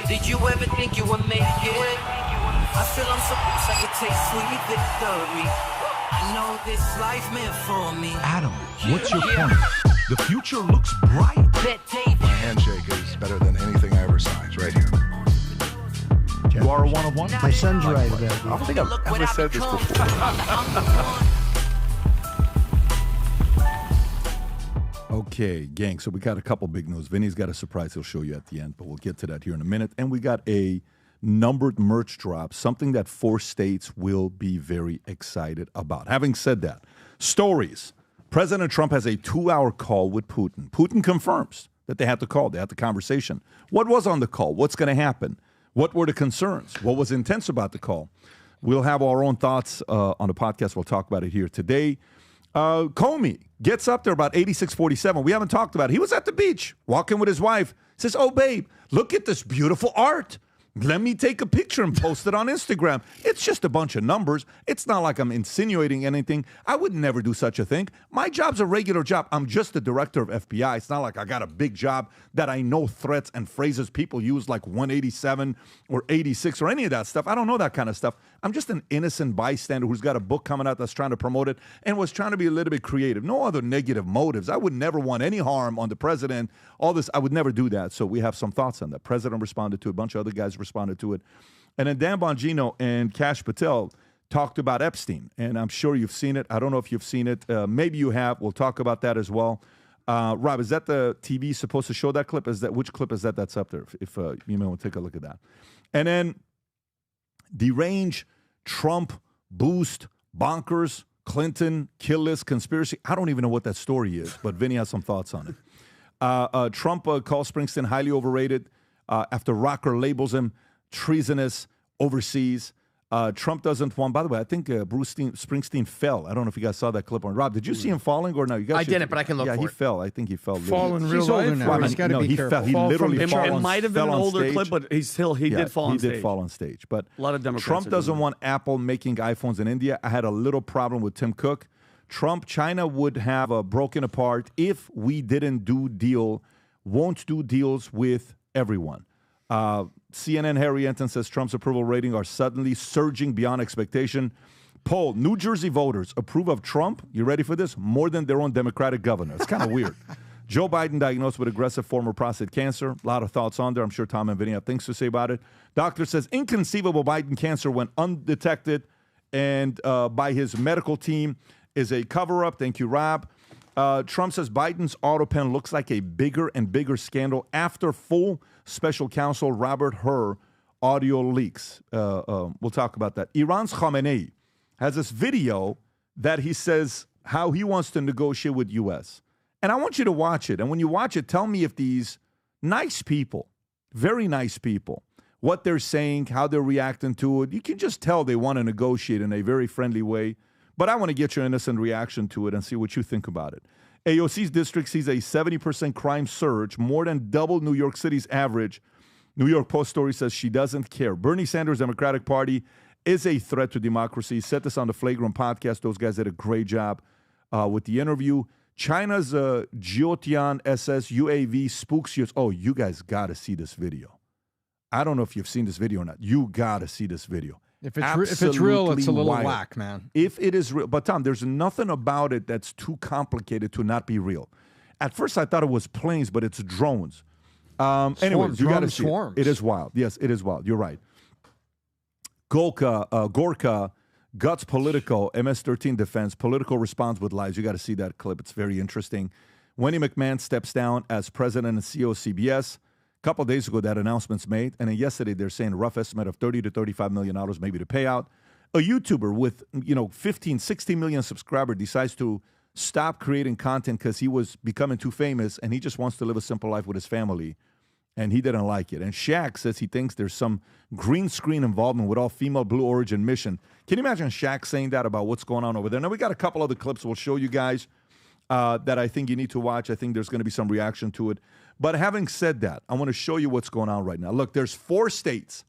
Did you ever think you would make it? I feel I'm supposed I could take sweet victory. I know this life meant for me. Adam, what's your point? The future looks bright. My handshake is better than anything I ever signed. It's right here. You are a one-of-one? My son's right about I it. don't think I've ever said this before. Okay, gang, so we got a couple big news. Vinny's got a surprise he'll show you at the end, but we'll get to that here in a minute. And we got a numbered merch drop, something that 4 states will be very excited about. Having said that, stories. President Trump has a 2-hour call with Putin. Putin confirms that they had the call. They had the conversation. What was on the call? What's going to happen? What were the concerns? What was intense about the call? We'll have our own thoughts on the podcast. We'll talk about it here today. Comey gets up there about 86-47. We haven't talked about it. He was at the beach walking with his wife. Says, oh, babe, look at this beautiful art. Let me take a picture and post it on Instagram. It's just a bunch of numbers. It's not like I'm insinuating anything. I would never do such a thing. My job's a regular job. I'm just the director of FBI. It's not like I got a big job that I know threats and phrases people use like 187 or 86 or any of that stuff. I don't know that kind of stuff. I'm just an innocent bystander who's got a book coming out that's trying to promote it and was trying to be a little bit creative. No other negative motives. I would never want any harm on the president. All this, I would never do that. So we have some thoughts on that. President responded to it. A bunch of other guys responded to it. And then Dan Bongino and Kash Patel talked about Epstein. And I'm sure you've seen it. I don't know if you've seen it. Maybe you have. We'll talk about that as well. Rob, is that the TV supposed to show that clip? Which clip is that that's up there? If you may want to take a look at that. And then deranged, Trump, boost, bonkers, Clinton, kill list, conspiracy. I don't even know what that story is, but Vinny has some thoughts on it. Trump calls Springsteen highly overrated after rocker labels him treasonous overseas. Trump doesn't want. By the way, I think Bruce Springsteen fell. I don't know if you guys saw that clip on. Rob, did you see him falling or no? You guys I didn't, but I can look for it. Yeah, he fell. I think he fell. Fall in real He's life. older now. He's got to be careful. He literally fell on, It might have been an fell on older stage. clip, but he did fall on stage. He did fall on stage. But a lot of Democrats Trump doesn't want Apple making iPhones in India. I had a little problem with Tim Cook. China would have broken apart if we won't do deals with everyone. CNN Harry Enton says Trump's approval rating are suddenly surging beyond expectation. Poll, New Jersey voters approve of Trump, you ready for this, more than their own Democratic governor. It's kind of weird. Joe Biden diagnosed with aggressive form of prostate cancer. A lot of thoughts on there. I'm sure Tom and Vinny have things to say about it. Doctor says inconceivable Biden cancer went undetected and by his medical team is a cover-up. Thank you, Rob. Trump says Biden's auto pen looks like a bigger and bigger scandal after full special counsel Robert Hur audio leaks. We'll talk about that. Iran's Khamenei has this video that he says how he wants to negotiate with U.S. And I want you to watch it. And when you watch it, tell me if these nice people, very nice people, what they're saying, how they're reacting to it. You can just tell they want to negotiate in a very friendly way. But I want to get your innocent reaction to it and see what you think about it. AOC's district sees a 70% crime surge, more than double New York City's average. New York Post story says she doesn't care. Bernie Sanders' Democratic Party is a threat to democracy. Said this on the Flagrant podcast. Those guys did a great job with the interview. China's Jiutian SS UAV spooks you. Oh, you guys got to see this video. I don't know if you've seen this video or not. You got to see this video. If it's real, it's a little whack, man. If it is real. But, Tom, there's nothing about it that's too complicated to not be real. At first, I thought it was planes, but it's drones. Anyways, you got to see it. It is wild. Yes, it is wild. You're right. Gorka, guts Politico, MS-13 defense. Politico responds with lies. You got to see that clip. It's very interesting. Wendy McMahon steps down as president and CEO of CBS. A couple of days ago, that announcement's made. And then yesterday, they're saying a rough estimate of $30 to $35 million maybe to pay out. A YouTuber with, 15, 60 million subscribers decides to stop creating content because he was becoming too famous and he just wants to live a simple life with his family. And he didn't like it. And Shaq says he thinks there's some green screen involvement with all female Blue Origin mission. Can you imagine Shaq saying that about what's going on over there? Now, we got a couple other clips we'll show you guys that I think you need to watch. I think there's going to be some reaction to it. But having said that, I want to show you what's going on right now. Look, there's 4 states.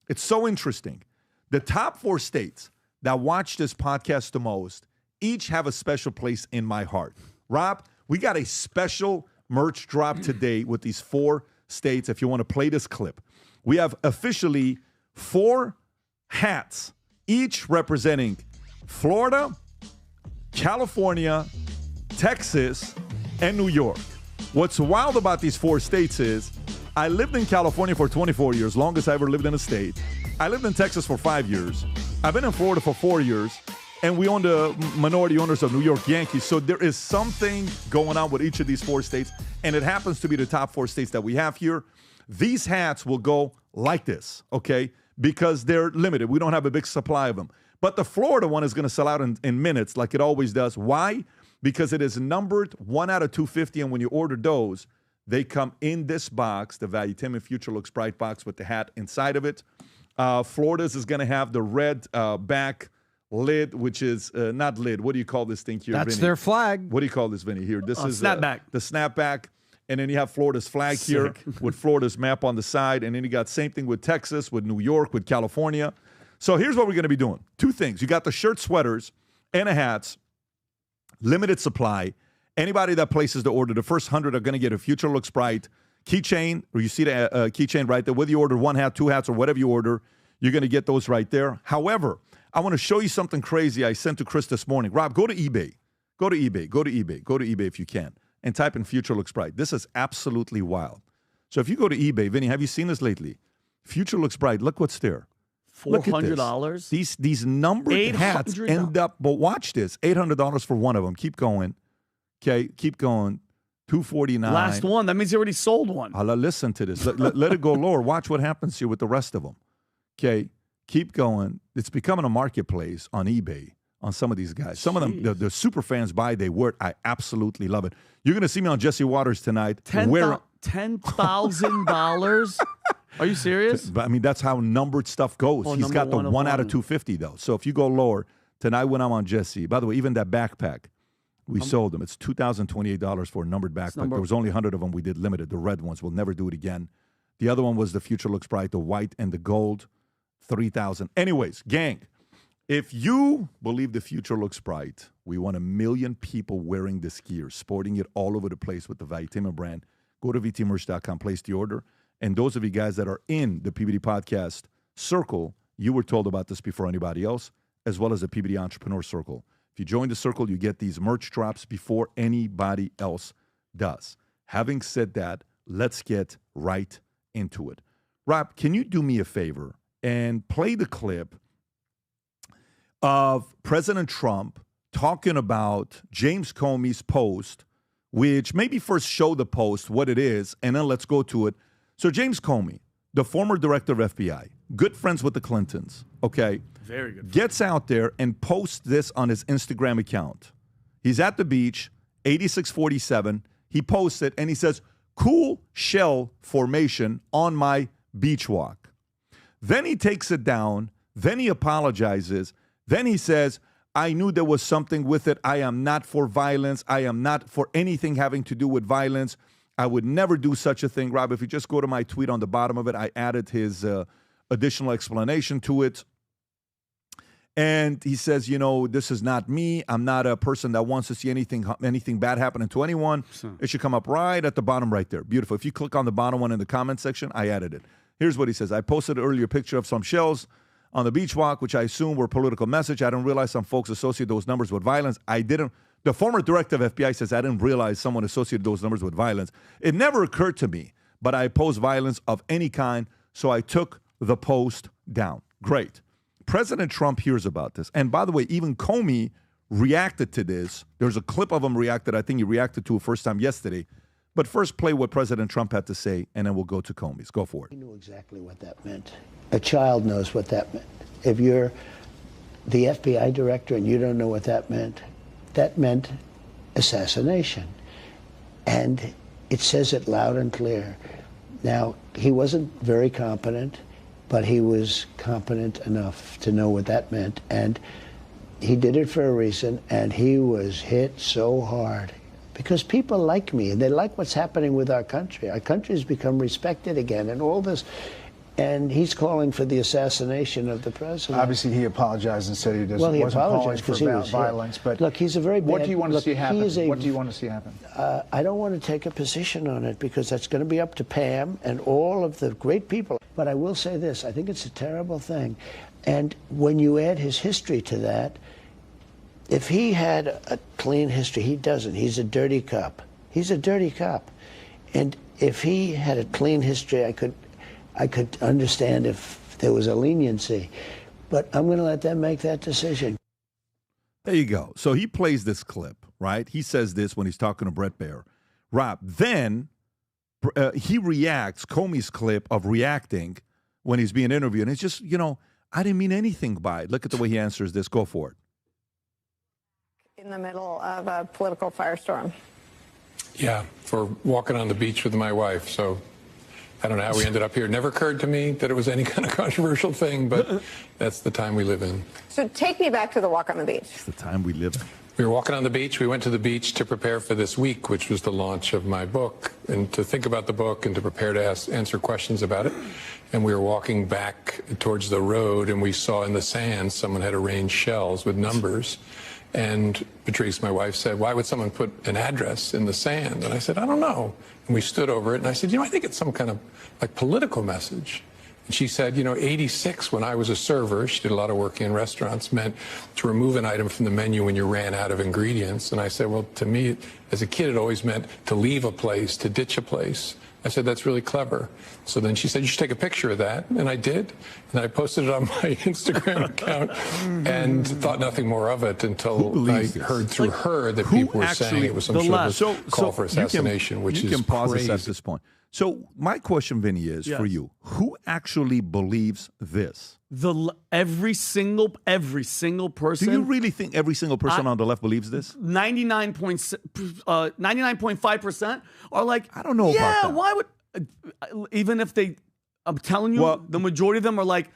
It's so interesting. The top 4 states that watch this podcast the most each have a special place in my heart. Rob, we got a special merch drop today with these 4 states. If you want to play this clip, we have officially 4 hats, each representing Florida, California, Texas, and New York. What's wild about these 4 states is I lived in California for 24 years, longest I ever lived in a state. I lived in Texas for 5 years. I've been in Florida for 4 years. And we own the minority owners of New York Yankees. So there is something going on with each of these 4 states. And it happens to be the top 4 states that we have here. These hats will go like this, okay? Because they're limited. We don't have a big supply of them. But the Florida one is going to sell out in minutes like it always does. Why? Because it is numbered 1 out of 250. And when you order those, they come in this box, the Valuetainment Future Looks Bright box with the hat inside of it. Florida's is going to have the red back lid, which is not lid. What do you call this thing here, That's Vinny? their flag. What do you call this, Vinny? Here, this is snapback. The snapback. And then you have Florida's flag here with Florida's map on the side. And then you got same thing with Texas, with New York, with California. So here's what we're going to be doing. 2 things. You got the shirt, sweaters, and the hats. Limited supply. Anybody that places the order, the first 100 are going to get a Future Looks Bright keychain, or you see the keychain right there. Whether you order 1 hat, 2 hats, or whatever you order, you're going to get those right there. However, I want to show you something crazy I sent to Chris this morning. Rob, go to eBay. Go to eBay if you can, and type in Future Looks Bright. This is absolutely wild. So if you go to eBay, Vinny, have you seen this lately? Future Looks Bright. Look what's there. $400. These numbered hats end up, but watch this, $800 for one of them. Keep going. Okay, keep going. $249. Last one. That means you already sold one. Listen to this. Let it go lower. Watch what happens here with the rest of them. Okay, keep going. It's becoming a marketplace on eBay on some of these guys. Some of them, the super fans buy, they wear it. I absolutely love it. You're going to see me on Jesse Waters tonight. $10,000? Are you serious? But I mean, that's how numbered stuff goes. He's got the 1 out of 250, though. So if you go lower, tonight when I'm on Jesse, by the way, even that backpack, we sold them. It's $2,028 for a numbered backpack. There was only 100 of them. We did limited. The red ones. We'll never do it again. The other one was the Future Looks Bright, the white and the gold, $3,000. Anyways, gang, if you believe the future looks bright, we want 1 million people wearing this gear, sporting it all over the place with the Valuetainment brand. Go to vtmerch.com, place the order. And those of you guys that are in the PBD podcast circle, you were told about this before anybody else, as well as the PBD Entrepreneur Circle. If you join the circle, you get these merch drops before anybody else does. Having said that, let's get right into it. Rob, can you do me a favor and play the clip of President Trump talking about James Comey's post, which maybe first show the post, what it is, and then let's go to it. So James Comey, the former director of FBI, good friends with the Clintons, okay? Very good. Gets out there and posts this on his Instagram account. He's at the beach, 8647. He posts it, and he says, cool shell formation on my beach walk. Then he takes it down. Then he apologizes. Then he says, I knew there was something with it. I am not for violence. I am not for anything having to do with violence. I would never do such a thing. Rob, if you just go to my tweet on the bottom of it, I added his additional explanation to it. And he says, you know, this is not me. I'm not a person that wants to see anything bad happening to anyone. It should come up right at the bottom right there. Beautiful. If you click on the bottom one in the comment section, I added it. Here's what he says. I posted an earlier picture of some shells on the beach walk, which I assume were political message. I didn't realize some folks associate those numbers with violence. I didn't. The former director of FBI says, I didn't realize someone associated those numbers with violence. It never occurred to me, but I oppose violence of any kind, so I took the post down. Great. President Trump hears about this. And by the way, even Comey reacted to this. There's a clip of him reacted. I think he reacted to it first time yesterday. But first, play what President Trump had to say, and then we'll go to Comey's. Go for it. He knew exactly what that meant. A child knows what that meant. If you're the FBI director and you don't know what that meant assassination. And it says it loud and clear. Now, he wasn't very competent, but he was competent enough to know what that meant. And he did it for a reason, and he was hit so hard. Because people like me, and they like what's happening with our country. Our country has become respected again, and all this And he's calling for the assassination of the president. Obviously, he apologized and said he doesn't. Well, he wasn't apologized calling because for he was violence. But look, he's a very bad. What do you want to see happen? What do you want to see happen? I don't want to take a position on it because that's going to be up to Pam and all of the great people. But I will say this: I think it's a terrible thing, and when you add his history to that, if he had a clean history, he doesn't. He's a dirty cop. He's a dirty cop, and if he had a clean history, I could understand if there was a leniency, but I'm going to let them make that decision. There you go. So he plays this clip, right? He says this when he's talking to Bret Baier. Rob, then he reacts, Comey's clip of reacting when he's being interviewed. And it's just, I didn't mean anything by it. Look at the way he answers this. Go for it. In the middle of a political firestorm. Yeah, for walking on the beach with my wife. So I don't know how we ended up here. It never occurred to me that it was any kind of controversial thing, but that's the time we live in. So take me back to the walk on the beach. It's the time we live in. We were walking on the beach. We went to the beach to prepare for this week, which was the launch of my book, and to think about the book and to prepare to answer questions about it. And we were walking back towards the road, and we saw in the sand someone had arranged shells with numbers. And Patrice, my wife, said, why would someone put an address in the sand? And I said, I don't know. And we stood over it, and I said, I think it's some kind of political message. And she said, 86, when I was a server, she did a lot of work in restaurants, meant to remove an item from the menu when you ran out of ingredients. And I said, well, to me, as a kid, it always meant to leave a place, to ditch a place. I said, that's really clever. So then she said, you should take a picture of that. And I did. And I posted it on my Instagram account and thought nothing more of it until I heard through her that people were saying it was some sort of call for assassination, which is crazy. You can pause this at this point. So my question, Vinny, is for you. Who actually believes this? Every single person. Do you really think every single person on the left believes this? 99.5% are like, I don't know about that. Why would, even if they, I'm telling you, the majority of them are like,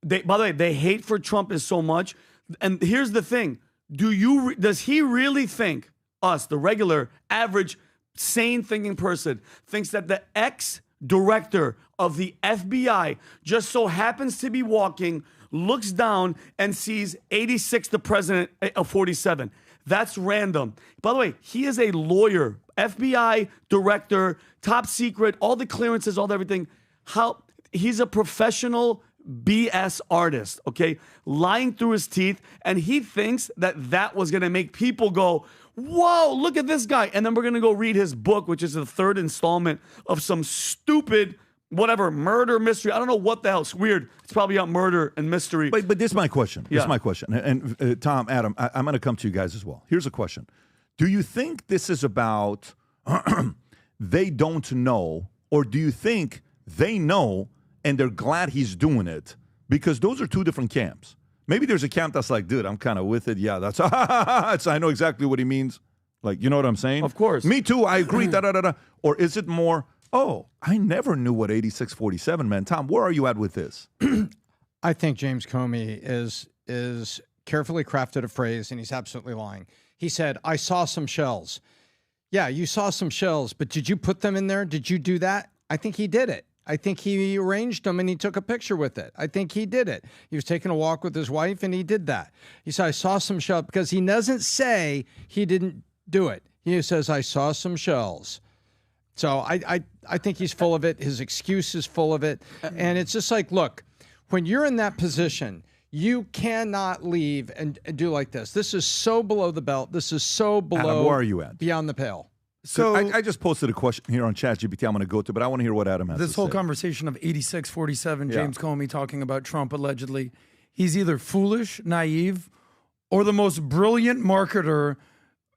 by the way, they hate for Trump is so much. And here's the thing. Does he really think us, the regular, average, sane thinking person, thinks that the ex-director of the FBI just so happens to be walking, looks down, and sees 86, the president of 47? That's random. By the way, he is a lawyer, FBI director, top secret, all the clearances, all the everything. He's a professional BS artist, okay? Lying through his teeth, and he thinks that was going to make people go, whoa, look at this guy. And then we're going to go read his book, which is the third installment of some stupid, whatever, murder mystery. I don't know what the hell. It's weird. It's probably about murder and mystery. But this is my question. This is my question. And Tom, Adam, I'm going to come to you guys as well. Here's a question. Do you think this is about they don't know, or do you think they know and they're glad he's doing it? Because those are two different camps. Maybe there's a camp that's like, dude, I'm kind of with it. Yeah, that's I know exactly what he means. Like, you know what I'm saying? Of course. Me too. I agree. Or is it more, oh, I never knew what 8647 meant. Tom, where are you at with this? I think James Comey is carefully crafted a phrase, and he's absolutely lying. He said, I saw some shells. Yeah, you saw some shells, but did you put them in there? Did you do that? I think he did it. I think he arranged them and he took a picture with it. I think he did it. He was taking a walk with his wife and he did that. He said, I saw some shells, because he doesn't say he didn't do it. He says, I saw some shells. So I think he's full of it. His excuse is full of it. And it's just like, look, when you're in that position, you cannot leave and do like this. This is so below the belt. This is so below. Adam, where are you at? Beyond the pale. So I just posted a question here on ChatGPT I'm going to go to, but I want to hear what Adam has to say. This whole conversation of 86-47, James Comey talking about Trump allegedly, he's either foolish, naive, or the most brilliant marketer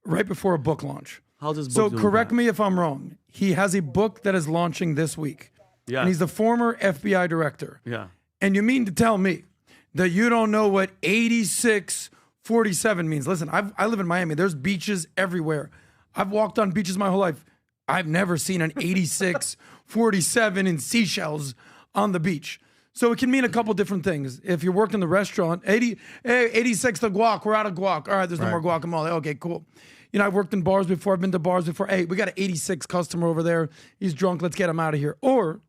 right before a book launch. How's his book doing correct that? me if I'm wrong. He has a book that is launching this week. Yeah. And he's the former FBI director. Yeah. And you mean to tell me that you don't know what 86-47 means? Listen, I live in Miami. There's beaches everywhere. I've walked on beaches my whole life. I've never seen an 86-47 in seashells on the beach. So it can mean a couple different things. If you worked in the restaurant, 86 the guac, we're out of guac. All right, there's no more guacamole. Okay, cool. I've worked in bars before. I've been to bars before. Hey, we got an 86 customer over there. He's drunk. Let's get him out of here. Or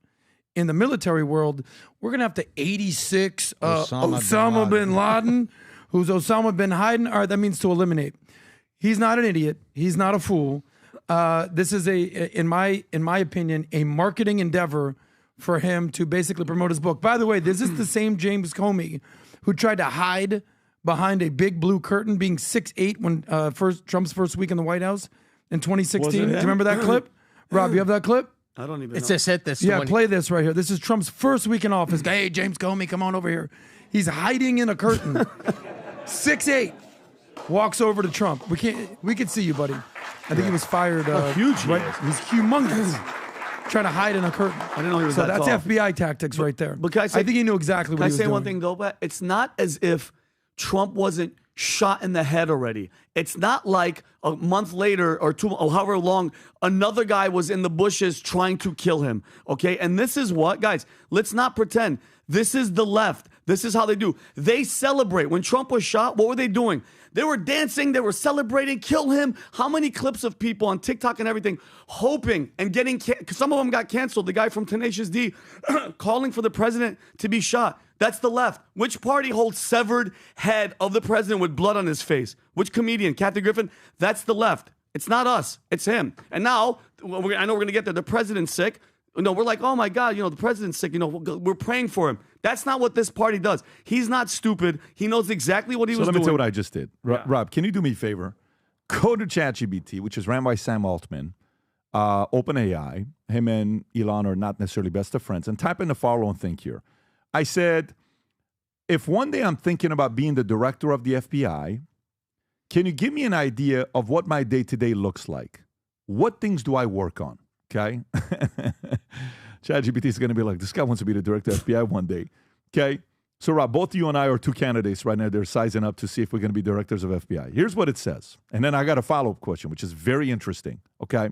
in the military world, we're going to have to 86 Osama bin Laden, who's Osama bin Laden. All right, that means to eliminate. He's not an idiot. He's not a fool. This is in my opinion, a marketing endeavor for him to basically promote his book. By the way, this is the same James Comey who tried to hide behind a big blue curtain, being 6'8" when Trump's first week in the White House in 2016. Do you remember that clip? Rob, you have that clip? I don't even know. It's just hit this. Yeah, play this right here. This is Trump's first week in office. Hey, James Comey, come on over here. He's hiding in a curtain. 6'8", walks over to Trump. We can see you, buddy. I think he was fired. Huge. Right? He's humongous. Trying to hide in a curtain. I didn't know he was so that that's tall. FBI tactics right there. But can I say, think he knew exactly what he was doing. Can I say one thing, though? But it's not as if Trump wasn't shot in the head already. It's not like a month later or two, or however long, another guy was in the bushes trying to kill him. Okay? And this is what, guys, let's not pretend. This is the left. This is how they do. They celebrate. When Trump was shot, what were they doing? They were dancing. They were celebrating. Kill him. How many clips of people on TikTok and everything hoping and getting, some of them got canceled. The guy from Tenacious D calling for the president to be shot. That's the left. Which party holds severed head of the president with blood on his face? Which comedian? Kathy Griffin? That's the left. It's not us. It's him. And now, I know we're going to get there. The president's sick. No, we're like, oh my God, the president's sick. We're praying for him. That's not what this party does. He's not stupid. He knows exactly what he was doing. So let me tell you what I just did. Rob, can you do me a favor? Go to ChatGPT, which is ran by Sam Altman, OpenAI. Him and Elon are not necessarily best of friends. And type in the following thing here. I said, if one day I'm thinking about being the director of the FBI, can you give me an idea of what my day-to-day looks like? What things do I work on? Okay? ChatGPT is going to be like, this guy wants to be the director of FBI one day. Okay? So, Rob, both you and I are two candidates right now. They're sizing up to see if we're going to be directors of FBI. Here's what it says. And then I got a follow-up question, which is very interesting. Okay?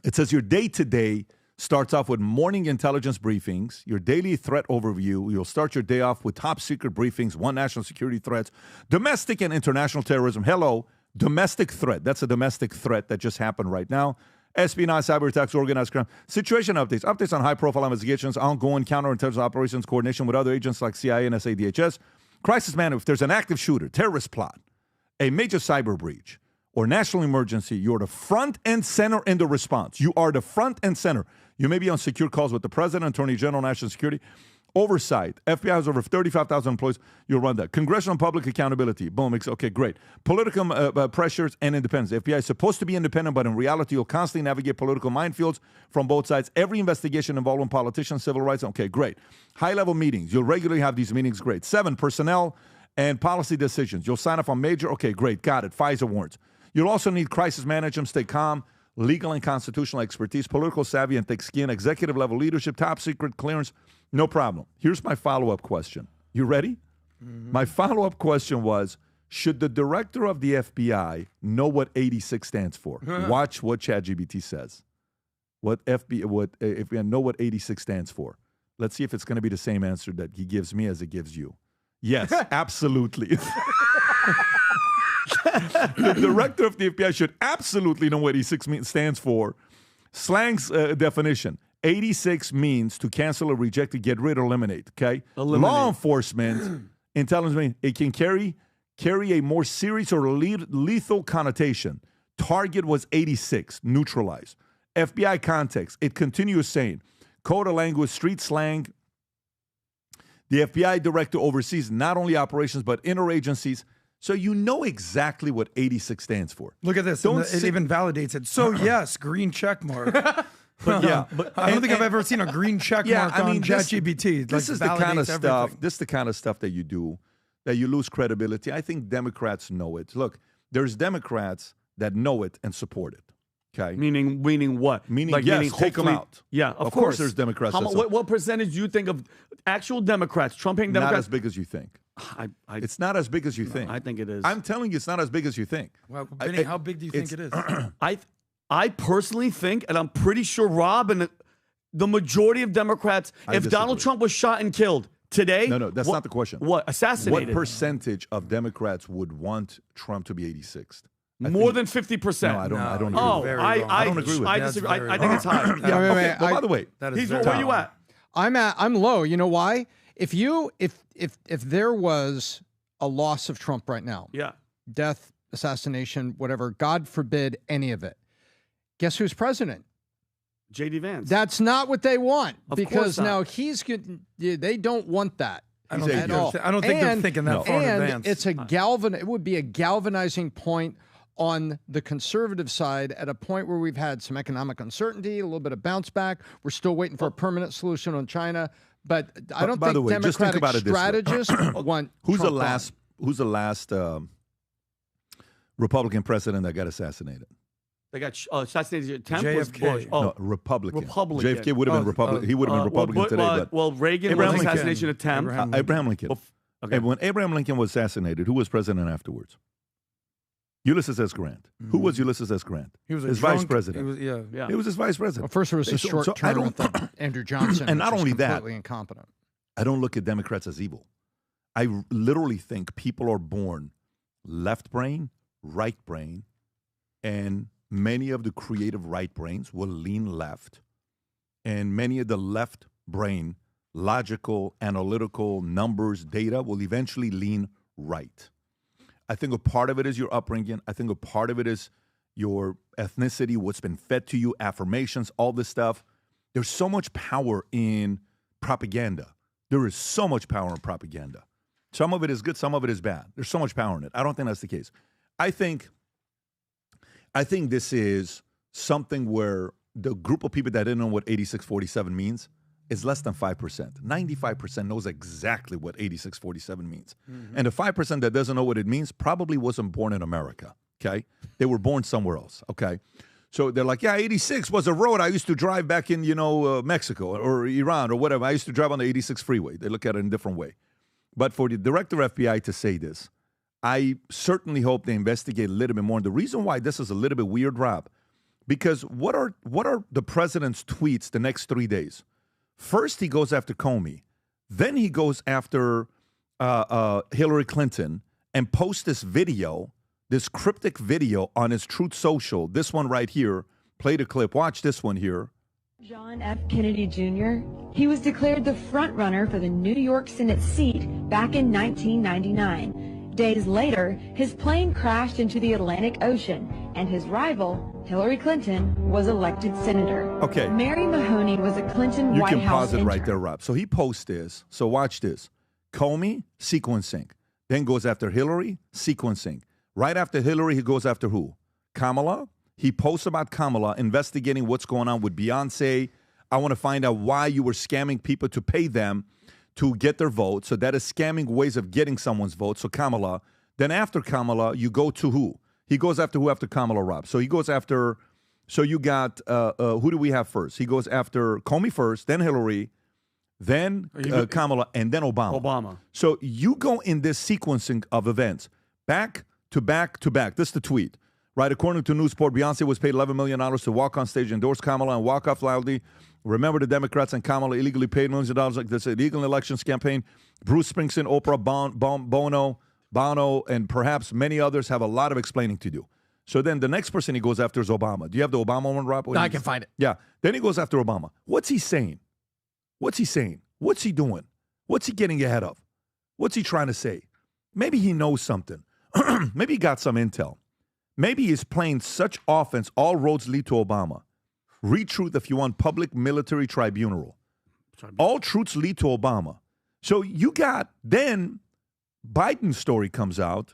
It says your day-to-day starts off with morning intelligence briefings, your daily threat overview. You'll start your day off with top secret briefings, one national security threats, domestic and international terrorism. Hello, domestic threat. That's a domestic threat that just happened right now. Espionage, cyber attacks, organized crime, situation updates on high-profile investigations, ongoing counterintelligence operations, coordination with other agents like CIA and SADHS, crisis management. If there's an active shooter, terrorist plot, a major cyber breach, or national emergency, you're the front and center in the response. You are the front and center. You may be on secure calls with the president, attorney general, national security. Oversight. FBI has over 35,000 employees. You'll run that. Congressional and public accountability. Boom. Okay, great. Political pressures and independence. The FBI is supposed to be independent, but in reality, you'll constantly navigate political minefields from both sides. Every investigation involving politicians, civil rights. Okay, great. High-level meetings. You'll regularly have these meetings. Great. 7, personnel and policy decisions. You'll sign off on major. Okay, great. Got it. FISA warrants. You'll also need crisis management. Stay calm. Legal and constitutional expertise, political savvy and thick skin, executive level leadership, top secret clearance, no problem. Here's my follow-up question. You ready? Mm-hmm. My follow-up question was, should the director of the FBI know what 86 stands for? Watch what ChatGPT says. If we know what 86 stands for. Let's see if it's going to be the same answer that he gives me as it gives you. Yes, absolutely. The director of the FBI should absolutely know what 86 stands for. Slang's definition. 86 means to cancel or reject, to get rid or eliminate. Okay? Law enforcement, intelligence means it can carry a more serious or lethal connotation. Target was 86, neutralized. FBI context, it continues saying, code of language, street slang. The FBI director oversees not only operations but interagencies. So you know exactly what 86 stands for. Look at this. It even validates it. So yes, green check mark. But yeah, I don't think I've ever seen a green check mark on ChatGPT. This is the kind of stuff. This is the kind of stuff that you do, that you lose credibility. I think Democrats know it. Look, there's Democrats that know it and support it. Okay, meaning what? Meaning yes, take them out. Yeah, of course. There's Democrats. What percentage do you think of actual Democrats, Trump-hating Democrats? Not as big as you think. It's not as big as you think. I think it is. I'm telling you, it's not as big as you think. Well, Vinnie, how big do you think it is? I personally think, and I'm pretty sure Rob and the majority of Democrats, if Donald Trump was shot and killed today. No, that's not the question. What? Assassinated. What percentage of Democrats would want Trump to be 86th? More than 50%. No, I don't agree. Oh, with that. I don't agree with I that. disagree. I think it's high. Okay, but by the way, Where you at? I'm low. You know why? If there was a loss of Trump right now, death, assassination, whatever, God forbid any of it, guess who's president? J.D. Vance. That's not what they want, Of because course not. now he's good. They don't want that. I don't at all. I don't think they're thinking that far in and advance. it's it would be a galvanizing point on the conservative side at a point where we've had some economic uncertainty, a little bit of bounce back. We're still waiting for a permanent solution on China, but I don't by think the way, just think Democratic about it this way. strategists want Who's Trump the last Republican president that got assassinated? They got assassinated. Temp was JFK. Bush. Oh, No, Republican. Republican. JFK would have been Republican. He would have been Republican today. But Reagan Abraham was Lincoln. assassination attempt. Abraham Lincoln. Okay. And when Abraham Lincoln was assassinated, who was president afterwards? Ulysses S. Grant. Who was Ulysses S. Grant? He was his drunk, vice president. Yeah. He was his vice president. Well, first there was a So short I term don't- with Andrew Johnson, and which not was only that, completely incompetent. I don't look at Democrats as evil. I literally think people are born left brain, right brain, and many of the creative right brains will lean left, and many of the left brain, logical, analytical, numbers, data will eventually lean right. I think a part of it is your upbringing. I think a part of it is your ethnicity, what's been fed to you, affirmations, all this stuff. There's so much power in propaganda. There is so much power in propaganda. Some of it is good, some of it is bad. There's so much power in it. I don't think that's the case. I think this is something where the group of people that didn't know what 8647 means is less than 5%. 95% knows exactly what 8647 means. And the 5% that doesn't know what it means probably wasn't born in America, okay? They were born somewhere else, okay? So they're like, yeah, 86 was a road I used to drive back in, Mexico or Iran or whatever. I used to drive on the 86 freeway. They look at it in a different way. But for the director of FBI to say this, I certainly hope they investigate a little bit more. And the reason why this is a little bit weird, Rob, because what are the president's tweets the next 3 days? First, he goes after Comey. Then he goes after Hillary Clinton and posts this video, this cryptic video on his Truth Social. This one right here. Play the clip. Watch this one here. John F. Kennedy Jr. He was declared the front-runner for the New York Senate seat back in 1999. Days later, his plane crashed into the Atlantic Ocean, and his rival, Hillary Clinton, was elected senator. Okay. Mary Mahoney was a Clinton You White can House pause it right intern. there, Rob. So he posts this. So watch this. Comey, sequencing. Then goes after Hillary, sequencing. Right after Hillary, he goes after who? Kamala. He posts about Kamala, investigating what's going on with Beyonce. I want to find out why you were scamming people to pay them to get their vote. So that is scamming ways of getting someone's vote. So Kamala. Then after Kamala, you go to who? He goes after who after Kamala, Rob? So he goes after, so you got, who do we have first? He goes after Comey first, then Hillary, then Kamala, and then Obama. So you go in this sequencing of events, back to back to back. This is the tweet. Right, according to Newsport, Beyonce was paid $11 million to walk on stage, endorse Kamala, and walk off loudly. Remember, the Democrats and Kamala illegally paid millions of dollars like this illegal elections campaign. Bruce Springsteen, Oprah, Bono, and perhaps many others have a lot of explaining to do. So then the next person he goes after is Obama. Do you have the Obama one, Rob? I can find it. Yeah. Then he goes after Obama. What's he saying? What's he saying? What's he doing? What's he getting ahead of? What's he trying to say? Maybe he knows something. Maybe he got some intel. Maybe he's playing such offense, all roads lead to Obama. Read Truth if you want, public military tribunal. All truths lead to Obama. So you got, then Biden's story comes out,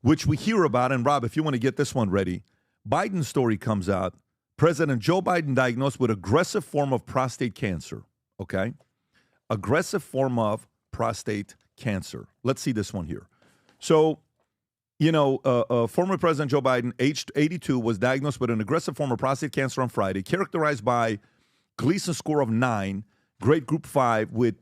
which we hear about. And Rob, if you want to get this one ready, Biden's story comes out. President Joe Biden diagnosed with aggressive form of prostate cancer. Okay? Aggressive form of prostate cancer. Let's see this one here. So, former President Joe Biden, aged 82, was diagnosed with an aggressive form of prostate cancer on Friday, characterized by Gleason score of 9, grade group 5, with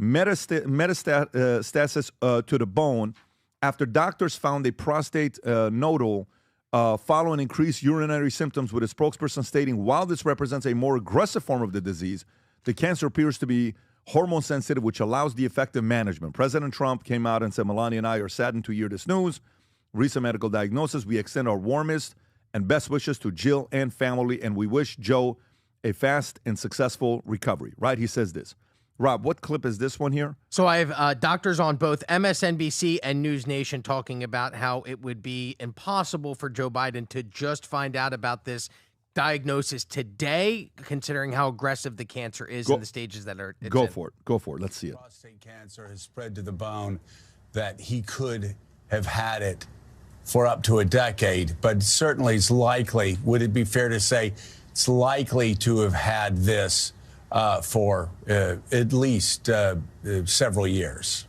metastasis to the bone after doctors found a prostate nodule following increased urinary symptoms, with a spokesperson stating, while this represents a more aggressive form of the disease, the cancer appears to be hormone sensitive, which allows the effective management. President Trump came out and said, Melania and I are saddened to hear this news. recent medical diagnosis. We extend our warmest and best wishes to Jill and family, and we wish Joe a fast and successful recovery. Right? He says this. Rob, what clip is this one here? So I have doctors on both MSNBC and News Nation talking about how it would be impossible for Joe Biden to just find out about this diagnosis today, considering how aggressive the cancer is in the stages that are. Go for it. Go for it. Let's see it. Prostate cancer has spread to the bone that he could have had it for up to a decade, but certainly it's likely. Would it be fair to say it's likely to have had this for at least several years?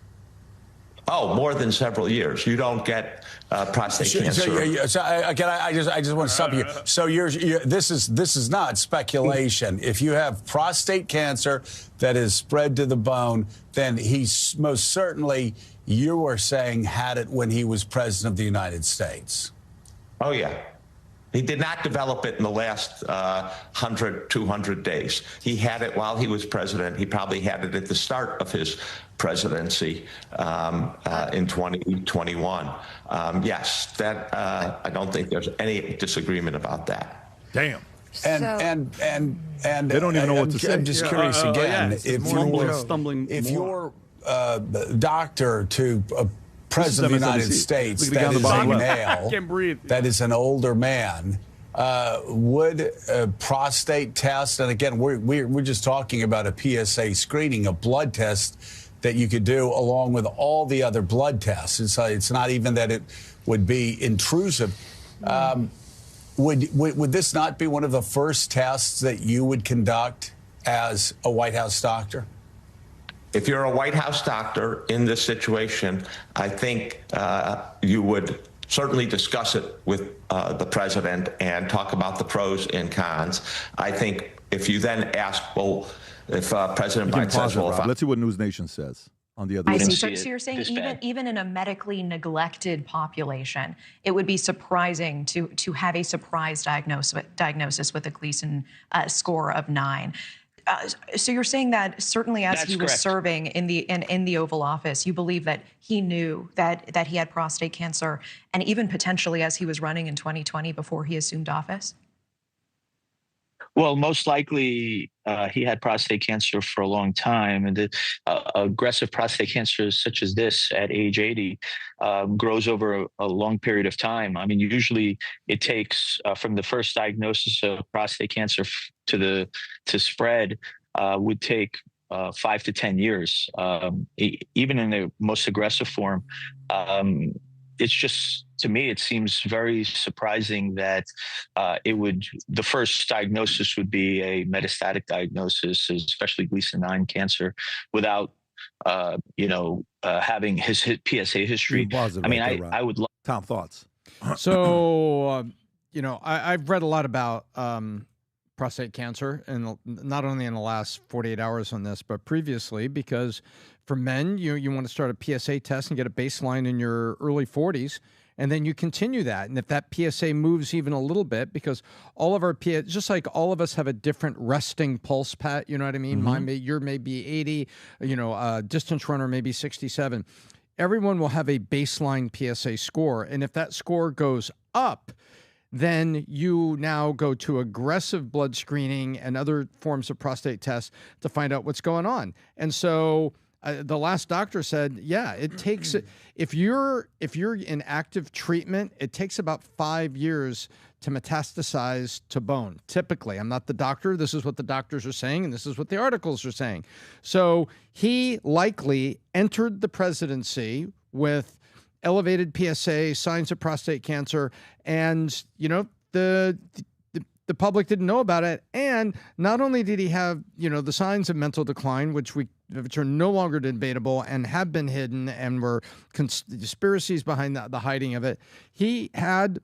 Oh, more than several years. You don't get prostate cancer. So I just want to stop you. So this is not speculation. If you have prostate cancer that is spread to the bone, then he's most certainly, you were saying, had it when he was president of the United States. Oh, yeah. He did not develop it in the last 100, 200 days. He had it while he was president. He probably had it at the start of his presidency in 2021. Yes, that I don't think there's any disagreement about that. Damn. And they don't even know what to say. I'm just curious again. If your doctor to President of the United States that is a male, that is an older man, would a prostate test, and again, we're just talking about a PSA screening, a blood test that you could do along with all the other blood tests. It's not even that it would be intrusive. Would this not be one of the first tests that you would conduct as a White House doctor? If you're a White House doctor in this situation, I think you would certainly discuss it with the president and talk about the pros and cons. I think if you then ask, well, if President Biden says, well, let's see what News Nation says on the other I end. see. So you're saying even in a medically neglected population, it would be surprising to have a surprise diagnosis with a Gleason score of 9. So you're saying that certainly as he was serving in the Oval Office, you believe that he knew that he had prostate cancer, and even potentially as he was running in 2020 before he assumed office? Well, most likely he had prostate cancer for a long time, and aggressive prostate cancer such as this at age 80 grows over a long period of time. I mean, usually it takes from the first diagnosis of prostate cancer to spread would take 5 to 10 years, even in the most aggressive form. It's just, to me, it seems very surprising that the first diagnosis would be a metastatic diagnosis, especially Gleason 9 cancer, without, having his PSA history. I mean, I would love. Tom, thoughts? So, I've read a lot about prostate cancer, and not only in the last 48 hours on this, but previously, because for men, you want to start a PSA test and get a baseline in your early 40s, and then you continue that. And if that PSA moves even a little bit, because all of our just like all of us have a different resting pulse, Pat, you know what I mean? Mm-hmm. Your may be 80, distance runner may be 67. Everyone will have a baseline PSA score, and if that score goes up, then you now go to aggressive blood screening and other forms of prostate tests to find out what's going on. And so the last doctor said, yeah, it takes, if you're in active treatment, it takes about 5 years to metastasize to bone. Typically, I'm not the doctor. This is what the doctors are saying, and this is what the articles are saying. So he likely entered the presidency with elevated PSA, signs of prostate cancer, and the public didn't know about it. And not only did he have the signs of mental decline, which are no longer debatable and have been hidden, and were conspiracies behind the hiding of it, he had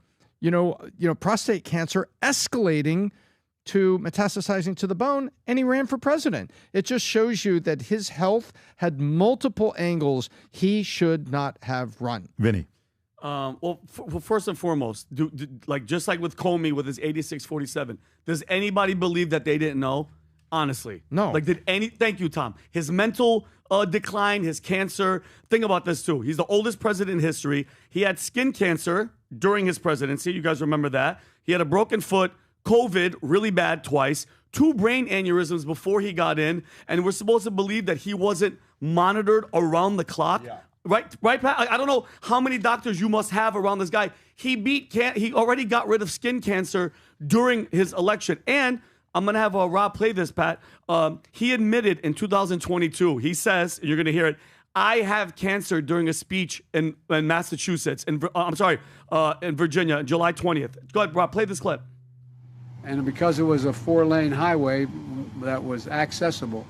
prostate cancer escalating to metastasizing to the bone, and he ran for president. It just shows you that his health had multiple angles he should not have run. Vinny. Well, first and foremost, just like with Comey with his 86-47, does anybody believe that they didn't know? Honestly. No. Like, thank you, Tom. His mental decline, his cancer. Think about this, too. He's the oldest president in history. He had skin cancer during his presidency. You guys remember that. He had a broken foot, COVID, really bad twice, 2 brain aneurysms before he got in, and we're supposed to believe that he wasn't monitored around the clock. Yeah. Right, Pat? I don't know how many doctors you must have around this guy. He already got rid of skin cancer during his election. And I'm going to have Rob play this, Pat. He admitted in 2022, he says, and you're going to hear it, I have cancer during a speech in Massachusetts, in Virginia, July 20th. Go ahead, Rob, play this clip. And because it was a 4-lane highway that was accessible,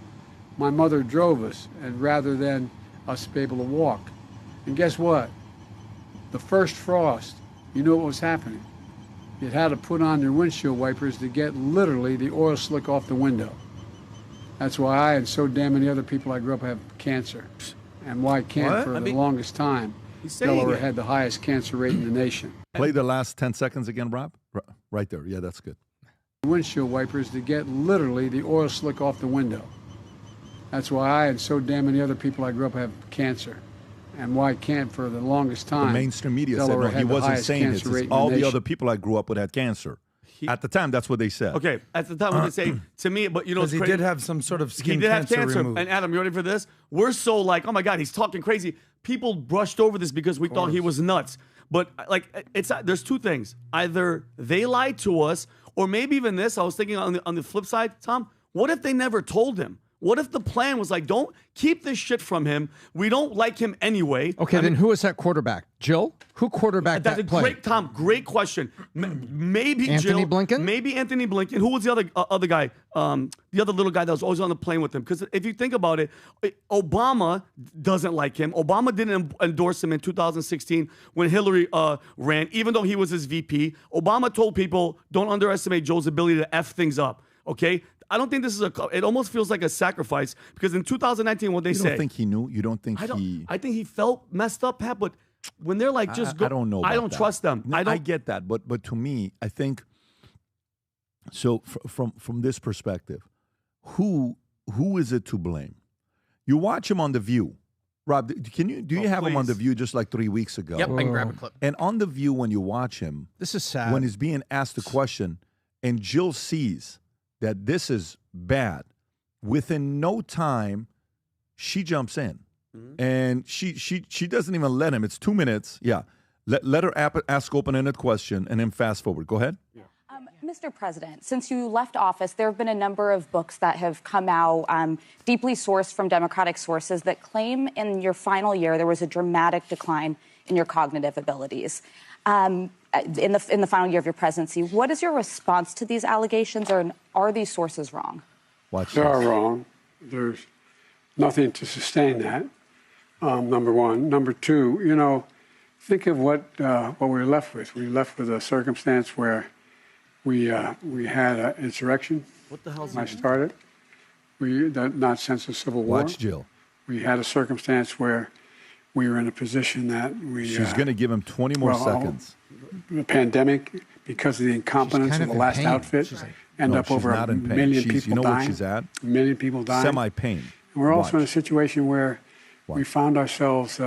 my mother drove us, and rather than us be able to walk. And guess what? The first frost, you know what was happening? You had to put on your windshield wipers to get literally the oil slick off the window. That's why I and so damn many other people I grew up have cancer. And why can't for the longest time, Delaware had the highest cancer rate in the nation. Play the last 10 seconds again, Rob. Right there. Yeah, that's good. Windshield wipers to get literally the oil slick off the window. That's why I and so damn many other people I grew up have cancer. And why can't for the longest time. The mainstream media Delaware said no, he wasn't saying this. It's all the other people I grew up with had cancer. At the time, that's what they said. Okay, at the time, what they say to me, but you know, he did have some sort of skin cancer removed. And Adam, you ready for this? We're so like, oh my God, he's talking crazy. People brushed over this because we thought he was nuts. But like, there's 2 things. Either they lied to us, or maybe even this. I was thinking on the flip side, Tom. What if they never told him? What if the plan was like, don't keep this shit from him. We don't like him anyway. Okay, then who was that quarterback? Jill? Who quarterbacked that play? Great question. Maybe Anthony Jill. Blinken? Maybe Anthony Blinken. Who was the other guy? The other little guy that was always on the plane with him. Because if you think about it, Obama doesn't like him. Obama didn't endorse him in 2016 when Hillary ran, even though he was his VP. Obama told people, don't underestimate Joe's ability to F things up. Okay? I don't think this is it almost feels like a sacrifice because in 2019, what they say. You don't think he knew? You don't think I think he felt messed up, Pat, but when they're like, just go. I don't know. I don't trust them. No, I get that. But to me, I think, so from this perspective, who is it to blame? You watch him on The View. Rob, do you have him on The View just like 3 weeks ago? Yep, I can grab a clip. And on The View, when you watch him. This is sad. When he's being asked a question and Jill sees that this is bad, within no time, she jumps in. Mm-hmm. And she doesn't even let him. It's 2 minutes. Yeah. Let her ask open-ended question and then fast forward. Go ahead. Yeah. Mr. President, since you left office, there have been a number of books that have come out, deeply sourced from Democratic sources, that claim in your final year there was a dramatic decline in your cognitive abilities. In the final year of your presidency, what is your response to these allegations, or are these sources wrong? They are wrong. There's nothing to sustain that. Number one. Number two, think of what we were left with. We were left with a circumstance where we had an insurrection. What the hell's I started. Not since the Civil War. Watch Jill. We had a circumstance where we were in a position that we. She's going to give him 20 more seconds. The pandemic, because of the incompetence of the last outfit, end up over a million people dying. You know where she's at? A million people dying. Semi-pain. And we're also in a situation where we found ourselves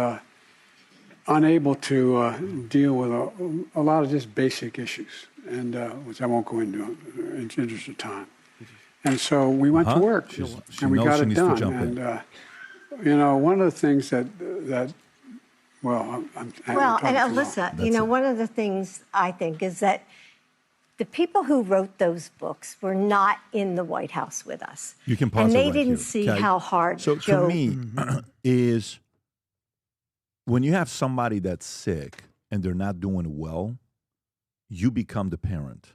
unable to deal with a lot of just basic issues, and which I won't go into in the interest of time. And so we went to work, and we got it done. And one of the things that and Alyssa, one of the things I think is that the people who wrote those books were not in the White House with us. You can pause and they right didn't here, see okay? how hard So Joe... to me, is when you have somebody that's sick and they're not doing well, you become the parent.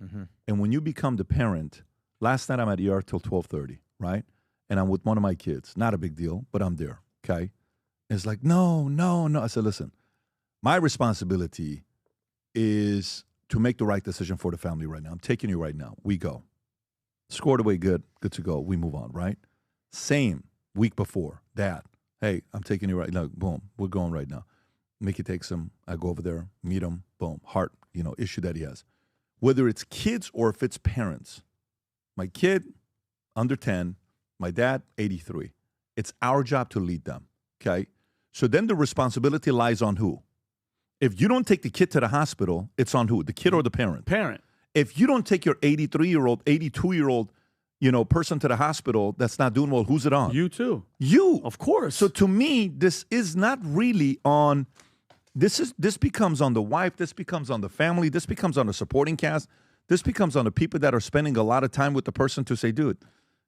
Mm-hmm. And when you become the parent, last night I'm at ER till 12:30, right? And I'm with one of my kids. Not a big deal, but I'm there, okay? And it's like, no. I said, listen, my responsibility is to make the right decision for the family right now. I'm taking you right now. We go. Scored away good to go. We move on, right? Same week before, Dad, hey, I'm taking you right now. Boom, we're going right now. Mickey takes him. I go over there, meet him. Boom, heart, issue that he has. Whether it's kids or if it's parents. My kid, under 10. My dad, 83. It's our job to lead them, okay? So then the responsibility lies on who? If you don't take the kid to the hospital, it's on who? The kid or the parent? Parent. If you don't take your 83-year-old, 82-year-old, person to the hospital that's not doing well, who's it on? You too. You. Of course. So to me, this is not really on, this becomes on the wife, this becomes on the family, this becomes on the supporting cast, this becomes on the people that are spending a lot of time with the person to say, dude,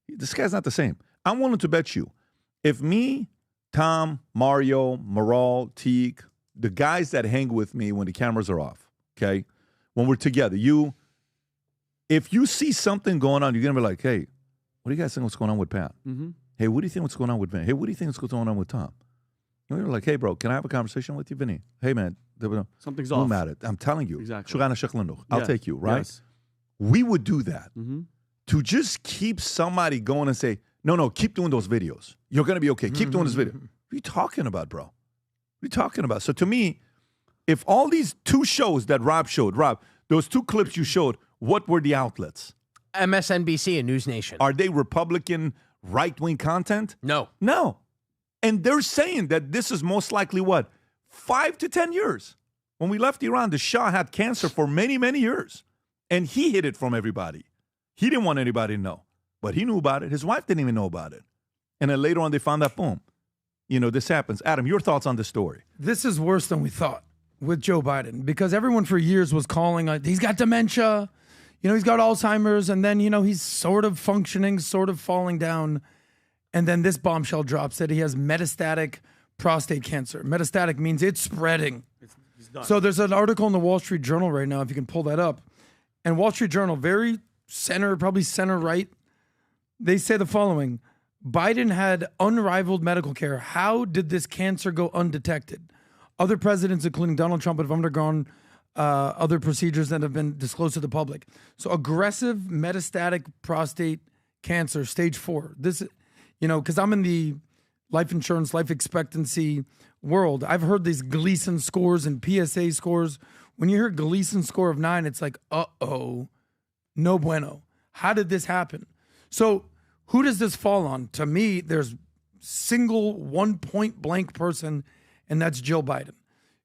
this guy's not the same. I'm willing to bet you, if me, Tom, Mario, Maral, Teague, the guys that hang with me when the cameras are off, okay, when we're together, if you see something going on, you're going to be like, hey, what do you guys think what's going on with Pat? Mm-hmm. Hey, what do you think what's going on with Vinny? Hey, what do you think what's going on with Tom? And you're like, hey, bro, can I have a conversation with you, Vinny? Hey, man. Something's no off. matter. I'm telling you. Exactly. I'll take you, right? Yes. We would do that. Mm-hmm. To just keep somebody going and say, no, keep doing those videos. You're going to be okay. Keep doing this video. What are you talking about, bro? What are you talking about? So to me, if all these 2 shows that Rob showed, those 2 clips you showed, what were the outlets? MSNBC and News Nation. Are they Republican right-wing content? No. And they're saying that this is most likely what? 5 to 10 years. When we left Iran, the Shah had cancer for many, many years. And he hid it from everybody. He didn't want anybody to know. But he knew about it. His wife didn't even know about it. And then later on, they found out, boom, this happens. Adam, your thoughts on this story? This is worse than we thought with Joe Biden, because everyone for years was calling, he's got dementia, he's got Alzheimer's, and then, he's sort of functioning, sort of falling down. And then this bombshell drops that he has metastatic prostate cancer. Metastatic means it's spreading. So there's an article in the Wall Street Journal right now, if you can pull that up. And Wall Street Journal, very probably center right, they say the following: Biden had unrivaled medical care. How did this cancer go undetected? Other presidents, including Donald Trump, have undergone other procedures that have been disclosed to the public. So aggressive metastatic prostate cancer, stage 4. This, because I'm in the life insurance, life expectancy world. I've heard these Gleason scores and PSA scores. When you hear Gleason score of 9, it's like, uh-oh, no bueno. How did this happen? So who does this fall on? To me, there's single 1 point blank person, and that's Jill Biden.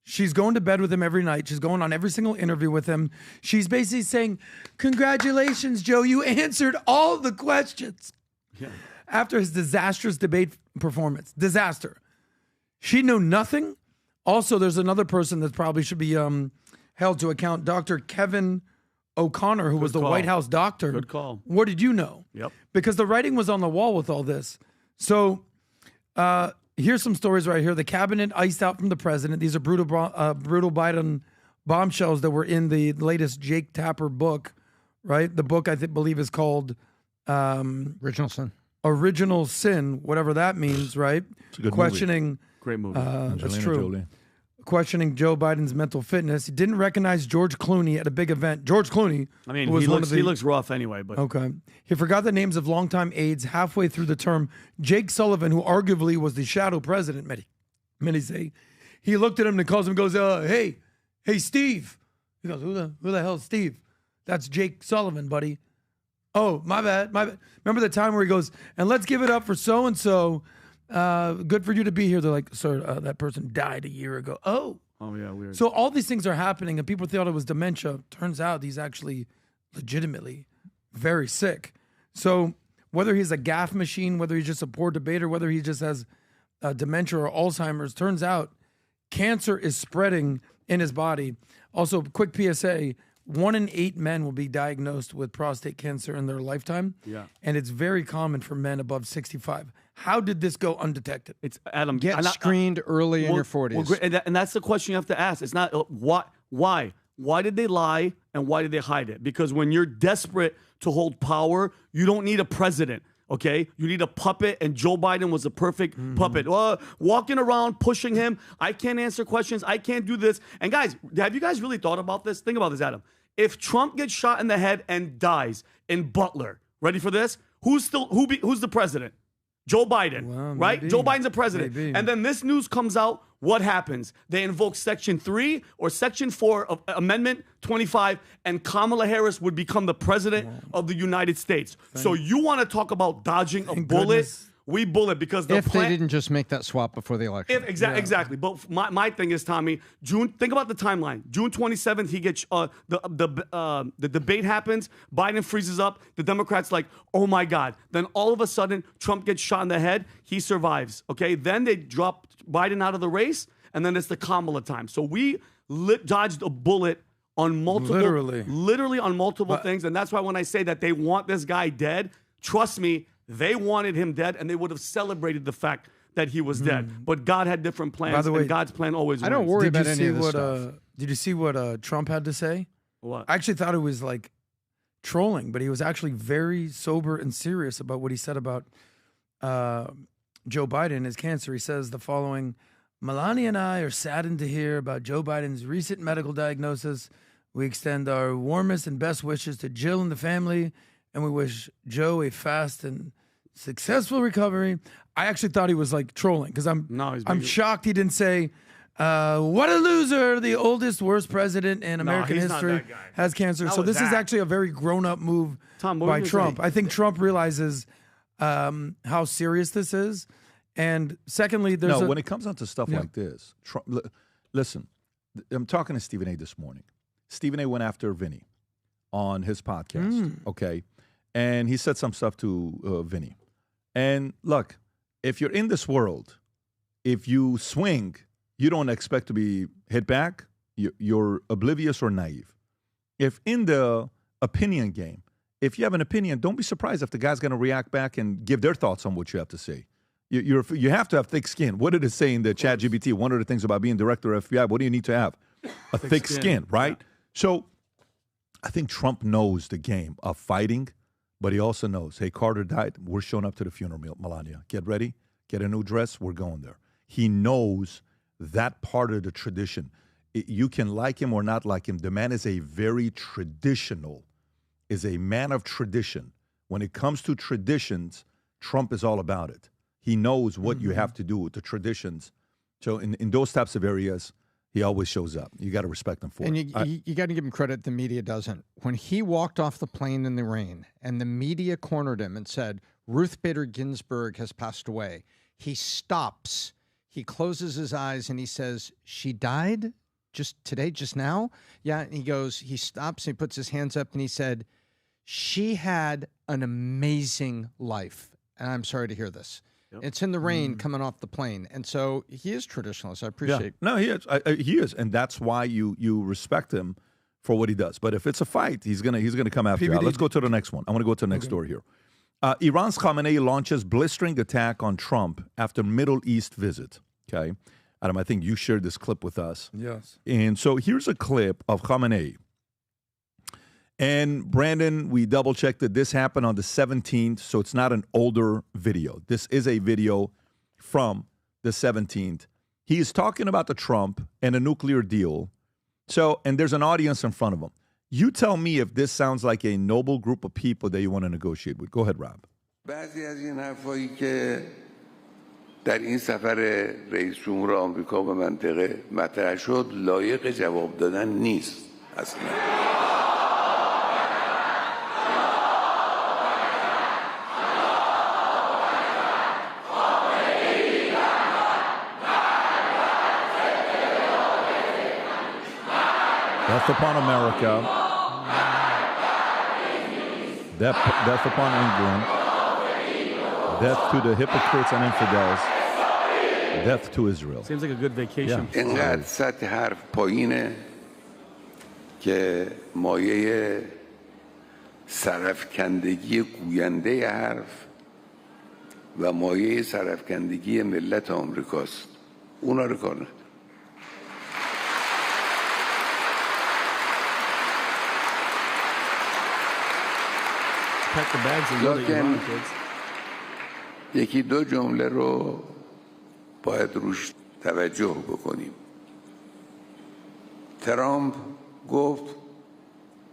She's going to bed with him every night. She's going on every single interview with him. She's basically saying, congratulations, Joe, you answered all the questions. Yeah. After his disastrous debate performance. Disaster. She knew nothing. Also, there's another person that probably should be held to account, Dr. Kevin O'Connor, who was the White House doctor. Good call. What did you know? Yep. Because the writing was on the wall with all this. So here's some stories right here. The cabinet iced out from the president. These are brutal Biden bombshells that were in the latest Jake Tapper book, right? The book, believe, is called Original Sin. Original Sin, whatever that means, right? It's a good Questioning. movie. Great movie. That's true. Jolie. Questioning Joe Biden's mental fitness. He didn't recognize George Clooney at a big event. George Clooney. I mean, he looks rough anyway. But okay. He forgot the names of longtime aides halfway through the term. Jake Sullivan, who arguably was the shadow president, many say, he looked at him and calls him, goes, hey, Steve. He goes, who the hell is Steve? That's Jake Sullivan, buddy. Oh, my bad. Remember the time where he goes, and let's give it up for so-and-so. Good for you to be here. They're like, sir, that person died a year ago. Oh, yeah, weird. So all these things are happening, and people thought it was dementia. Turns out he's actually legitimately very sick. So whether he's a gaffe machine, whether he's just a poor debater, whether he just has dementia or Alzheimer's, turns out cancer is spreading in his body. Also, quick PSA, 1 in 8 men will be diagnosed with prostate cancer in their lifetime. Yeah. And it's very common for men above 65. How did this go undetected? It's Adam. Get screened early in your 40s. And that's the question you have to ask. It's not why. Why did they lie and why did they hide it? Because when you're desperate to hold power, you don't need a president. Okay, you need a puppet, and Joe Biden was a perfect puppet. Walking around, pushing him. I can't answer questions. I can't do this. And guys, have you guys really thought about this? Think about this, Adam. If Trump gets shot in the head and dies in Butler, ready for this? Who's the president? Joe Biden, right? Joe Biden's a president. And then this news comes out. What happens? They invoke Section 3 or Section 4 of Amendment 25, and Kamala Harris would become the president of the United States. So you want to talk about dodging a bullet? Goodness. We bullet because the if they didn't just make that swap before the election. Exactly. But my thing is, Tommy, think about the timeline. June 27th, he gets the debate happens. Biden freezes up. The Democrats like, oh my God. Then all of a sudden, Trump gets shot in the head. He survives. Okay. Then they drop Biden out of the race, and then it's the Kamala time. So we dodged a bullet on multiple, literally on multiple things, and that's why when I say that they want this guy dead, trust me. They wanted him dead, and they would have celebrated the fact that he was dead. But God had different plans, By the way, and God's plan always wins. I don't worry about any of this stuff. Did you see what Trump had to say? What? I actually thought it was like trolling, but he was actually very sober and serious about what he said about Joe Biden, his cancer. He says the following: Melania and I are saddened to hear about Joe Biden's recent medical diagnosis. We extend our warmest and best wishes to Jill and the family, and we wish Joe a fast and successful recovery. I actually thought he was like trolling because I'm shocked he didn't say, what a loser, the oldest, worst president in American history has cancer. So this is actually a very grown-up move by Trump. I think Trump realizes how serious this is. And secondly, when it comes down to stuff like this, listen, I'm talking to Stephen A. this morning. Stephen A. went after Vinnie on his podcast, okay? And he said some stuff to Vinnie. And look, if you're in this world, if you swing, you don't expect to be hit back. You're oblivious or naive. If in the opinion game, if you have an opinion, don't be surprised if the guy's going to react back and give their thoughts on what you have to say. You have to have thick skin. What did it say in the ChatGPT? One of the things about being director of FBI, what do you need to have? A thick skin, right? Yeah. So I think Trump knows the game of fighting, but he also knows, hey, Carter died. We're showing up to the funeral, Melania. Get ready. Get a new dress. We're going there. He knows that part of the tradition. You can like him or not like him. The man is a very traditional, is a man of tradition. When it comes to traditions, Trump is all about it. He knows what you have to do with the traditions. So in those types of areas, he always shows up. You got to respect him for it. And you got to give him credit. The media doesn't. When he walked off the plane in the rain and the media cornered him and said, Ruth Bader Ginsburg has passed away, he stops. He closes his eyes and he says, she died just today, just now? Yeah. And he stops and he puts his hands up and he said, she had an amazing life. And I'm sorry to hear this. Yep. It's in the rain coming off the plane. And so he is traditionalist. I appreciate it. No, he is. He is. And that's why you respect him for what he does. But if it's a fight, he's gonna come after you. Let's go to the next one. I want to go to the next story here. Iran's Khamenei launches blistering attack on Trump after Middle East visit. Okay. Adam, I think you shared this clip with us. Yes. And so here's a clip of Khamenei. And Brandon, we double-checked that this happened on the 17th, so it's not an older video. This is a video from the 17th. He is talking about the Trump and a nuclear deal. So, and there's an audience in front of him. You tell me if this sounds like a noble group of people that you want to negotiate with. Go ahead, Rob. بعضی از این حرفایی که در این سفر رئیس جمهور آمریکا به منطقه مطرح شد لایق جواب دادن نیست اصلا. Death upon America. Death upon England. Death to the hypocrites and infidels. Death to Israel. Seems like a good vacation. اینقدر سطح حرف پایینه که مایه سرفکندگی گوینده حرف و مایه سرفکندگی ملت آمریکاست. اونا رو کار نداره. لکن یکی دو جمله رو باید روش توجه بکنیم. ترامپ گفت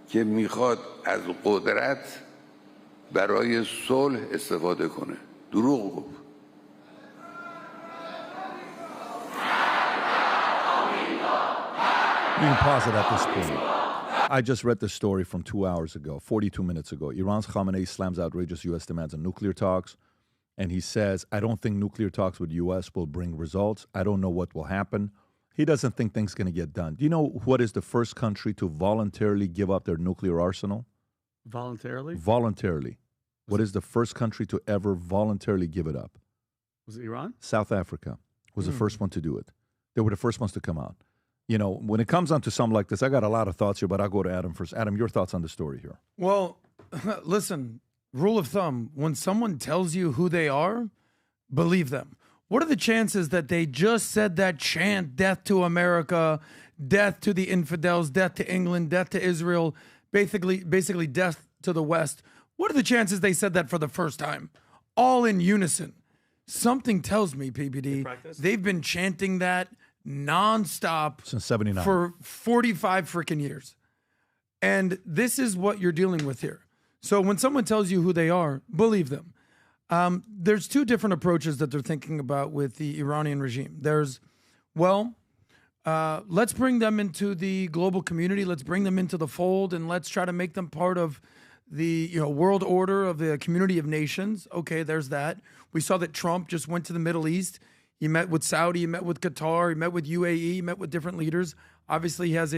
که میخواد از قدرت برای صلح استفاده کنه. دروغ گفت. You can pause it at this point. I just read the story from 2 hours ago, 42 minutes ago. Iran's Khamenei slams outrageous U.S. demands on nuclear talks. And he says, I don't think nuclear talks with U.S. will bring results. I don't know what will happen. He doesn't think things are going to get done. Do you know what is the first country to voluntarily give up their nuclear arsenal? Voluntarily? Voluntarily. What is the first country to ever voluntarily give it up? Was it Iran? South Africa was the first one to do it. They were the first ones to come out. You know, when it comes down to something like this, I got a lot of thoughts here, but I'll go to Adam first. Adam, your thoughts on the story here. Well, listen, rule of thumb, when someone tells you who they are, believe them. What are the chances that they just said that chant, death to America, death to the infidels, death to England, death to Israel, basically death to the West? What are the chances they said that for the first time? All in unison. Something tells me, PBD, they've been chanting that nonstop since 79 for 45 freaking years. And this is what you're dealing with here. So when someone tells you who they are, believe them. There's two different approaches that they're thinking about with the Iranian regime. There's, let's bring them into the global community. Let's bring them into the fold, and let's try to make them part of the world order of the community of nations. Okay, there's that. We saw that Trump just went to the Middle East. He met with Saudi, he met with Qatar, he met with UAE, he met with different leaders. Obviously, he has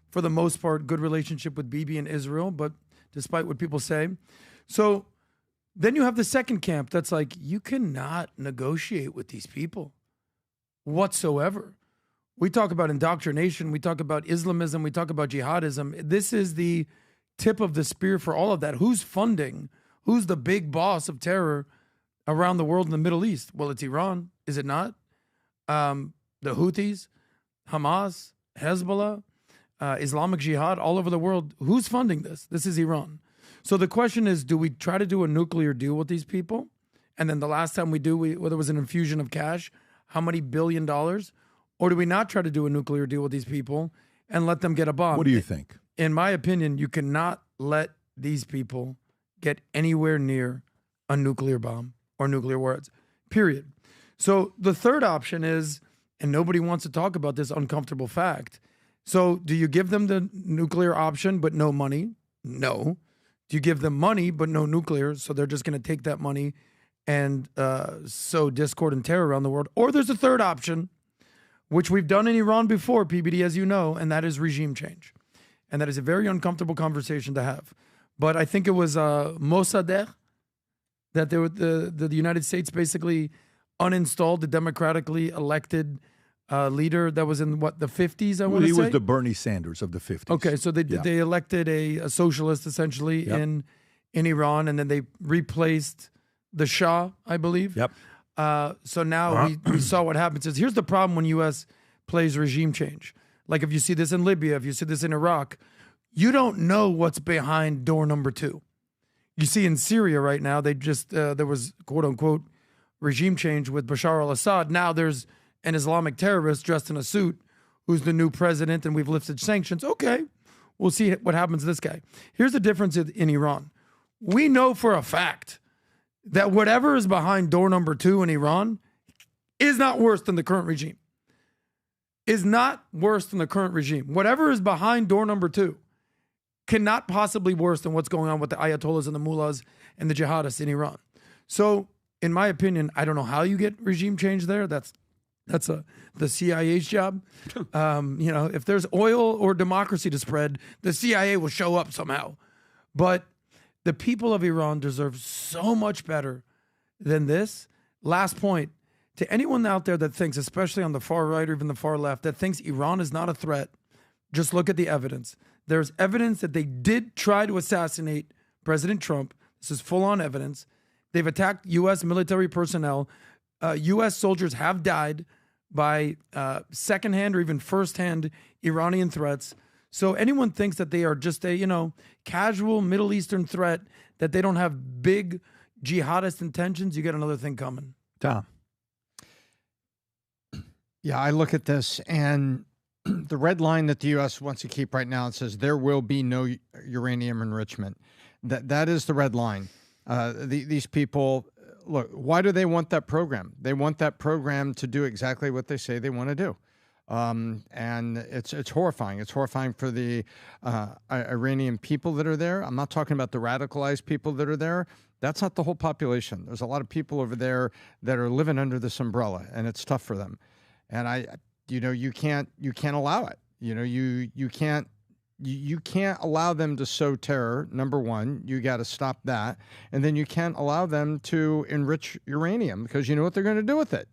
for the most part, good relationship with Bibi and Israel, but despite what people say. So then you have the second camp that's like, you cannot negotiate with these people whatsoever. We talk about indoctrination, we talk about Islamism, we talk about jihadism. This is the tip of the spear for all of that. Who's funding? Who's the big boss of terror around the world in the Middle East? Well, it's Iran, is it not? The Houthis, Hamas, Hezbollah, Islamic Jihad, all over the world. Who's funding this? This is Iran. So the question is, do we try to do a nuclear deal with these people? And then the last time we do, whether it was an infusion of cash, how many $1 billion? Or do we not try to do a nuclear deal with these people and let them get a bomb? What do you think? In my opinion, you cannot let these people get anywhere near a nuclear bomb or nuclear weapons, period. So the third option is, and nobody wants to talk about this uncomfortable fact, so do you give them the nuclear option but no money? No. Do you give them money but no nuclear, so they're just going to take that money and sow discord and terror around the world? Or there's a third option, which we've done in Iran before, PBD, as you know, and that is regime change. And that is a very uncomfortable conversation to have. But I think it was Mossadegh that the United States basically uninstalled the democratically elected leader that was in, the 50s, I want to say? He was the Bernie Sanders of the 50s. Okay, so they elected a socialist, essentially, in Iran, and then they replaced the Shah, I believe. Yep. So now we saw what happens. Here's the problem when U.S. plays regime change. Like if you see this in Libya, if you see this in Iraq, you don't know what's behind door number 2. You see in Syria right now, they just, there was quote unquote regime change with Bashar al-Assad. Now there's an Islamic terrorist dressed in a suit who's the new president and we've lifted sanctions. Okay, we'll see what happens to this guy. Here's the difference in Iran. We know for a fact that whatever is behind door number 2 in Iran is not worse than the current regime. Is not worse than the current regime. Whatever is behind door number 2 cannot possibly be worse than what's going on with the Ayatollahs and the mullahs and the jihadists in Iran. So, in my opinion, I don't know how you get regime change there. That's the CIA's job. If there's oil or democracy to spread, the CIA will show up somehow. But the people of Iran deserve so much better than this. Last point. To anyone out there that thinks, especially on the far right or even the far left, that thinks Iran is not a threat, just look at the evidence. There's evidence that they did try to assassinate President Trump. This is full-on evidence. They've attacked U.S. military personnel. U.S. soldiers have died by secondhand or even firsthand Iranian threats. So anyone thinks that they are just a, casual Middle Eastern threat, that they don't have big jihadist intentions, you get another thing coming. Tom. Yeah, I look at this, and the red line that the U.S. wants to keep right now, it says there will be no uranium enrichment. That is the red line. These people, look, why do they want that program? They want that program to do exactly what they say they want to do. And it's horrifying. It's horrifying for the Iranian people that are there. I'm not talking about the radicalized people that are there. That's not the whole population. There's a lot of people over there that are living under this umbrella, and it's tough for them. And you can't allow it. You can't allow them to sow terror. Number one, you got to stop that. And then you can't allow them to enrich uranium, because you know what they're going to do with it.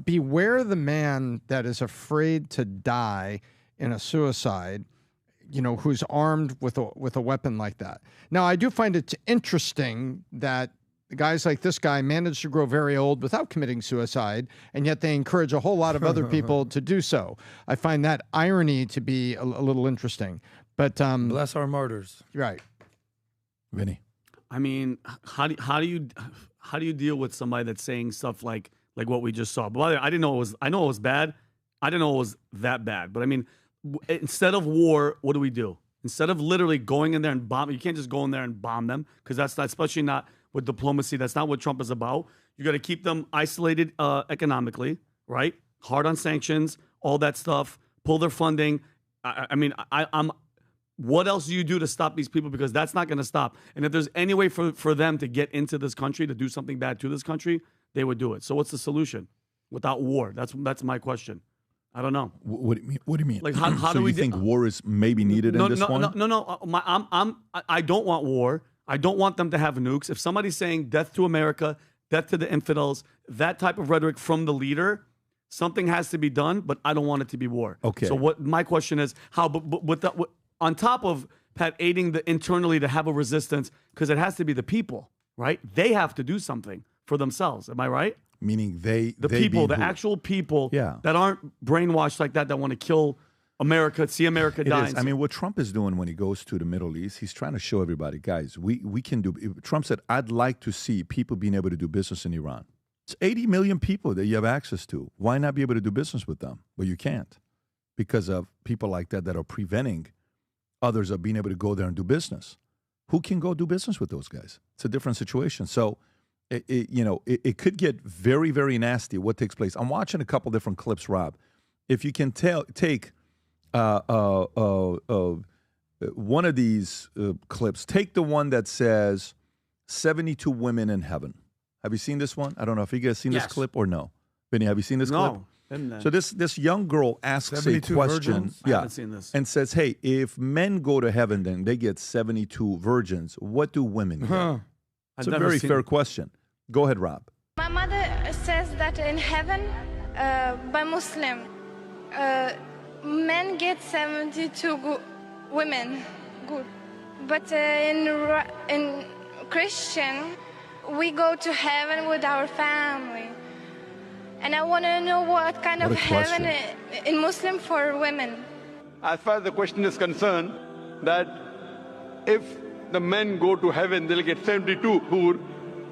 Beware the man that is afraid to die in a suicide, who's armed with a weapon like that. Now, I do find it interesting that guys like this guy managed to grow very old without committing suicide, and yet they encourage a whole lot of other people to do so. I find that irony to be a little interesting. But bless our martyrs. Right. Vinny. I mean, how do you deal with somebody that's saying stuff like what we just saw? But by the way, I know it was bad. I didn't know it was that bad. But I mean, instead of war, what do? Instead of literally going in there and bomb, you can't just go in there and bomb them, because that's not, especially not with diplomacy. That's not what Trump is about. You got to keep them isolated economically, right? Hard on sanctions, all that stuff. Pull their funding. I'm. What else do you do to stop these people? Because that's not going to stop. And if there's any way for them to get into this country, to do something bad to this country, they would do it. So what's the solution without war? That's my question. I don't know. What do you mean? Like how so do we think war is maybe needed in this one? No. I don't want war. I don't want them to have nukes. If somebody's saying death to America, death to the infidels, that type of rhetoric from the leader, something has to be done. But I don't want it to be war. Okay. So what my question is, how? But on top of Pat aiding internally to have a resistance, because it has to be the people, right? They have to do something for themselves. Am I right? Meaning the people, the actual people that aren't brainwashed like that want to kill America, see America die. I mean, what Trump is doing when he goes to the Middle East, he's trying to show everybody, guys, we can do. Trump said, I'd like to see people being able to do business in Iran. It's 80 million people that you have access to. Why not be able to do business with them? Well, you can't, because of people like that are preventing others of being able to go there and do business. Who can go do business with those guys? It's a different situation. So, it could get very, very nasty what takes place. I'm watching a couple different clips, Rob. If you can take one of these clips, take the one that says 72 women in heaven. Have you seen this one? I don't know if you guys seen this clip or no. Vinny, have you seen this clip? No. So this young girl asks a question, virgins? I haven't seen this. and says, "Hey, if men go to heaven, then they get 72 virgins. What do women get?" It's a very fair question. Go ahead, Rob. My mother says that in heaven, by Muslim, men get 72 women, good. But in Christian, we go to heaven with our family. And I want to know what kind of heaven in Muslim for women. As far as the question is concerned, that if the men go to heaven, they'll get 72 hur,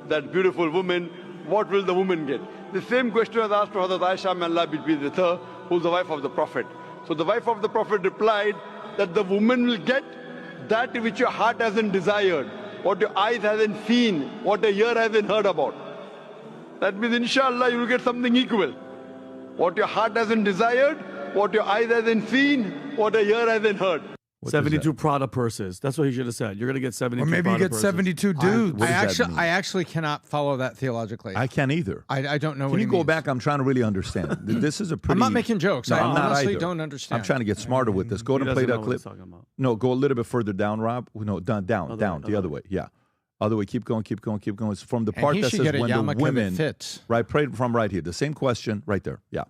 that beautiful woman. What will the woman get? The same question was asked to Hazrat Aisha, may Allah be pleased with her, who's the wife of the Prophet. So the wife of the Prophet replied that the woman will get that which your heart hasn't desired, what your eyes hasn't seen, what your ear hasn't heard about. That means, inshallah, you will get something equal. What your heart hasn't desired, what your eyes hasn't seen, what your ear hasn't heard. 72 Prada purses. That's what he should have said. You're going to get 72 Or maybe Prada you get purses. 72 dudes. I actually cannot follow that theologically. I can't either. I don't know Can what you he go means. back? I'm trying to really understand. This is a pretty... I'm not making jokes. No, I I'm not honestly either. don't understand. I'm trying to get smarter with this. Go ahead and play that clip. No, go a little bit further down, Rob. No, down, the other way. Yeah. Other way. Keep going. It's from the part that says when the women... Right, pray from right here. The same question right there. Yeah.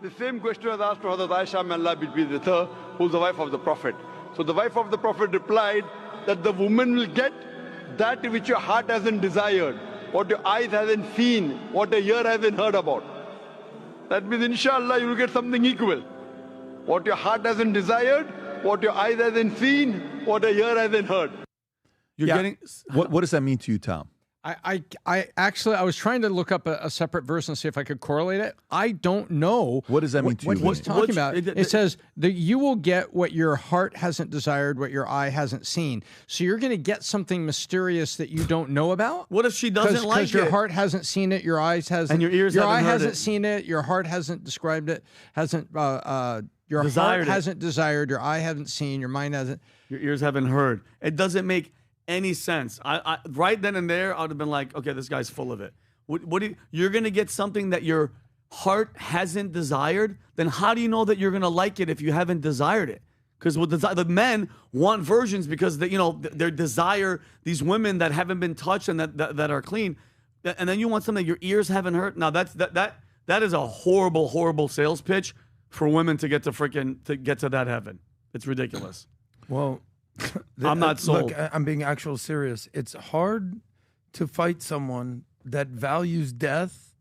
The same question was asked to Hazrat Aisha, may Allah be pleased with her, who's the wife of the Prophet. So the wife of the Prophet replied that the woman will get that which your heart hasn't desired, what your eyes hasn't seen, what your ear hasn't heard about. That means, inshallah, you will get something equal. What your heart hasn't desired, what your eyes hasn't seen, what your ear hasn't heard. What does that mean to you, Tom? I actually, I was trying to look up a separate verse and see if I could correlate it. I don't know. What does that mean to you? What he's talking about. It says that you will get what your heart hasn't desired, what your eye hasn't seen. So you're going to get something mysterious that you don't know about. What if she doesn't like it? Because your heart hasn't seen it, your eyes hasn't, and your ears your haven't eye heard hasn't it. seen it, your heart hasn't described it, hasn't your Desired heart it. hasn't desired, your eye hasn't seen, your mind hasn't. Your ears haven't heard. It doesn't make any sense. I right then and there, I would have been like, okay, this guy's full of it. You're going to get something that your heart hasn't desired? Then how do you know that you're going to like it if you haven't desired it? Because the men want virgins because they desire these women that haven't been touched and that are clean. And then you want something that your ears haven't heard. Now that is a horrible sales pitch for women to get to that heaven. It's ridiculous. Well, I'm not sold. Look, I'm being actual serious. It's hard to fight someone that values death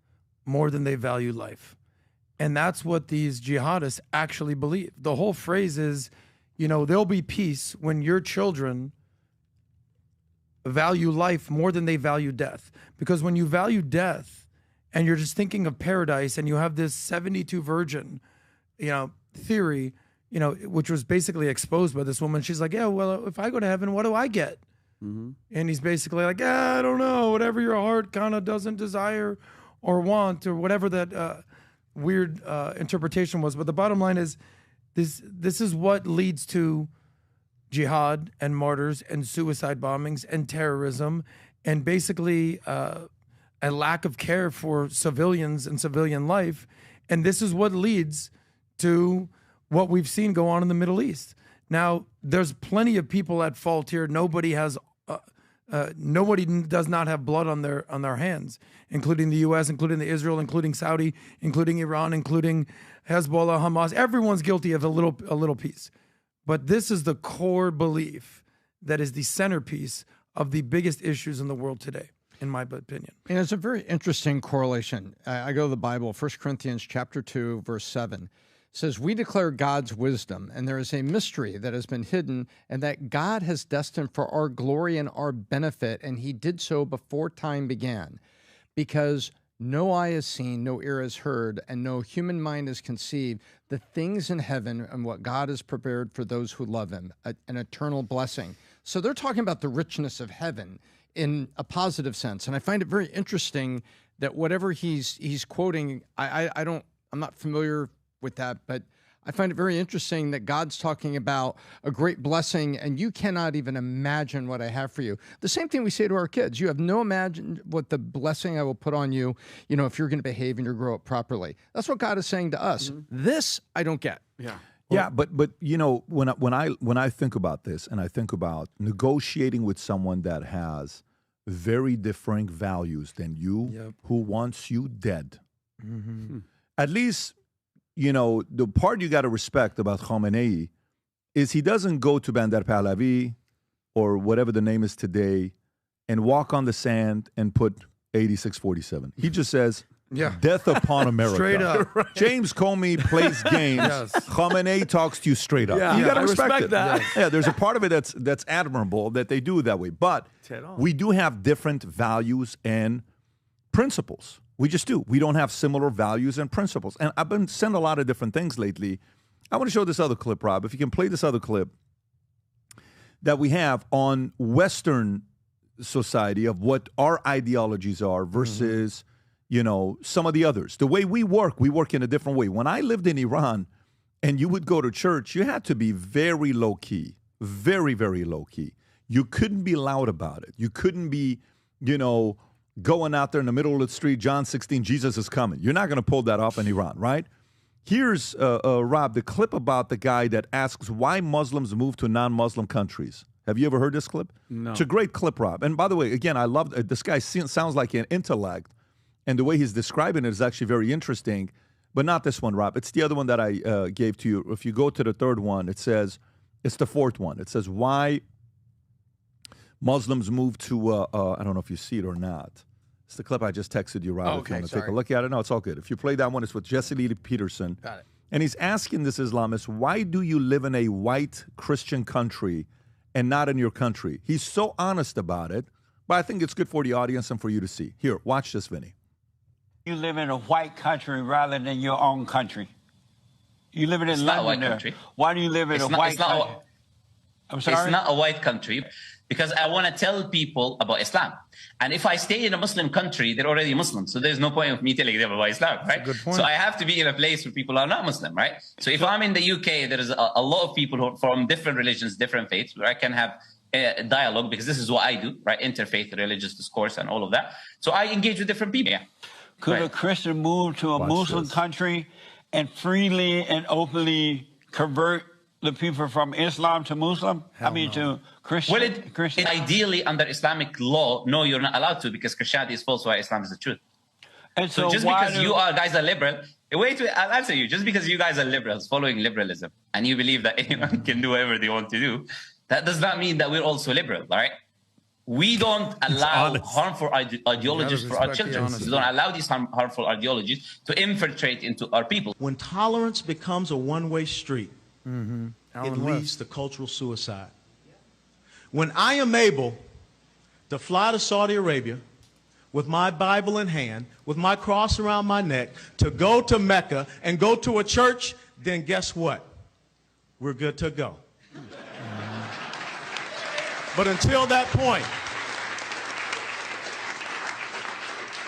more than they value life. And that's what these jihadists actually believe. The whole phrase is, there'll be peace when your children value life more than they value death. Because when you value death and you're just thinking of paradise and you have this 72 virgin, theory, which was basically exposed by this woman. She's like, yeah, well, if I go to heaven, what do I get? Mm-hmm. And he's basically like, I don't know, whatever your heart kind of doesn't desire or want or whatever that weird interpretation was. But the bottom line is this is what leads to jihad and martyrs and suicide bombings and terrorism and basically a lack of care for civilians and civilian life. And this is what leads to what we've seen go on in the Middle East. Now, there's plenty of people at fault here. Nobody does not have blood on their hands, including the U.S., including the Israel, including Saudi, including Iran, including Hezbollah, Hamas. Everyone's guilty of a little piece. But this is the core belief that is the centerpiece of the biggest issues in the world today, in my opinion. And it's a very interesting correlation. I go to the Bible, 1 Corinthians chapter 2, verse 7. Says, we declare God's wisdom, and there is a mystery that has been hidden, and that God has destined for our glory and our benefit, and he did so before time began. Because no eye has seen, no ear has heard, and no human mind has conceived the things in heaven and what God has prepared for those who love him, an eternal blessing. So they're talking about the richness of heaven in a positive sense. And I find it very interesting that whatever he's quoting, I'm not familiar with that, but I find it very interesting that God's talking about a great blessing and you cannot even imagine what I have for you. The same thing we say to our kids. You have no imagine what the blessing I will put on you, if you're going to behave and you grow up properly. That's what God is saying to us. Mm-hmm. This I don't get. Yeah. Yeah, but when I think about this and I think about negotiating with someone that has very differing values than you, who wants you dead, at least the part you got to respect about Khamenei is he doesn't go to Bandar Pahlavi or whatever the name is today and walk on the sand and put 8647. He just says, death upon America. Straight up. Right. James Comey plays games. Yes. Khamenei talks to you straight up. Yeah, you got to respect it. that. Yeah, there's a part of it that's admirable that they do it that way. But we do have different values and principles. We just do. We don't have similar values and principles. And I've been sent a lot of different things lately. I want to show this other clip, Rob. If you can play this other clip that we have on Western society of what our ideologies are versus, some of the others. The way we work in a different way. When I lived in Iran and you would go to church, you had to be very low-key, very, very low-key. You couldn't be loud about it. You couldn't be, going out there in the middle of the street, John 16, Jesus is coming. You're not going to pull that off in Iran, right? Here's, Rob, the clip about the guy that asks why Muslims move to non-Muslim countries. Have you ever heard this clip? No. It's a great clip, Rob. And by the way, again, I love this guy sounds like an intellect, and the way he's describing it is actually very interesting, but not this one, Rob. It's the other one that I gave to you. If you go to the third one, it's the fourth one. It says why Muslims move to, I don't know if you see it or not. It's the clip I just texted you, Rob, if you want to take a look at it. No, it's all good. If you play that one, it's with Jesse Lee Peterson. Got it. And he's asking this Islamist, why do you live in a white Christian country and not in your country? He's so honest about it, But I think it's good for the audience and for you to see. Here, watch this, Vinny. You live in a white country rather than your own country. You live in London there. Why do you live in a white country? I'm sorry? It's not a white country because I want to tell people about Islam. And if I stay in a Muslim country, they're already Muslim. So there's no point of me telling them about Islam, right? Good point. So I have to be in a place where people are not Muslim, right? So if I'm in the UK, there's a lot of people who are from different religions, different faiths, where I can have a dialogue because this is what I do, right? Interfaith, religious discourse and all of that. So I engage with different people, yeah. Could a Christian move to a Muslim country and freely and openly convert the people from Islam to Muslim? To Christian? Well, ideally, under Islamic law, no, you're not allowed to because Christianity is false while Islam is the truth. And so just because you guys are liberal, wait, I'll answer you. Just because you guys are liberals, following liberalism, and you believe that anyone can do whatever they want to do, that does not mean that we're also liberal, all right? We don't allow harmful ideologies for our children. We don't allow these harmful ideologies to infiltrate into our people. When tolerance becomes a one-way street, it leads to cultural suicide. When I am able to fly to Saudi Arabia with my Bible in hand, with my cross around my neck, to go to Mecca and go to a church, then guess what? We're good to go. But until that point,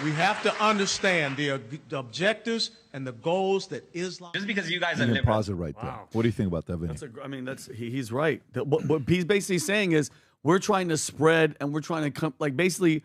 we have to understand the objectives and the goals that Islam. Just because you guys are liberal. liberal. Pause it right there. What do you think about that, Vinny? He's right. What he's basically saying is we're trying to spread and we're trying to basically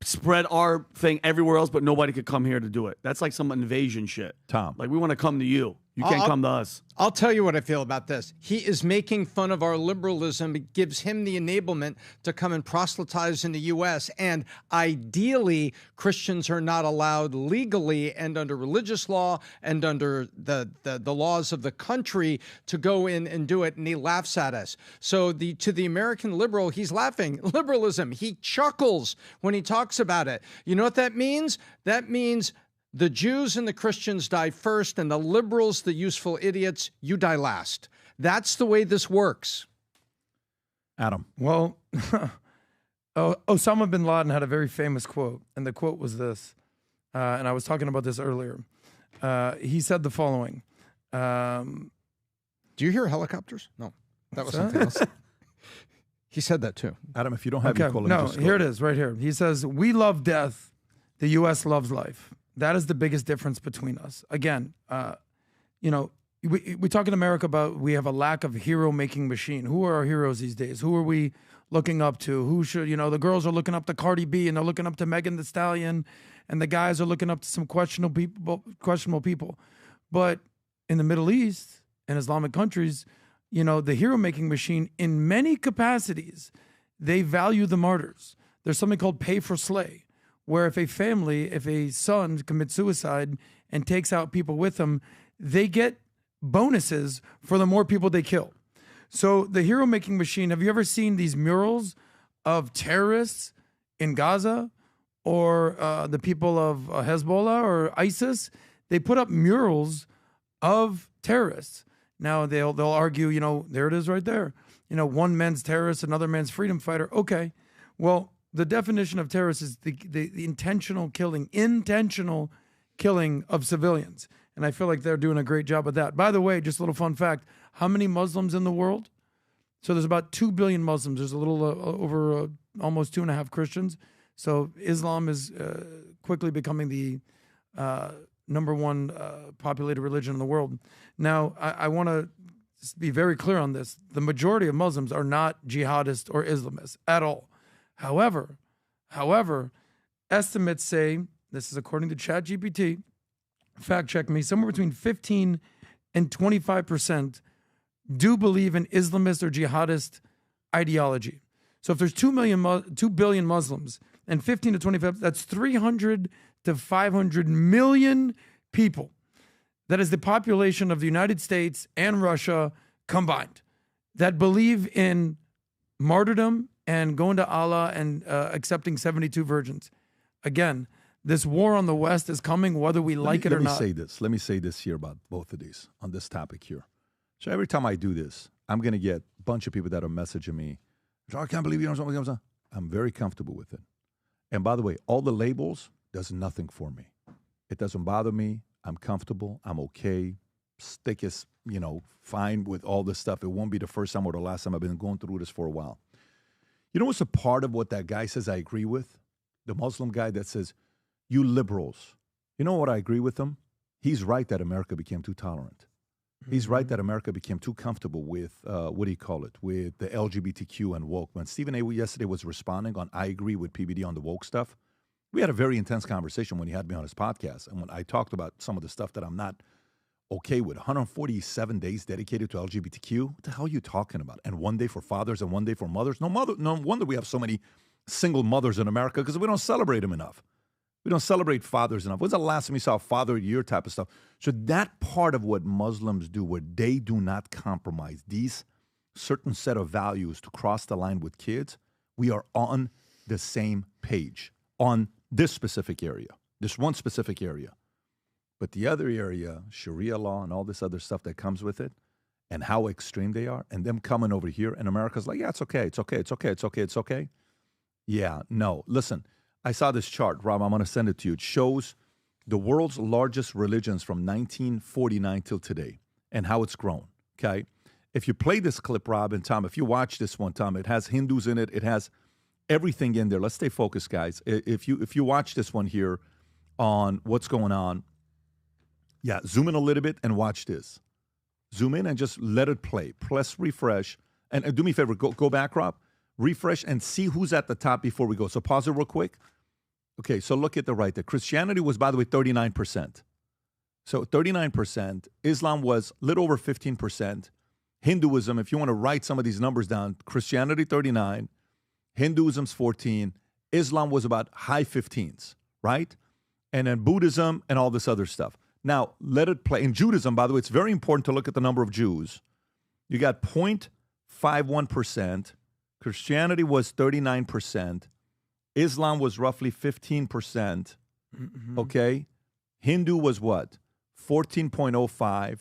spread our thing everywhere else, but nobody could come here to do it. That's like some invasion shit. Tom. Like we want to come to you. You can't come to us. I'll tell you what I feel about this. He is making fun of our liberalism. It gives him the enablement to come and proselytize in the U.S. And ideally, Christians are not allowed legally and under religious law and under the laws of the country to go in and do it. And he laughs at us. So to the American liberal, he's laughing. Liberalism. He chuckles when he talks about it. You know what that means? That means the Jews and the Christians die first, and the liberals, the useful idiots, you die last. That's the way this works. Adam. Well, Osama bin Laden had a very famous quote, and the quote was this, and I was talking about this earlier. He said the following. Do you hear helicopters? No, that was something else. He said that too. Adam, if you don't have your call, no, here it is, right here. He says, "We love death. The U.S. loves life. That is the biggest difference between us." Again, we talk in America about we have a lack of hero-making machine. Who are our heroes these days? Who are we looking up to? Who should, the girls are looking up to Cardi B and they're looking up to Megan Thee Stallion, and the guys are looking up to some questionable people. But in the Middle East and Islamic countries, the hero-making machine, in many capacities, they value the martyrs. There's something called pay for slay, where if a son commits suicide and takes out people with him, they get bonuses for the more people they kill. So the hero-making machine, have you ever seen these murals of terrorists in Gaza or the people of Hezbollah or ISIS? They put up murals of terrorists. Now they'll argue, there it is right there. One man's terrorist, another man's freedom fighter. Okay, well, the definition of terrorist is the intentional killing of civilians. And I feel like they're doing a great job of that. By the way, just a little fun fact, how many Muslims in the world? So there's about 2 billion Muslims. There's a little over almost 2.5 Christians. So Islam is quickly becoming the number one populated religion in the world. Now, I want to be very clear on this. The majority of Muslims are not jihadists or Islamists at all. However, estimates say, this is according to ChatGPT, fact check me, somewhere between 15 and 25% do believe in Islamist or jihadist ideology. So if there's 2 billion Muslims and 15 to 25, that's 300 to 500 million people. That is the population of the United States and Russia combined that believe in martyrdom and going to Allah and accepting 72 virgins. Again, this war on the West is coming whether we like it or not. Let me say this here about both of these on this topic here. So every time I do this, I'm going to get a bunch of people that are messaging me. I can't believe you know something. I'm very comfortable with it. And by the way, all the labels does nothing for me. It doesn't bother me. I'm comfortable. I'm okay. Stick is, fine with all this stuff. It won't be the first time or the last time. I've been going through this for a while. You know what's a part of what that guy says I agree with? The Muslim guy that says, you liberals. You know what I agree with him? He's right that America became too tolerant. He's right that America became too comfortable with, with the LGBTQ and woke. When Stephen A. yesterday was responding on, I agree with PBD on the woke stuff, we had a very intense conversation when he had me on his podcast. And when I talked about some of the stuff that I'm not okay with, 147 days dedicated to LGBTQ, what the hell are you talking about? And one day for fathers and one day for mothers? No wonder we have so many single mothers in America, because we don't celebrate them enough. We don't celebrate fathers enough. When's the last time you saw a Father of the Year type of stuff? So that part of what Muslims do, where they do not compromise these certain set of values to cross the line with kids, we are on the same page on this specific area, this one specific area. But the other area, Sharia law and all this other stuff that comes with it, and how extreme they are, and them coming over here, and America's like, yeah, it's okay, it's okay, it's okay, it's okay, it's okay. Yeah, no, listen. I saw this chart, Rob. I'm going to send it to you. It shows the world's largest religions from 1949 till today and how it's grown, okay? If you play this clip, Rob and Tom, if you watch this one, Tom, it has Hindus in it. It has everything in there. Let's stay focused, guys. If you watch this one here on what's going on, yeah, zoom in a little bit and watch this. Zoom in and just let it play. Press refresh. And do me a favor, go back, Rob. Refresh and see who's at the top before we go. So pause it real quick. Okay, so look at the right there. Christianity was, by the way, 39%. So 39%. Islam was a little over 15%. Hinduism, if you want to write some of these numbers down, Christianity 39, Hinduism's 14, Islam was about high 15s, right? And then Buddhism and all this other stuff. Now, let it play. In Judaism, by the way, it's very important to look at the number of Jews. You got 0.51%. Christianity was 39%. Islam was roughly 15%. Okay? Hindu was what? 14.05.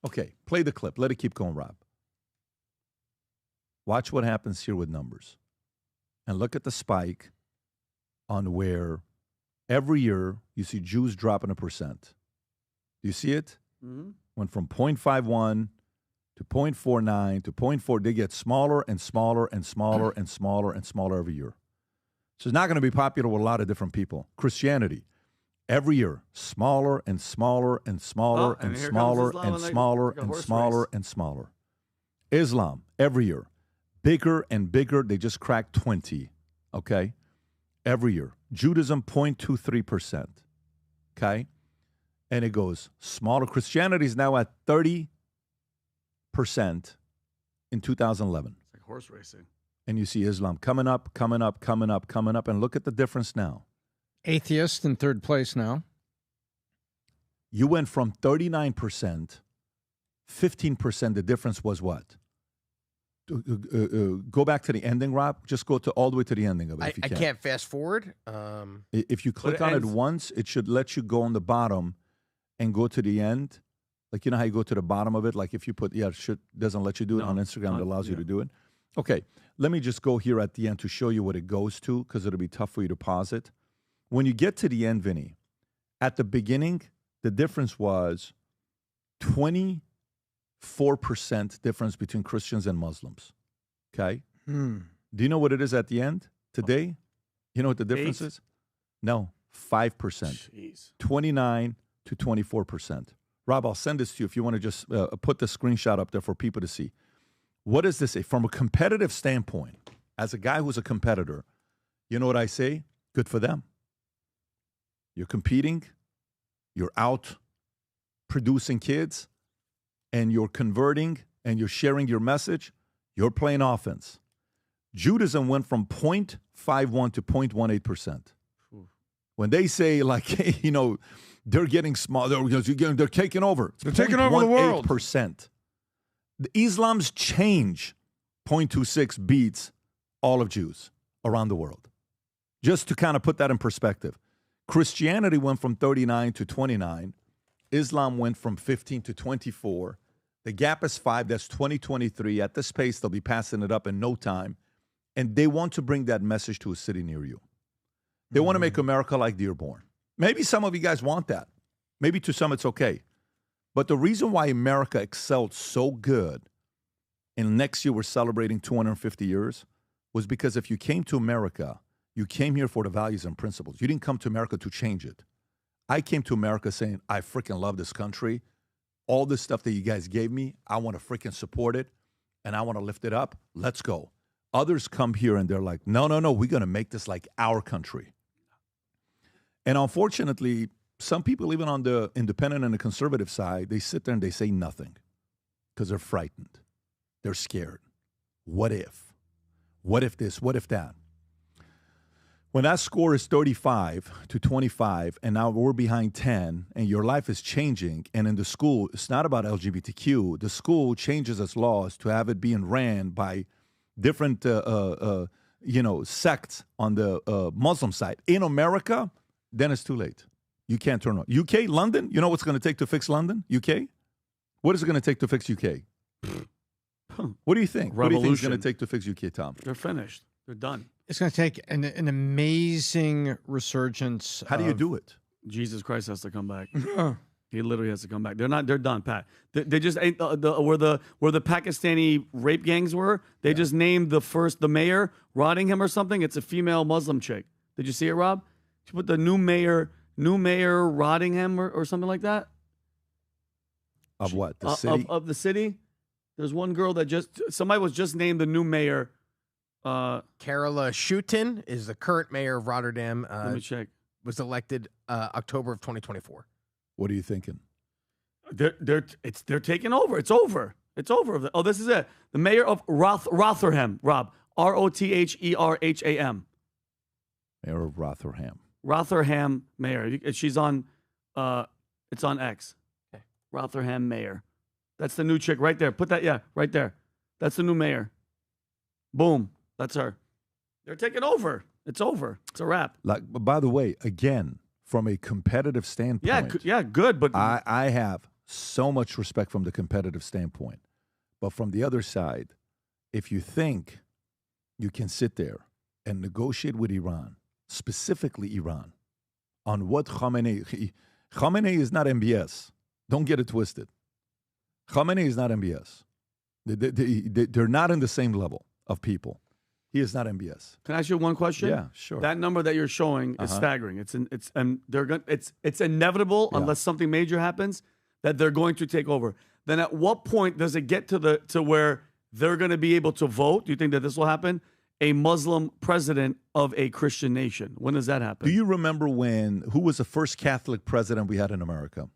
Okay, play the clip. Let it keep going, Rob. Watch what happens here with numbers. And look at the spike on where every year you see Jews dropping 1%. Do you see it? Went from 0.51 to 0.49 to 0.4. They get smaller and smaller and smaller and smaller and smaller every year. So it's not going to be popular with a lot of different people. Christianity, every year, smaller and smaller and smaller and smaller and smaller and smaller and smaller. Islam, every year, bigger and bigger. They just cracked 20, okay? Every year. Judaism, 0.23%, okay? And it goes smaller. Christianity is now at 30% in 2011. It's like horse racing. And you see Islam coming up, coming up, coming up, coming up. And look at the difference now. Atheist in third place now. You went from 39%, 15%. The difference was what? Go back to the ending, Rob. Just go to all the way to the ending of it. If you can. I can't fast forward. If you click on it once, it should let you go on the bottom and go to the end. Like, you know how you go to the bottom of it? Like if you put, doesn't let you do it on Instagram. It allows you to do it. Okay, let me just go here at the end to show you what it goes to, because it'll be tough for you to pause it. When you get to the end, Vinny, at the beginning, the difference was 24% difference between Christians and Muslims. Okay? Do you know what it is at the end today? You know what the difference is? No, 5%. Jeez. 29 to 24%. Rob, I'll send this to you if you want to just put the screenshot up there for people to see. What does this say? From a competitive standpoint, as a guy who's a competitor, you know what I say? Good for them. You're competing, you're out producing kids, and you're converting, and you're sharing your message. You're playing offense. Judaism went from 0.51 to 0.18%. When they say, like, hey, you know, they're getting small, they're taking over. They're taking over the world. 0.18%. The Islam's change, 0.26, beats all of Jews around the world. Just to kind of put that in perspective. Christianity went from 39 to 29. Islam went from 15 to 24. The gap is 5. That's 2023. At this pace, they'll be passing it up in no time. And they want to bring that message to a city near you. They want to make America like Dearborn. Maybe some of you guys want that. Maybe to some it's okay. But the reason why America excelled so good, and next year we're celebrating 250 years, was because if you came to America, you came here for the values and principles. You didn't come to America to change it. I came to America saying, I freaking love this country. All this stuff that you guys gave me, I want to freaking support it, and I want to lift it up. Let's go. Others come here and they're like, no, we're going to make this like our country. And unfortunately, some people, even on the independent and the conservative side, they sit there and they say nothing because they're frightened. They're scared. What if? What if this? What if that? When that score is 35-25, and now we're behind 10, and your life is changing, and in the school, it's not about LGBTQ. The school changes its laws to have it being ran by different, sects on the Muslim side. In America, then it's too late. You can't turn on. UK, London, you know what's going to take to fix London? UK? What is it going to take to fix UK? What do you think? Revolution. What do you think is going to take to fix UK, Tom? They're finished. They're done. It's going to take an amazing resurgence. How do you do it? Jesus Christ has to come back. He literally has to come back. They're done, Pat. They just ain't where the Pakistani rape gangs were. They just named the mayor Rottingham or something. It's a female Muslim chick. Did you see it, Rob? She put the new mayor Rottingham or something like that. Of what? The city? Of the city. There's one girl that somebody was just named the new mayor. Carola Schutten is the current mayor of Rotterdam. Let me check. Was elected October of 2024. What are you thinking? They're taking over. It's over. It's over. Oh, this is it. The mayor of Rotherham, Rob. Rotherham. Mayor of Rotherham. Rotherham mayor. She's on. It's on X. Okay. Rotherham mayor. That's the new chick right there. Put that. Yeah, right there. That's the new mayor. Boom. That's her. They're taking over. It's over. It's a wrap. Like, by the way, again, from a competitive standpoint. Yeah, good. But I have so much respect from the competitive standpoint. But from the other side, if you think you can sit there and negotiate with Iran, specifically Iran, on what Khamenei is not MBS. Don't get it twisted. Khamenei is not MBS. They're not in the same level of people. He is not MBS. Can I ask you one question? Yeah, sure. That number that you're showing is staggering. It's inevitable unless something major happens that they're going to take over. Then at what point does it get to where they're going to be able to vote? Do you think that this will happen? A Muslim president of a Christian nation. When does that happen? Do you remember who was the first Catholic president we had in America?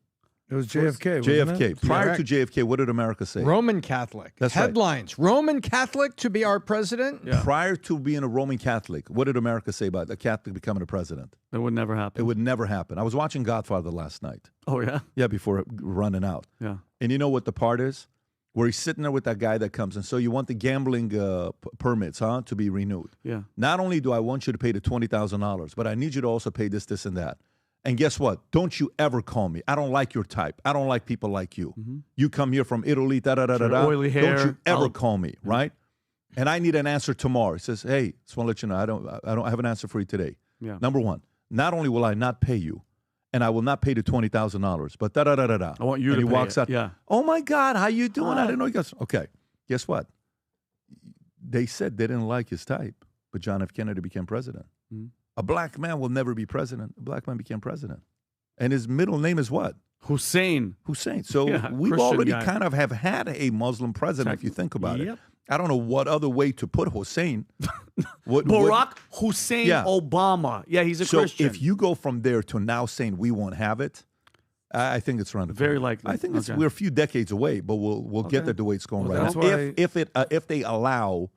It was JFK. JFK. Wasn't it? Prior to JFK, what did America say? Roman Catholic. That's headlines. Right. Roman Catholic to be our president. Yeah. Prior to being a Roman Catholic, what did America say about a Catholic becoming a president? It would never happen. It would never happen. I was watching Godfather last night. Oh, yeah? Yeah, before running out. Yeah. And you know what the part is? Where he's sitting there with that guy that comes, and so you want the gambling permits, to be renewed. Yeah. Not only do I want you to pay the $20,000, but I need you to also pay this, and that. And guess what? Don't you ever call me. I don't like your type. I don't like people like you. Mm-hmm. You come here from Italy, oily hair. Don't you ever call me, right? And I need an answer tomorrow. He says, hey, just want to let you know, I don't have an answer for you today. Yeah. Number one, not only will I not pay you, and I will not pay the $20,000, but I want you to pay. And he walks out. Yeah. Oh my God, how you doing? I didn't know you guys. Okay, guess what? They said they didn't like his type, but John F. Kennedy became president. Mm-hmm. A black man will never be president. A black man became president. And his middle name is what? Hussein. So Yeah, we've Christian already guy. kind of have had a Muslim president, if you think about it. I don't know what other way to put Hussein. Barack Hussein Obama. Yeah, he's a Christian. So if you go from there to now saying we won't have it, I think it's around the corner. Very likely. I think we're a few decades away, but we'll get there the way it's going right now. If they allow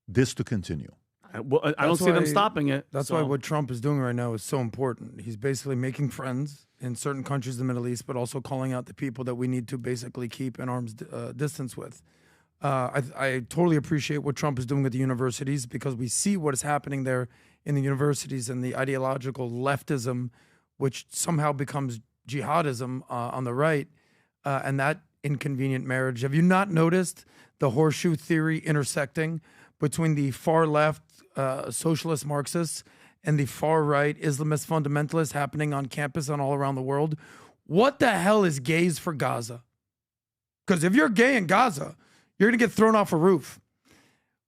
this to continue. I don't see them stopping it. That's why what Trump is doing right now is so important. He's basically making friends in certain countries in the Middle East, but also calling out the people that we need to basically keep an arm's distance with. I totally appreciate what Trump is doing at the universities because we see what is happening there in the universities and the ideological leftism, which somehow becomes jihadism on the right, and that inconvenient marriage. Have you not noticed the horseshoe theory intersecting between the far left socialist Marxists and the far right Islamist fundamentalists happening on campus and all around the world. What the hell is gays for Gaza? Because if you're gay in Gaza, you're going to get thrown off a roof.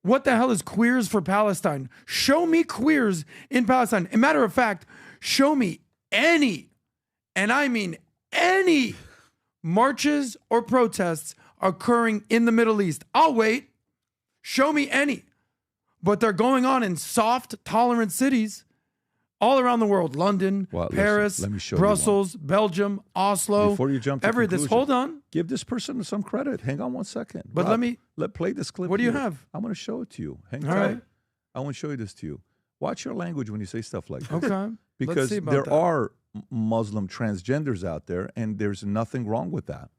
What the hell is queers for Palestine? Show me queers in Palestine. As a matter of fact, show me any, and I mean any, marches or protests occurring in the Middle East. I'll wait. Show me any. But they're going on in soft, tolerant cities all around the world. London, Paris, Brussels, Belgium, Oslo. Before you jump to this. Hold on. Give this person some credit. Hang on one second. But Rob, let play this clip. What do you here. have? I'm going to show it to you. Hang all tight. Right. I want to show you this to you. Watch your language when you say stuff like this. Okay. Because there are Muslim transgenders out there, and there's nothing wrong with that.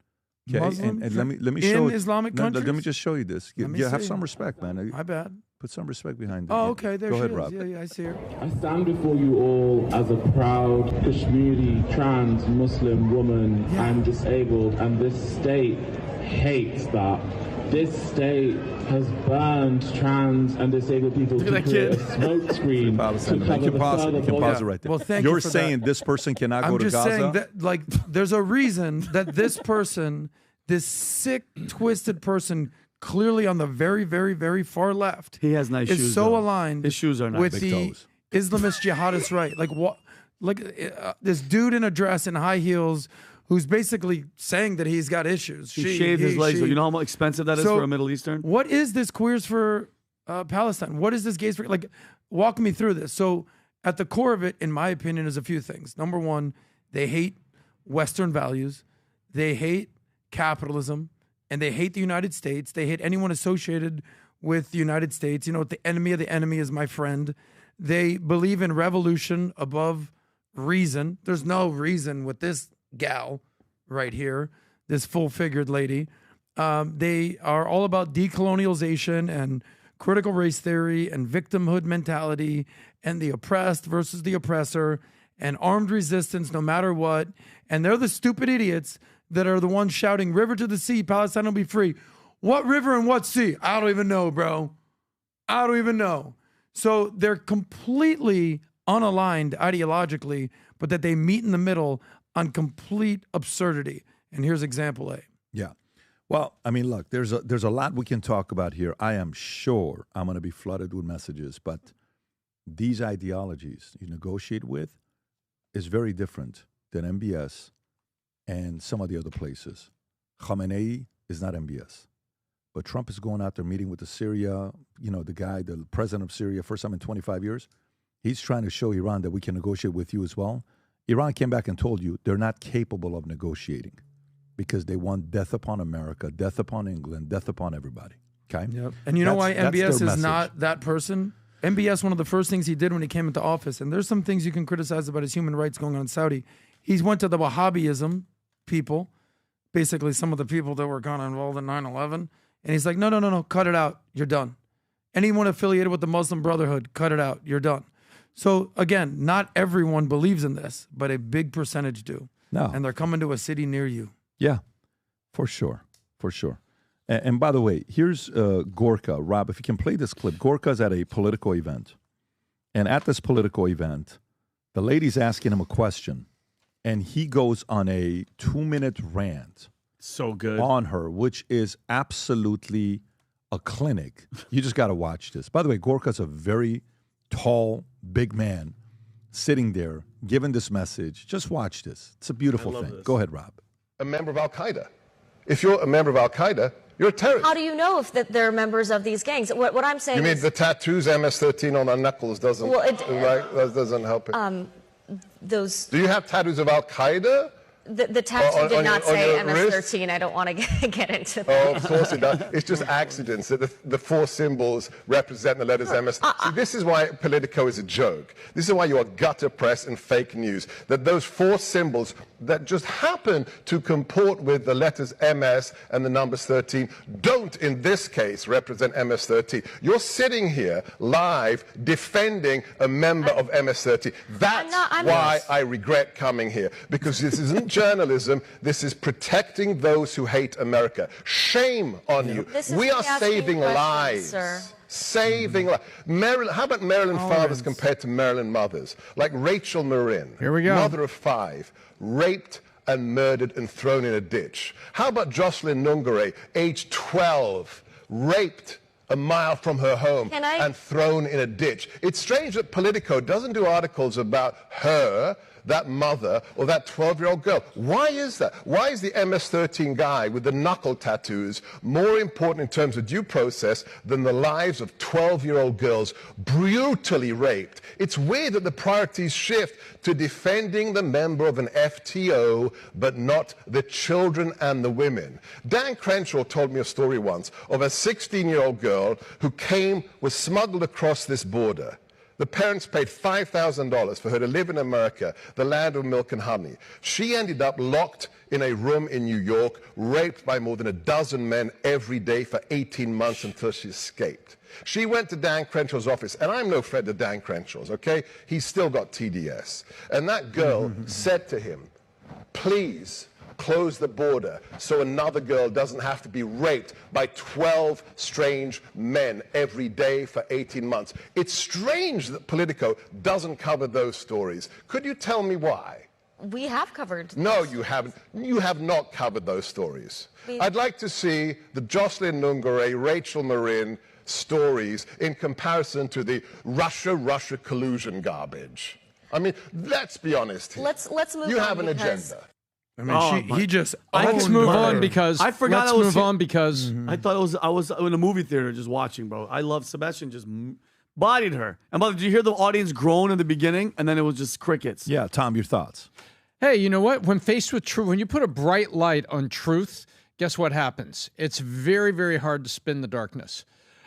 Okay, Muslim and let me show in Islamic countries. Let me just show you this. Have some respect, man. My bad. Put some respect behind it. Oh, okay. There Go she ahead, is. Rob. Yeah, I see her. I stand before you all as a proud Kashmiri trans Muslim woman. I'm disabled, and this state hates that. This state has burned trans and disabled people to create a smoke screen. You can pause it right there. Well, thank You're you for saying that. this person cannot go to Gaza? I'm just saying that, like, there's a reason that this person, this sick, twisted person, clearly on the very, very, very far left, he has nice shoes. Is so aligned. His shoes are nice. With the Islamist jihadist right. Like what? Like this dude in a dress and high heels, who's basically saying that he's got issues. He shaved his legs. You know how expensive that is for a Middle Eastern? What is this queers for Palestine? What is this gays for? Like, walk me through this. So at the core of it, in my opinion, is a few things. Number one, they hate Western values. They hate capitalism. And they hate the United States. They hate anyone associated with the United States. You know, the enemy of the enemy is my friend. They believe in revolution above reason. There's no reason with this gal right here, this full-figured lady. They are all about decolonialization and critical race theory and victimhood mentality and the oppressed versus the oppressor and armed resistance no matter what. And they're the stupid idiots that are the ones shouting, river to the sea, Palestine will be free. What river and what sea? I don't even know, bro. I don't even know. So they're completely unaligned ideologically, but that they meet in the middle on complete absurdity. And here's example A. Yeah. Well, I mean, look, there's a lot we can talk about here. I am sure I'm going to be flooded with messages, but these ideologies you negotiate with is very different than MBS and some of the other places. Khamenei is not MBS. But Trump is going out there meeting with the the president of Syria, first time in 25 years. He's trying to show Iran that we can negotiate with you as well. Iran came back and told you they're not capable of negotiating because they want death upon America, death upon England, death upon everybody. Okay? Yep. And you know why MBS is not that person? MBS, one of the first things he did when he came into office, and there's some things you can criticize about his human rights going on in Saudi. He went to the Wahhabism people, basically some of the people that were kind of involved in 9/11, and he's like, no, cut it out. You're done. Anyone affiliated with the Muslim Brotherhood, cut it out. You're done. So again, not everyone believes in this, but a big percentage do. No. And they're coming to a city near you. Yeah, for sure. And by the way, here's Gorka. Rob, if you can play this clip. Gorka's at a Politico event. And at this Politico event, the lady's asking him a question. And he goes on a 2-minute rant. So good. On her, which is absolutely a clinic. You just got to watch this. By the way, Gorka's a very tall, big man sitting there giving this message. Just watch this. It's a beautiful thing. Go ahead, Rob. A member of Al-Qaeda. If you're a member of Al-Qaeda, you're a terrorist. How do you know if they're members of these gangs? What I'm saying is... You mean the tattoos, MS-13 on our knuckles doesn't, that doesn't help it? Those... Do you have tattoos of Al-Qaeda? The tattoo did not say MS-13. I don't want to get into that. Oh, of course it does. It's just accidents that the four symbols represent the letters MS. See, this is why Politico is a joke. This is why you are gutter press and fake news. That those four symbols that just happen to comport with the letters MS and the numbers 13 don't, in this case, represent MS-13. You're sitting here live defending a member of MS-13. That's why I regret coming here, because this isn't journalism. This is protecting those who hate America. Shame on you. We are saving lives. Saving life. How about Maryland fathers compared to Maryland mothers? Like Rachel Marin, here we go, mother of 5, raped and murdered and thrown in a ditch. How about Jocelyn Nungare, age 12, raped a mile from her home and thrown in a ditch? It's strange that Politico doesn't do articles about her, that mother, or that 12-year-old girl. Why is that? Why is the MS-13 guy with the knuckle tattoos more important in terms of due process than the lives of 12-year-old girls brutally raped? It's weird that the priorities shift to defending the member of an FTO, but not the children and the women. Dan Crenshaw told me a story once of a 16-year-old girl who was smuggled across this border. The parents paid $5,000 for her to live in America, the land of milk and honey. She ended up locked in a room in New York, raped by more than a dozen men every day for 18 months until she escaped. She went to Dan Crenshaw's office, and I'm no friend of Dan Crenshaw's, okay? He's still got TDS. And that girl said to him, please close the border so another girl doesn't have to be raped by 12 strange men every day for 18 months. It's strange that Politico doesn't cover those stories. Could you tell me why? We have covered. No, you haven't. You have not covered those stories. I'd like to see the Jocelyn Nungare, Rachel Marin stories in comparison to the Russia collusion garbage. I mean, let's be honest here. Let's move on. You have an agenda. I mean, he just. Let's move on because I forgot. Let's move on because I thought I was in a movie theater just watching, bro. I love Sebastian just bodied her. And did you hear the audience groan in the beginning, and then it was just crickets? Yeah, Tom, your thoughts? Hey, you know what? When faced with truth, when you put a bright light on truth, guess what happens? It's very, very hard to spin the darkness,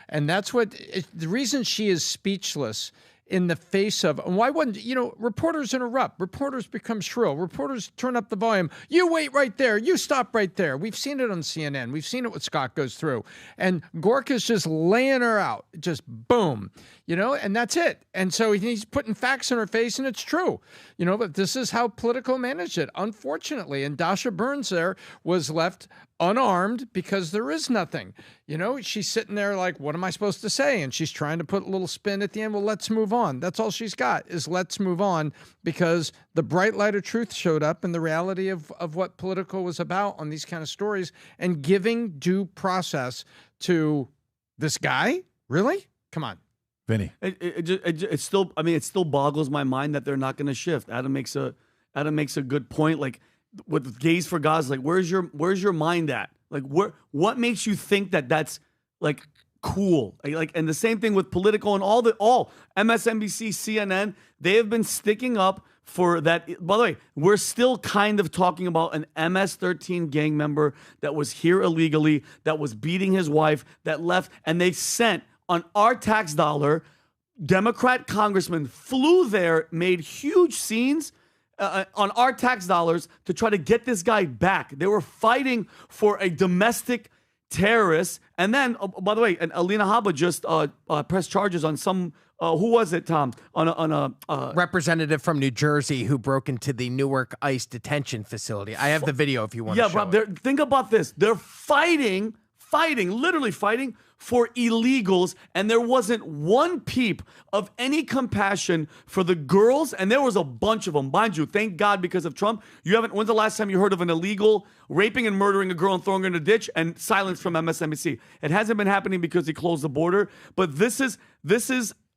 and that's the reason she is speechless. In the face of, and why wouldn't, reporters interrupt, reporters become shrill, reporters turn up the volume. You wait right there, you stop right there. We've seen it on CNN. We've seen it what Scott goes through. And Gorka's just laying her out, just boom, and that's it. And so he's putting facts in her face, and it's true, but this is how Politico managed it, unfortunately. And Dasha Burns there was left unarmed because there is nothing. She's sitting there like, what am I supposed to say? And she's trying to put a little spin at the end. Well, let's move on. That's all she's got is let's move on, because the bright light of truth showed up and the reality of what Politico was about on these kind of stories, and giving due process to this guy. Really? Come on. Vinny. It still boggles my mind that they're not going to shift. Adam makes a good point. Like, with Gays for Gaza, like, where's your mind at? Like, what makes you think that that's like cool? Like, and the same thing with Politico and all MSNBC, CNN, they have been sticking up for that. By the way, we're still kind of talking about an MS-13 gang member that was here illegally, that was beating his wife, that left, and they sent on our tax dollar. Democrat congressman flew there, made huge scenes on our tax dollars to try to get this guy back. They were fighting for a domestic terrorist. And then, by the way, and Alina Habba just pressed charges on some, who was it, Tom? On a representative from New Jersey who broke into the Newark ICE detention facility. I have the video if you want to show it. Think about this. They're literally fighting for illegals, and there wasn't one peep of any compassion for the girls, and there was a bunch of them. Mind you, thank God, because of Trump, when's the last time you heard of an illegal raping and murdering a girl and throwing her in a ditch? And silence from MSNBC. It hasn't been happening because he closed the border, but this is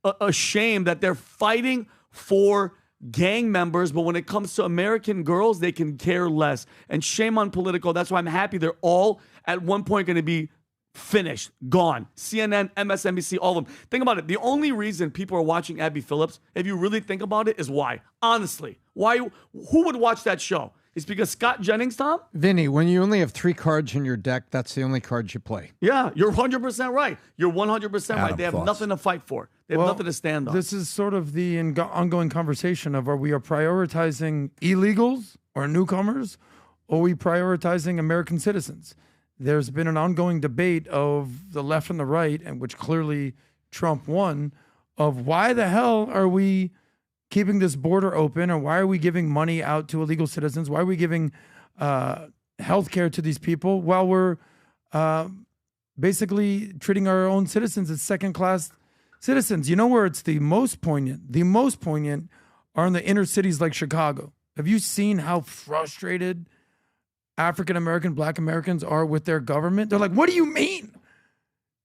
a shame that they're fighting for gang members, but when it comes to American girls, they can care less. And shame on Politico. That's why I'm happy they're all at one point going to be finished, gone. CNN, MSNBC, all of them. Think about it. The only reason people are watching Abby Phillips, if you really think about it, is why. Honestly. Why? Who would watch that show? It's because Scott Jennings, Tom? Vinny, when you only have 3 cards in your deck, that's the only cards you play. Yeah, you're 100% right. You're 100% right. They have thoughts. nothing to fight for. They have nothing to stand on. This is sort of the ongoing conversation of, are we prioritizing illegals or newcomers, or are we prioritizing American citizens? There's been an ongoing debate of the left and the right, and which clearly Trump won, of why the hell are we keeping this border open, or why are we giving money out to illegal citizens? Why are we giving health care to these people while we're basically treating our own citizens as second-class citizens. You know where it's the most poignant? The most poignant are in the inner cities like Chicago. Have you seen how frustrated African-American, Black Americans are with their government? They're like, what do you mean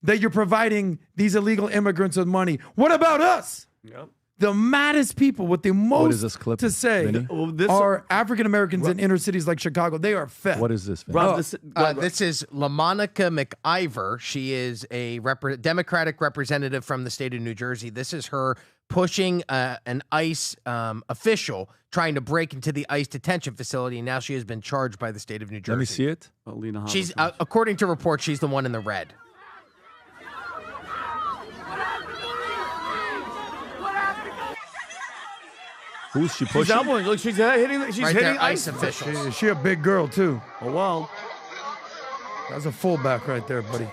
that you're providing these illegal immigrants with money? What about us? Yep. The maddest people with the most What is this clip, to say Vinny? are African-Americans in inner cities like Chicago. They are fed. What is this, Vinny? This is LaMonica McIver. She is a Democratic representative from the state of New Jersey. This is her pushing an ICE official trying to break into the ICE detention facility, and now she has been charged by the state of New Jersey. Let me see it. She's, according to reports, she's the one in the red. Who's she pushing? She's elbowing. Look, she's hitting. She's Right hitting there, ICE officials. Is she a big girl too? Oh well. That's a fullback right there, buddy.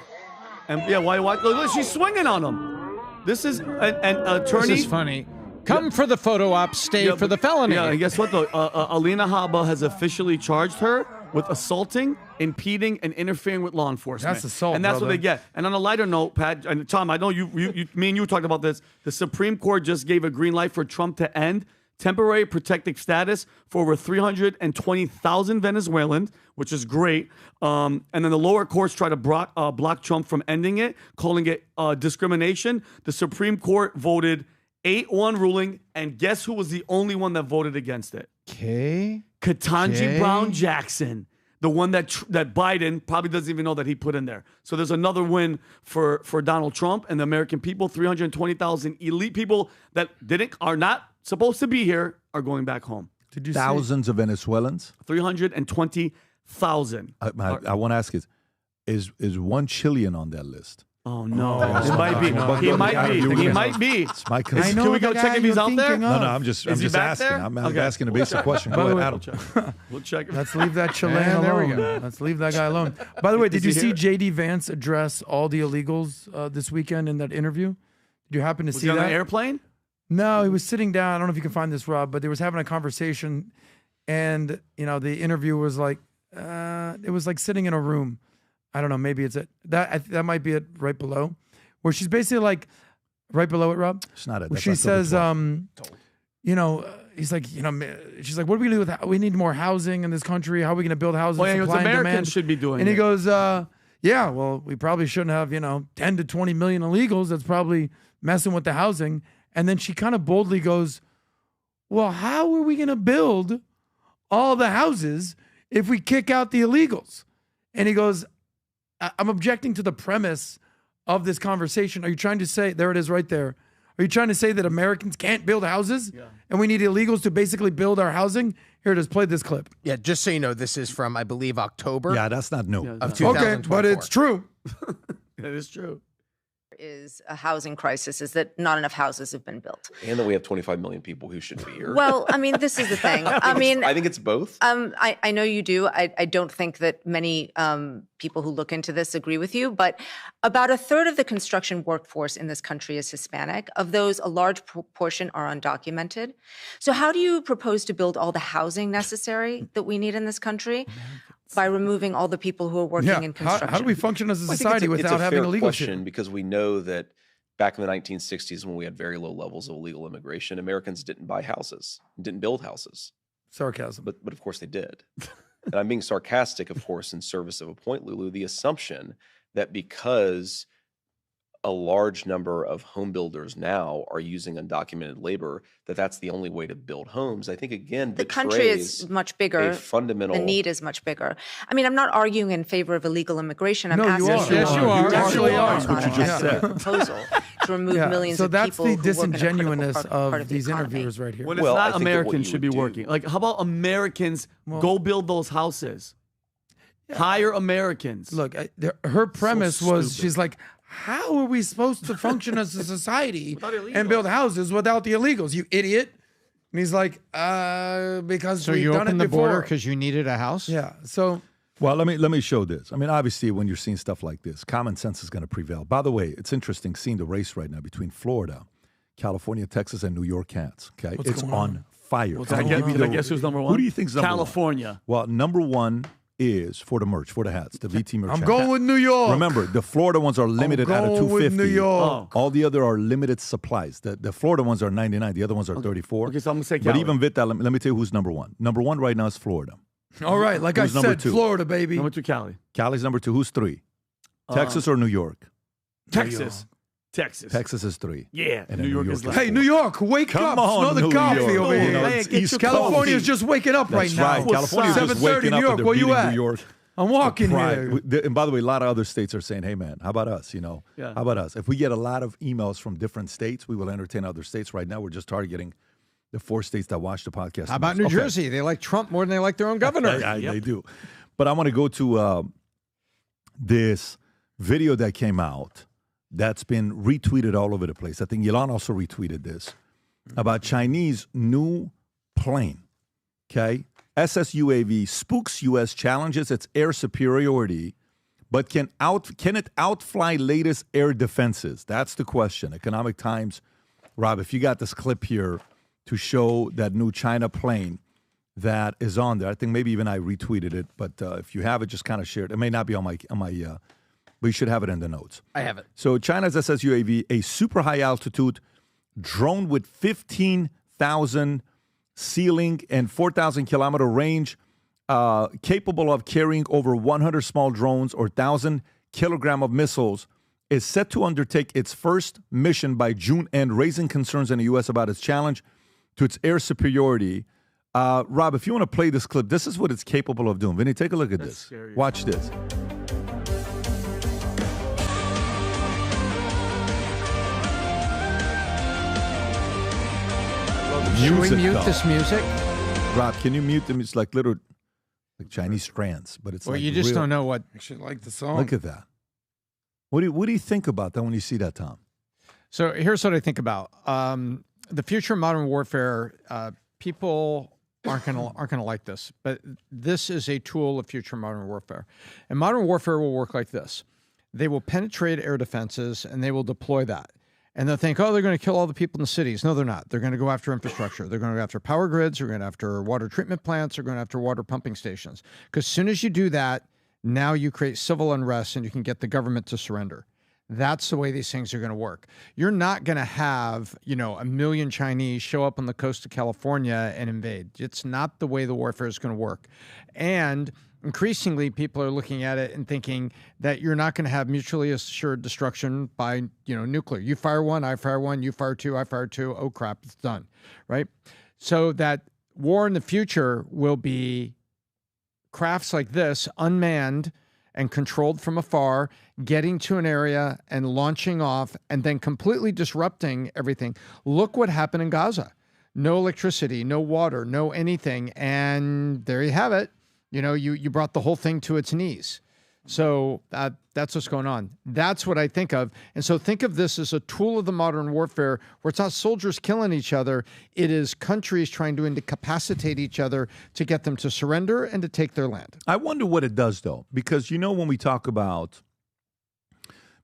And yeah, why? Look, she's swinging on him. This is an attorney. This is funny. Come for the photo op, stay for the felony. Yeah, and guess what though? Alina Habba has officially charged her with assaulting, impeding, and interfering with law enforcement. That's assault, and that's brother. what they get. And on a lighter note, Pat and Tom, I know me and you talked about this. The Supreme Court just gave a green light for Trump to end temporary protective status for over 320,000 Venezuelans, which is great. And then the lower courts try to block Trump from ending it, calling it discrimination. The Supreme Court voted 8-1 ruling, and guess who was the only one that voted against it? Ketanji Brown Jackson, the one that Biden probably doesn't even know that he put in there. So there's another win for Donald Trump and the American people. 320,000 elite people that are not supposed to be here are going back home. Did you Thousands of Venezuelans? 320,000. I want to ask is one Chilean on that list? Oh, no. It might be. He might be. He might be. It's my Can we go check if he's out there? No, I'm just asking. I'm asking a basic question. Go ahead, Adam. We'll check. Let's leave that Chilean alone. There we go. Let's leave that guy alone. By the way, did you see J.D. Vance address all the illegals this weekend in that interview? Did you happen to see Was he on that? the airplane? No, he was sitting down. I don't know if you can find this, Rob, but they was having a conversation, and the interview was like, it was like sitting in a room. I don't know. Maybe it's that might be it right below, where she's basically like, right below it, Rob. It's not it. Where she says, he's like, she's like, what are we gonna do with? We need more housing in this country. How are we gonna build houses? Well, Supply and Americans demand? should be doing And he it. goes, yeah, well, we probably shouldn't have 10 to 20 million illegals. That's probably messing with the housing. And then she kind of boldly goes, well, how are we going to build all the houses if we kick out the illegals? And he goes, I'm objecting to the premise of this conversation. Are you trying to say, there it is right there. Are you trying to say that Americans can't build houses and we need illegals to basically build our housing? Here it is. Play this clip. Yeah, just so you know, this is from, I believe, October. Yeah, that's not new. Of 2024. Okay, but it's true. It is true. Is a housing crisis, is that not enough houses have been built. And that we have 25 million people who shouldn't be here. Well, I mean, this is the thing. I think it's both. I know you do. I don't think that many people who look into this agree with you, but about a third of the construction workforce in this country is Hispanic. Of those, a large portion are undocumented. So how do you propose to build all the housing necessary that we need in this country? By removing all the people who are working in construction. How do we function as a Well, I think society without having fair illegal question shit? because we know that back in the 1960s when we had very low levels of illegal immigration, Americans didn't buy houses, didn't build houses. Sarcasm. But of course they did. And I'm being sarcastic, of course, in service of a point, Lulu, the assumption that because a large number of home builders now are using undocumented labor, that's the only way to build homes. I think, again, the country is much bigger. A fundamental. The need is much bigger. I mean, I'm not arguing in favor of illegal immigration. I'm No, asking you are. Yes, you are. You Actually are. That's what you just said. Proposal to remove millions so of that's people the who work in a critical disingenuousness part of the these economy. interviewers right here. When it's not Americans should be working. Like, how about Americans go build those houses? Hire Americans. Look, her premise was, stupid. she's like, how are we supposed to function as a society and build houses without the illegals, you idiot? And he's like, because So we've you done opened it the border before. because you needed a house? Yeah. So, well, let me show this. I mean, obviously, when you're seeing stuff like this, common sense is going to prevail. By the way, it's interesting seeing the race right now between Florida, California, Texas, and New York cats. Okay, What's it's going on fire. Can I guess who's number one? Who do you think's number California. one? Well, number one is for the merch, for the hats, the VT merch. I'm going with New York. Remember, the Florida ones are limited out of going with 250. New York. All the other are limited supplies. The Florida ones are 99. The other ones are 34. Okay, so I'm going to say But Cali. even with that, let me tell you who's number one. Number one right now is Florida. All right, like Who's I number said, two? Florida, baby. Number 2, Cali. Cali's number 2. Who's 3? Texas or New York? Texas. Texas. Texas is 3. Yeah. And New then York is like Hey, New York, wake Come up. on, Smell the New coffee York. over You here. know, it's East Coast. California's just waking up That's right now. right. California's just 7:30 waking New up York. and they're Where you beating at? New York. I'm walking Pride. here. And by the way, a lot of other states are saying, hey, man, how about us? Yeah. How about us? If we get a lot of emails from different states, we will entertain other states. Right now, we're just targeting the 4 states that watch the podcast. How about New Jersey? They like Trump more than they like their own governor. They do. But I want to go to this video that came out that's been retweeted all over the place. I think Elon also retweeted this about Chinese new plane. Okay. SSUAV spooks U.S., challenges its air superiority, but can it outfly latest air defenses? That's the question. Economic Times, Rob, if you got this clip here to show that new China plane that is on there. I think maybe even I retweeted it, but if you have it, just kind of share it. It may not be on my but you should have it in the notes. I have it. So China's SSUAV, a super high altitude drone with 15,000 ceiling and 4,000 kilometer range, capable of carrying over 100 small drones or 1,000 kilogram of missiles, is set to undertake its first mission by June end, raising concerns in the U.S. about its challenge to its air superiority. Rob, if you want to play this clip, this is what it's capable of doing. Vinny, take a look at this. Scary. Watch this. Should we mute though. this music? Rob, can you mute them? It's like little Chinese strands, but it's Well, like you just real. don't know what. I actually like the song. Look at that. What do you think about that when you see that, Tom? So here's what I think about the future of modern warfare. People aren't gonna like this, but this is a tool of future modern warfare, and modern warfare will work like this: they will penetrate air defenses and they will deploy that, and they'll think, oh, they're going to kill all the people in the cities. No, they're not. They're going to go after infrastructure. They're going to go after power grids. They're going to go after water treatment plants. They're going after water pumping stations. Because as soon as you do that, now you create civil unrest and you can get the government to surrender. That's the way these things are going to work. You're not going to have, 1 million Chinese show up on the coast of California and invade. It's not the way the warfare is going to work. And increasingly, people are looking at it and thinking that you're not going to have mutually assured destruction by, nuclear. You fire one, I fire one, you fire two, I fire two. Oh, crap, it's done, right? So that war in the future will be crafts like this, unmanned and controlled from afar, getting to an area and launching off and then completely disrupting everything. Look what happened in Gaza. No electricity, no water, no anything. And there you have it. You brought the whole thing to its knees. So that's what's going on. That's what I think of. And so think of this as a tool of the modern warfare where it's not soldiers killing each other. It is countries trying to incapacitate each other to get them to surrender and to take their land. I wonder what it does, though, because, when we talk about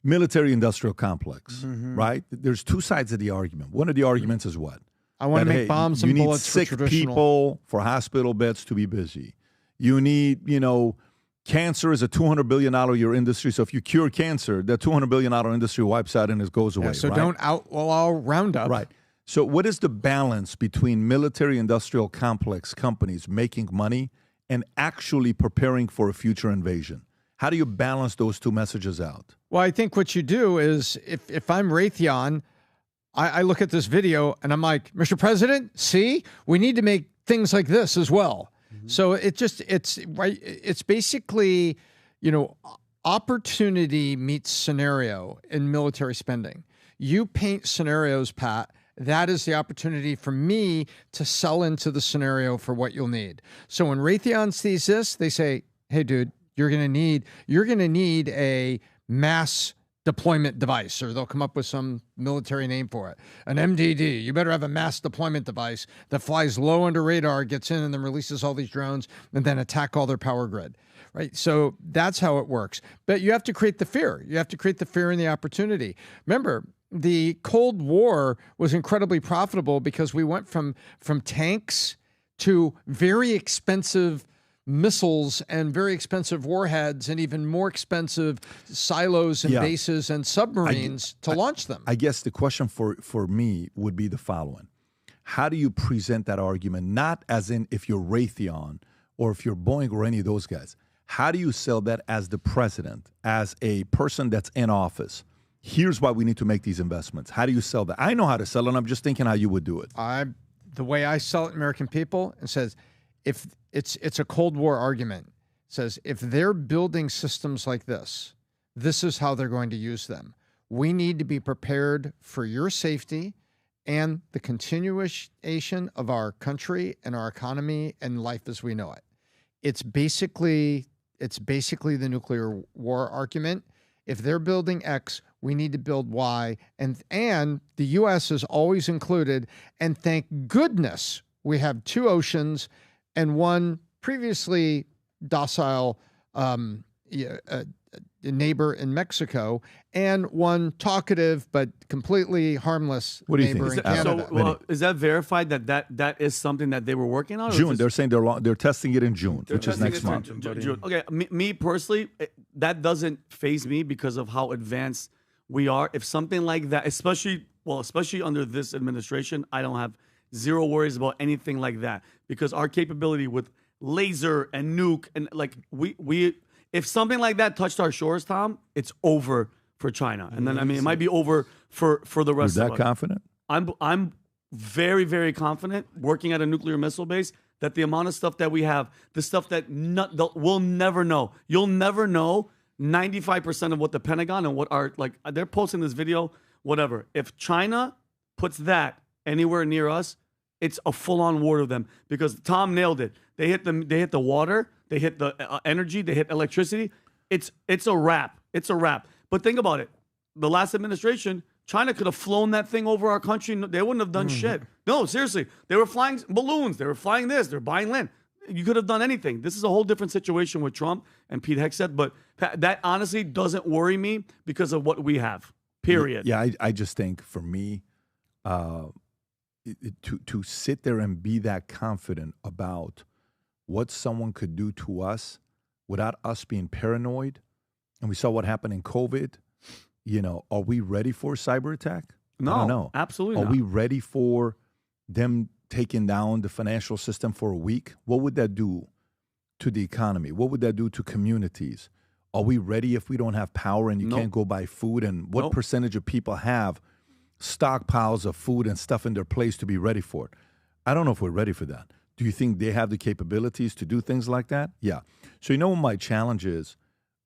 military-industrial complex, right, there's two sides of the argument. One of the arguments is what? I want to make bombs and bullets for You need sick traditional people for hospital beds to be busy. You need, cancer is a $200 billion a year industry. So if you cure cancer, that $200 billion industry wipes out and it goes away. So right? don't outlaw Roundup. Right. So what is the balance between military-industrial complex companies making money and actually preparing for a future invasion? How do you balance those two messages out? Well, I think what you do is if I'm Raytheon, I look at this video and I'm like, Mr. President, see, we need to make things like this as well. So it's basically, opportunity meets scenario in military spending. You paint scenarios, Pat. That is the opportunity for me to sell into the scenario for what you'll need. So when Raytheon sees this, they say, hey, dude, you're going to need a mass deployment device, or they'll come up with some military name for it. An MDD. You better have a mass deployment device that flies low under radar, gets in, and then releases all these drones, and then attack all their power grid, right? So that's how it works. But you have to create the fear. You have to create the fear and the opportunity. Remember, the Cold War was incredibly profitable because we went from tanks to very expensive missiles and very expensive warheads and even more expensive silos and bases and submarines to launch them. I guess the question for me would be the following. How do you present that argument, not as in if you're Raytheon or if you're Boeing or any of those guys? How do you sell that as the president, as a person that's in office? Here's why we need to make these investments. How do you sell that? I know how to sell it, and I'm just thinking how you would do it. The way I sell it to American people, it says, if it's a Cold War argument. It says, if they're building systems like this is how they're going to use them. We need to be prepared for your safety and the continuation of our country and our economy and life as we know it. It's basically the nuclear war argument. If they're building X, we need to build Y. And the U.S. is always included. And thank goodness we have two oceans and one previously docile neighbor in Mexico and one talkative but completely harmless neighbor in Canada. So, is that verified that is something that they were working on? June. They're saying they're testing it in June, which is next month. June. Okay, me personally, that doesn't faze me because of how advanced we are. If something like that, especially under this administration, I don't have zero worries about anything like that because our capability with laser and nuke and like we if something like that touched our shores, Tom, it's over for China. And then it might be over for the rest of us. You're that confident? I'm very, very confident working at a nuclear missile base that the amount of stuff that we have, the stuff that we'll never know. You'll never know 95% of what the Pentagon and what are like they're posting this video, whatever. If China puts that anywhere near us, it's a full-on war to them because Tom nailed it. They hit the water, they hit the energy, they hit electricity. It's a wrap. It's a wrap. But think about it. The last administration, China could have flown that thing over our country. They wouldn't have done shit. No, seriously. They were flying balloons. They were flying this. They're buying land. You could have done anything. This is a whole different situation with Trump and Pete Hegseth. But that honestly doesn't worry me because of what we have, period. Yeah, I just think for me, to sit there and be that confident about what someone could do to us without us being paranoid, and we saw what happened in COVID, are we ready for a cyber attack? No, I don't know. Absolutely not. Are we ready for them taking down the financial system for a week? What would that do to the economy? What would that do to communities? Are we ready if we don't have power and you can't go buy food? And what percentage of people have stockpiles of food and stuff in their place to be ready for it? I don't know if we're ready for that. Do you think they have the capabilities to do things like that? Yeah. So what my challenge is?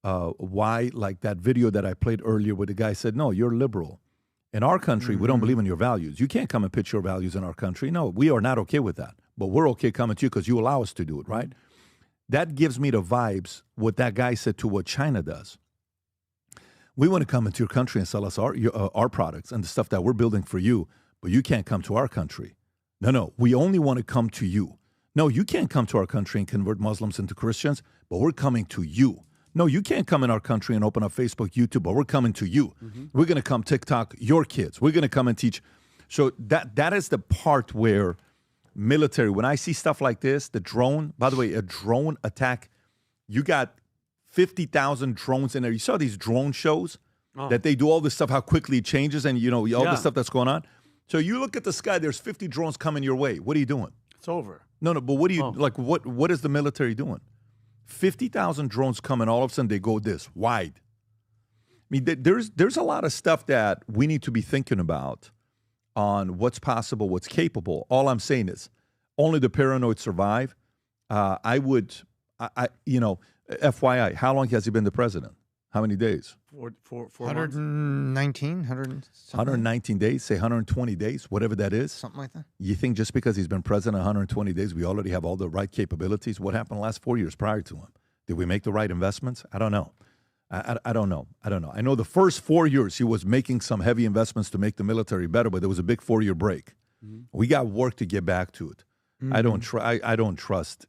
Why, like that video that I played earlier where the guy said, no, you're liberal. In our country, we don't believe in your values. You can't come and pitch your values in our country. No, we are not okay with that. But we're okay coming to you because you allow us to do it, right? That gives me the vibes what that guy said to what China does. We want to come into your country and sell us our products and the stuff that we're building for you, but you can't come to our country. No, we only want to come to you. No, you can't come to our country and convert Muslims into Christians, but we're coming to you. No, you can't come in our country and open up Facebook, YouTube, but we're coming to you. We're going to come TikTok your kids. We're going to come and teach. So that is the part where military, when I see stuff like this, the drone, by the way, a drone attack, you got 50,000 drones in there. You saw these drone shows that they do all this stuff, how quickly it changes and, all the stuff that's going on. So you look at the sky, there's 50 drones coming your way. What are you doing? It's over. No, but what do you, what is the military doing? 50,000 drones come and all of a sudden they go this wide. I mean, there's a lot of stuff that we need to be thinking about on what's possible, what's capable. All I'm saying is only the paranoid survive. FYI, how long has he been the president? How many days? 119, 119 days, say 120 days, whatever that is. Something like that. You think just because he's been president 120 days, we already have all the right capabilities? What happened the last 4 years prior to him? Did we make the right investments? I don't know. I don't know. I know the first 4 years he was making some heavy investments to make the military better, but there was a big 4-year break. We got work to get back to it. I don't trust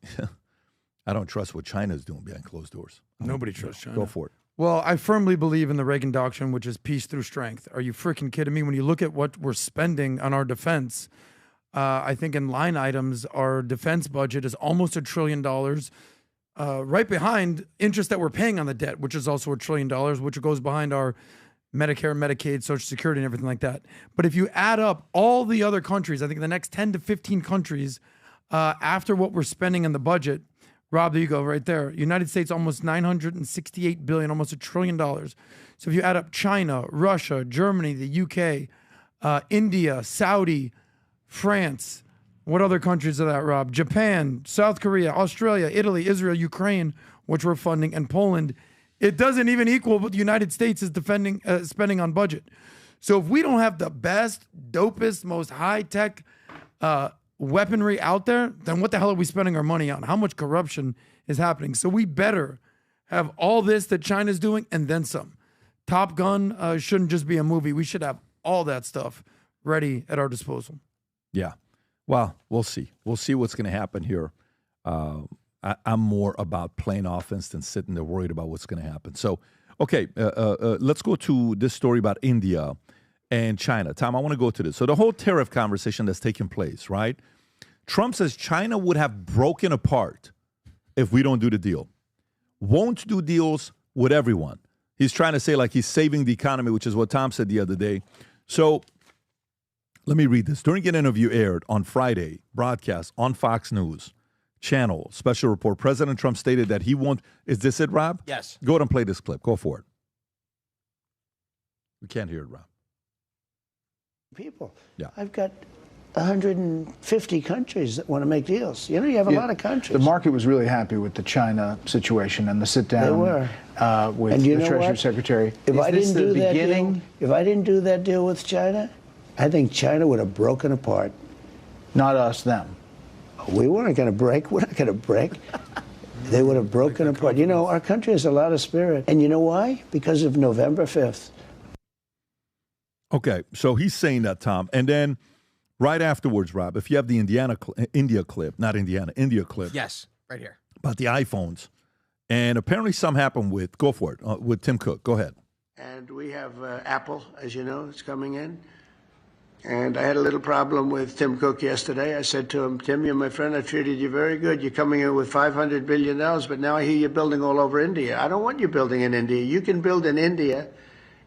what China's doing behind closed doors. Nobody trusts China. Go for it. Well, I firmly believe in the Reagan doctrine, which is peace through strength. Are you freaking kidding me? When you look at what we're spending on our defense, I think in line items, our defense budget is almost $1 trillion. right behind interest that we're paying on the debt, which is also $1 trillion, which goes behind our Medicare, Medicaid, Social Security, and everything like that. But if you add up all the other countries, I think the next 10 to 15 countries, after what we're spending in the budget, Rob, there you go, right there. United States, almost $968 billion, almost $1 trillion. So if you add up China, Russia, Germany, the UK, India, Saudi, France, what other countries are that, Rob? Japan, South Korea, Australia, Italy, Israel, Ukraine, which we're funding, and Poland. It doesn't even equal what the United States is spending on budget. So if we don't have the best, dopest, most high-tech weaponry out there, then what the hell are we spending our money on? How much corruption is happening? So we better have all this that China's doing and then some. Top Gun shouldn't just be a movie. We should have all that stuff ready at our disposal. Yeah. Well, we'll see. We'll see what's going to happen here. I'm more about playing offense than sitting there worried about what's going to happen. So, okay, let's go to this story about India and China. Tom, I want to go to this. So the whole tariff conversation that's taking place, right? Trump says China would have broken apart if we don't do the deal. Won't do deals with everyone. He's trying to say like he's saving the economy, which is what Tom said the other day. So let me read this. During an interview aired on Friday, broadcast on Fox News channel, special report, President Trump stated that he won't. Is this it, Rob? Yes. Go ahead and play this clip. Go for it. We can't hear it, Rob. People. Yeah. I've got 150 countries that want to make deals. You know, you have a lot of countries. The market was really happy with the China situation and the sit down. They were. With and the you know Treasury what? Secretary. If I Is this didn't the do that beginning? deal, if I didn't do that deal with China, I think China would have broken apart. Not us, them. We weren't going to break. We're not going to break. They would have broken apart. You know, our country has a lot of spirit. And you know why? Because of November 5th. Okay, so he's saying that, Tom. And then right afterwards, Rob, if you have the India clip, Yes, right here. about the iPhones, and apparently some happened with, go for it, with Tim Cook. Go ahead. And we have Apple, as you know, it's coming in. And I had a little problem with Tim Cook yesterday. I said to him, Tim, you're my friend. I treated you very good. You're coming in with $500 billion, but now I hear you're building all over India. I don't want you building in India. You can build in India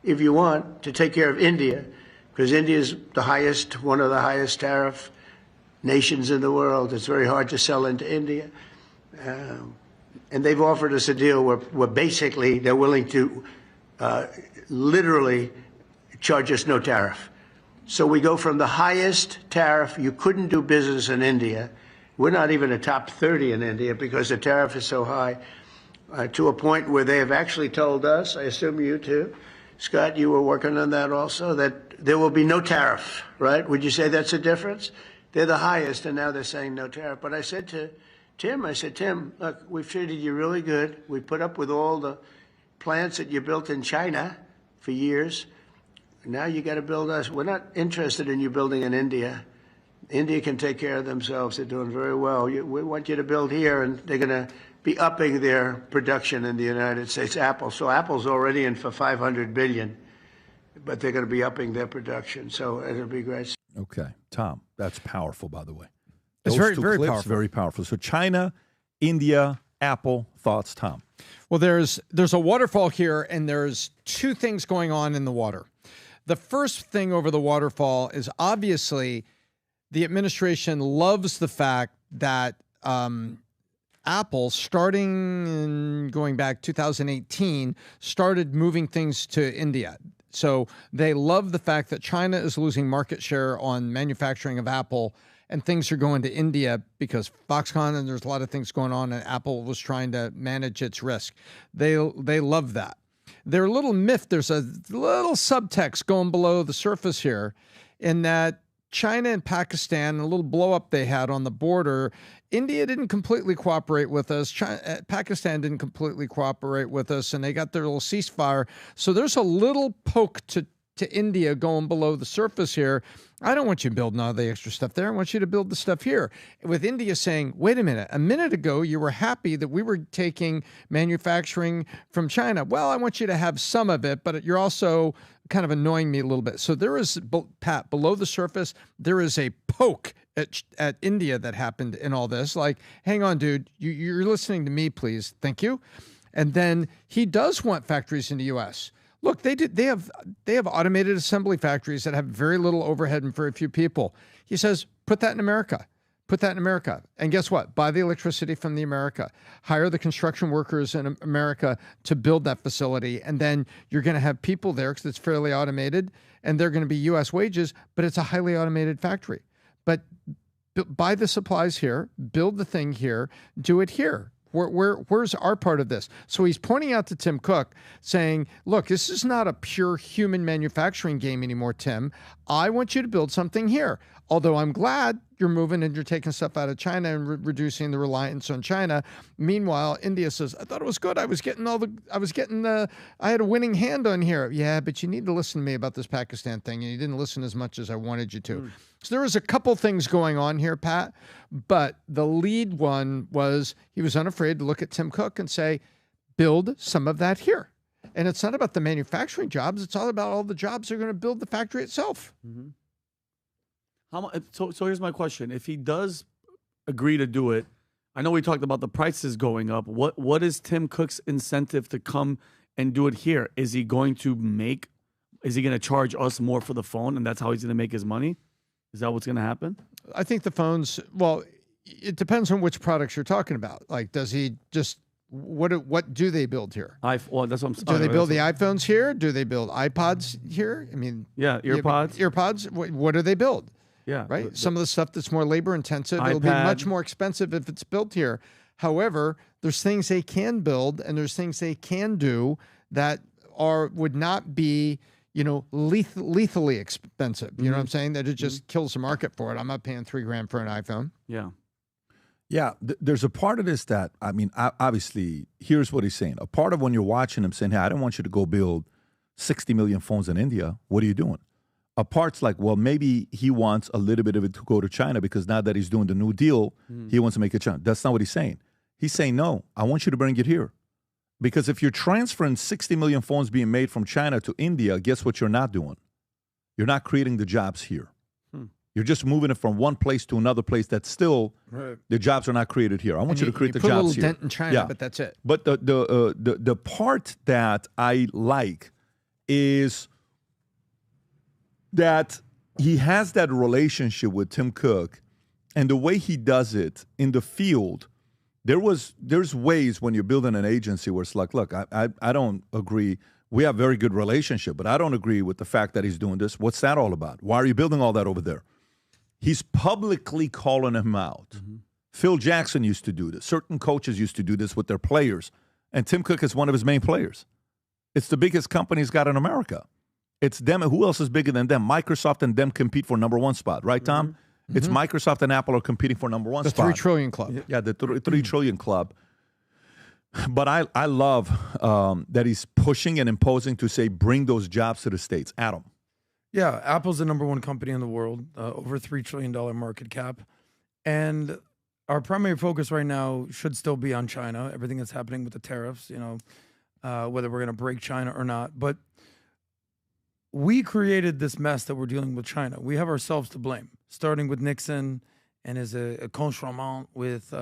if you want to take care of India, because India is the highest, one of the highest tariff nations in the world. It's very hard to sell into India. And they've offered us a deal where basically they're willing to literally charge us no tariff. So we go from the highest tariff, you couldn't do business in India. We're not even a top 30 in India because the tariff is so high, to a point where they have actually told us, I assume you too, Scott, you were working on that also, that there will be no tariff, right? Would you say that's a difference? They're the highest, and now they're saying no tariff. But I said to Tim, Tim, look, we've treated you really good. We put up with all the plants that you built in China for years. Now you got to build us. We're not interested in you building in India. India can take care of themselves. They're doing very well. We want you to build here, and they're going to be upping their production in the United States. Apple. So Apple's already in for $500 billion, but they're going to be upping their production. So it'll be great. Okay, Tom, that's powerful, by the way. It's Those very, two very clips, powerful. very powerful. So China, India, Apple, thoughts, Tom? Well, there's a waterfall here, and there's two things going on in the water. The first thing over the waterfall is obviously the administration loves the fact that Apple, going back 2018, started moving things to India. So they love the fact that China is losing market share on manufacturing of Apple, and things are going to India because Foxconn, and there's a lot of things going on, and Apple was trying to manage its risk. They love that. They're a little miffed. There's a little subtext going below the surface here in that China and Pakistan, a little blow up they had on the border, India didn't completely cooperate with us. Pakistan didn't completely cooperate with us, and they got their little ceasefire. So there's a little poke to India going below the surface here. I don't want you building all the extra stuff there. I want you to build the stuff here. With India saying, wait a minute ago, you were happy that we were taking manufacturing from China. Well, I want you to have some of it, but you're also kind of annoying me a little bit. So there is, Pat, below the surface, there is a poke at India that happened in all this. Like, hang on, dude, you're listening to me, please. Thank you. And then he does want factories in the U.S. Look, they have automated assembly factories that have very little overhead and very few people. He says, put that in America. Put that in America. And guess what? Buy the electricity from the America. Hire the construction workers in America to build that facility. And then you're going to have people there because it's fairly automated and they're going to be U.S. wages, but it's a highly automated factory. But buy the supplies here, build the thing here, do it here. Where's our part of this? So he's pointing out to Tim Cook saying, look, this is not a pure human manufacturing game anymore, Tim. I want you to build something here. Although I'm glad you're moving and you're taking stuff out of China and reducing the reliance on China. Meanwhile, India says, I thought it was good. I had a winning hand on here. Yeah, but you need to listen to me about this Pakistan thing. And you didn't listen as much as I wanted you to. So there was a couple things going on here, Pat. But the lead one was he was unafraid to look at Tim Cook and say, build some of that here. And it's not about the manufacturing jobs. It's all about all the jobs that are going to build the factory itself. Mm-hmm. So here's my question. If he does agree to do it, I know we talked about the prices going up. What is Tim Cook's incentive to come and do it here? Is he going to charge us more for the phone and that's how he's going to make his money? Is that what's going to happen? I think the phones, well, it depends on which products you're talking about. Like, does he just, what do they build here? Well, that's what I'm saying. Do they build the iPhones here? Do they build iPods here? I mean, yeah, earpods. Earpods. What do they build? Yeah. Right. Some of the stuff that's more labor intensive, it'll be much more expensive if it's built here. However, there's things they can build and there's things they can do that would not be, lethally expensive. You know what I'm saying? That it just kills the market for it. I'm not paying $3,000 for an iPhone. Yeah. Yeah. There's a part of this that, I mean, obviously, here's what he's saying. A part of when you're watching him saying, hey, I don't want you to go build 60 million phones in India. What are you doing? A part's like, well, maybe he wants a little bit of it to go to China because now that he's doing the New Deal, he wants to make it China. That's not what he's saying. He's saying, no, I want you to bring it here. Because if you're transferring 60 million phones being made from China to India, guess what you're not doing? You're not creating the jobs here. You're just moving it from one place to another place that's still, the jobs are not created here. I want you to create the jobs here. Put a little dent in China, but that's it. But the part that I like is that he has that relationship with Tim Cook, and the way he does it in the field, there's ways when you're building an agency where it's like, look, I don't agree. We have a very good relationship, but I don't agree with the fact that he's doing this. What's that all about? Why are you building all that over there? He's publicly calling him out. Phil Jackson used to do this. Certain coaches used to do this with their players, and Tim Cook is one of his main players. It's the biggest company he's got in America. It's them. Who else is bigger than them? Microsoft and them compete for #1 spot, right, Tom? It's Microsoft and Apple are competing for #1 spot. The $3 trillion club. Yeah, the $3 trillion club. But I love that he's pushing and imposing to say, bring those jobs to the States. Adam. Yeah, Apple's the #1 company in the world, over $3 trillion market cap. And our primary focus right now should still be on China, everything that's happening with the tariffs, whether we're going to break China or not. But we created this mess that we're dealing with China. We have ourselves to blame, starting with Nixon and his accoutrement with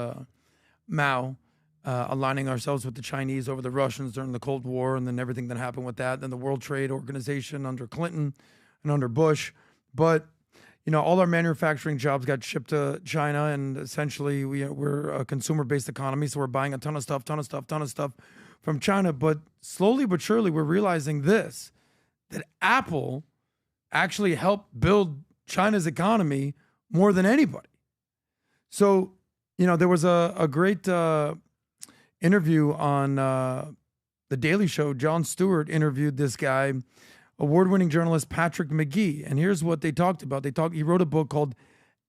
Mao, aligning ourselves with the Chinese over the Russians during the Cold War, and then everything that happened with that, then the World Trade Organization under Clinton and under Bush. But, all our manufacturing jobs got shipped to China, and essentially we're a consumer-based economy, so we're buying a ton of stuff from China. But slowly but surely, we're realizing this, that Apple actually helped build China's economy more than anybody. So, there was a great interview on The Daily Show. Jon Stewart interviewed this guy, award-winning journalist Patrick McGee. And here's what they talked about. He wrote a book called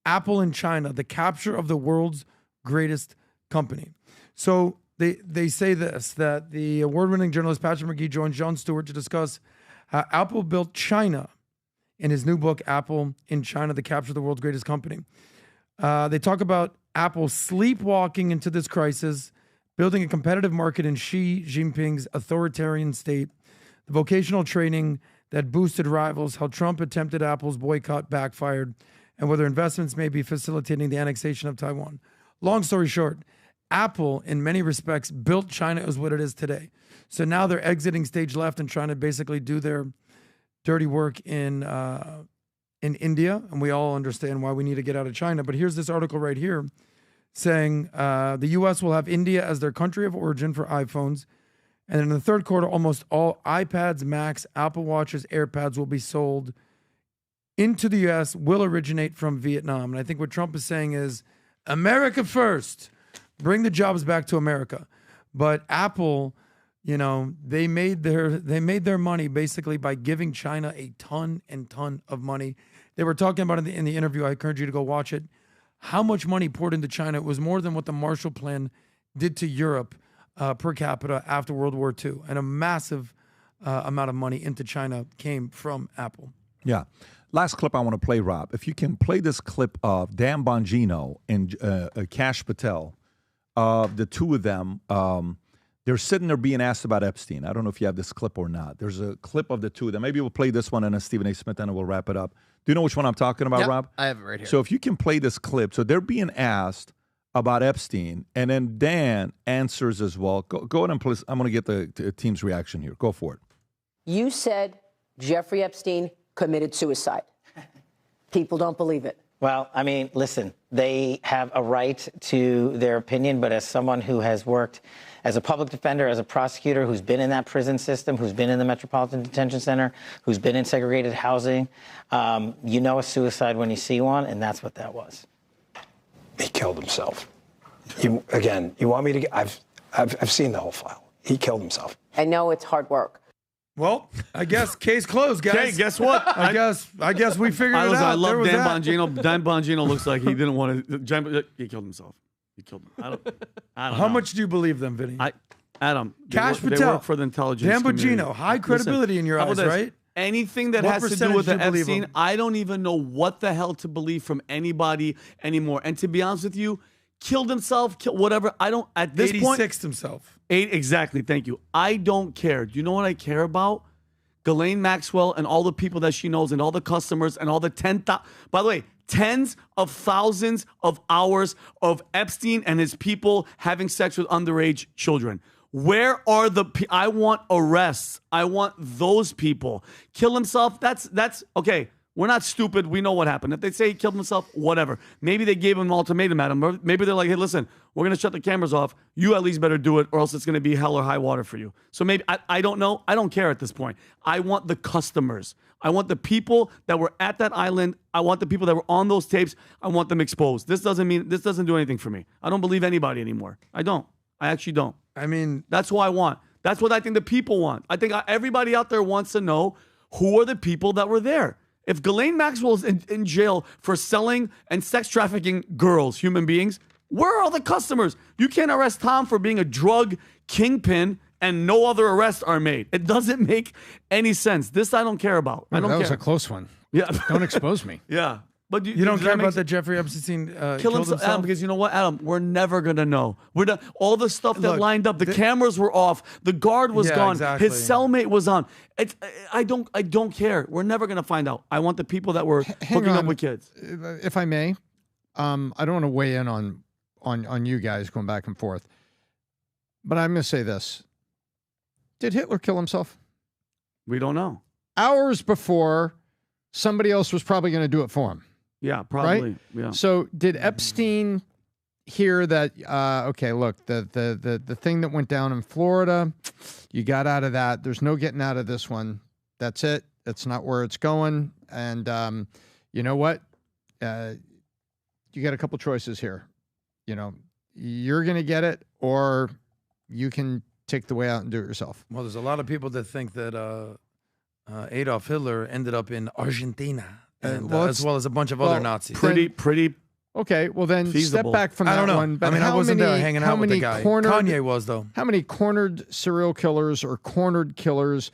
Apple in China, The Capture of the World's Greatest Company. So they say this, that the award-winning journalist Patrick McGee joins Jon Stewart to discuss how Apple built China in his new book, Apple in China, The Capture of the World's Greatest Company. They talk about Apple sleepwalking into this crisis, building a competitive market in Xi Jinping's authoritarian state, the vocational training that boosted rivals, how Trump attempted Apple's boycott backfired, and whether investments may be facilitating the annexation of Taiwan. Long story short, Apple, in many respects, built China as what it is today. So now they're exiting stage left and trying to basically do their dirty work in India, and we all understand why we need to get out of China. But here's this article right here saying the U.S. will have India as their country of origin for iPhones, and in the third quarter, almost all iPads, Macs, Apple Watches, AirPods will be sold into the U.S., will originate from Vietnam. And I think what Trump is saying is, America first, bring the jobs back to America. But Apple, you know, they made their money basically by giving China a ton and ton of money. They were talking about it in the interview. I encourage you to go watch it. How much money poured into China? It was more than what the Marshall Plan did to Europe per capita after World War II. And a massive amount of money into China came from Apple. Yeah. Last clip I want to play, Rob. If you can play this clip of Dan Bongino and Kash Patel, the two of them, they're sitting there being asked about Epstein. I don't know if you have this clip or not. There's a clip of the two of them. Maybe we'll play this one and then Stephen A. Smith, and we'll wrap it up. Do you know which one I'm talking about, Yep, Rob? I have it right here. So if you can play this clip. So they're being asked about Epstein, and then Dan answers as well. Go ahead and please. I'm going to get the team's reaction here. Go for it. You said Jeffrey Epstein committed suicide. People don't believe it. Well, I mean, listen, they have a right to their opinion, but as someone who has worked as a public defender, as a prosecutor, who's been in that prison system, who's been in the Metropolitan Detention Center, who's been in segregated housing, you know a suicide when you see one, and that's what that was. He killed himself. You want me to get, I've seen the whole file. He killed himself. I know it's hard work. Well, I guess case closed, guys. Okay, guess what? I guess we figured it out. I love Dan Bongino. Dan Bongino looks like he didn't want to. He killed himself. He killed him. I don't How know. much do you believe them, Vinny? Adam, Kash they Patel, work for the intelligence Dan community. Bongino, high credibility in your how eyes, about this? right? Anything that What has to do percentage with do the you believe Epstein, him? I don't even know what the hell to believe from anybody anymore. And to be honest with you, killed himself, whatever. I don't, at this point. 86th himself. Exactly, thank you. I don't care. Do you know what I care about? Ghislaine Maxwell and all the people that she knows and all the customers and all the 10,000, by the way, tens of thousands of hours of Epstein and his people having sex with underage children. Where are I want arrests. I want those people. Kill himself, that's okay. We're not stupid. We know what happened. If they say he killed himself, whatever. Maybe they gave him an ultimatum, Adam. Or maybe they're like, hey, listen, we're going to shut the cameras off. You at least better do it or else it's going to be hell or high water for you. So maybe, I don't know. I don't care at this point. I want the customers. I want the people that were at that island. I want the people that were on those tapes. I want them exposed. This doesn't do anything for me. I don't believe anybody anymore. I don't. I actually don't. I mean, that's what I want. That's what I think the people want. I think everybody out there wants to know who are the people that were there. If Ghislaine Maxwell is in jail for selling and sex trafficking girls, human beings, where are all the customers? You can't arrest Tom for being a drug kingpin and no other arrests are made. It doesn't make any sense. This I don't care about. I don't care. That was a close one. Yeah. Don't expose me. Yeah. But you don't care about that Jeffrey Epstein killed himself? Adam, because you know what, Adam? We're never going to know. We're not, all the stuff that lined up, the cameras were off, the guard was gone, exactly. his cellmate was on. I don't care. We're never going to find out. I want the people that were hooking up with kids. If I may, I don't want to weigh in on you guys going back and forth, but I'm going to say this. Did Hitler kill himself? We don't know. Hours before, somebody else was probably going to do it for him. Yeah, probably. Right? Yeah. So did Epstein hear that? Okay, look, the thing that went down in Florida, you got out of that. There's no getting out of this one. That's it. That's not where it's going. And you know what? You got a couple choices here. You know, you're going to get it, or you can take the way out and do it yourself. Well, there's a lot of people that think that Adolf Hitler ended up in Argentina, and, as well as a bunch of other Nazis. Pretty. Okay, well then feasible. Step back from I that don't know. one. But I mean, I wasn't there hanging out with the guy. Kanye was, though. How many cornered serial killers or cornered killers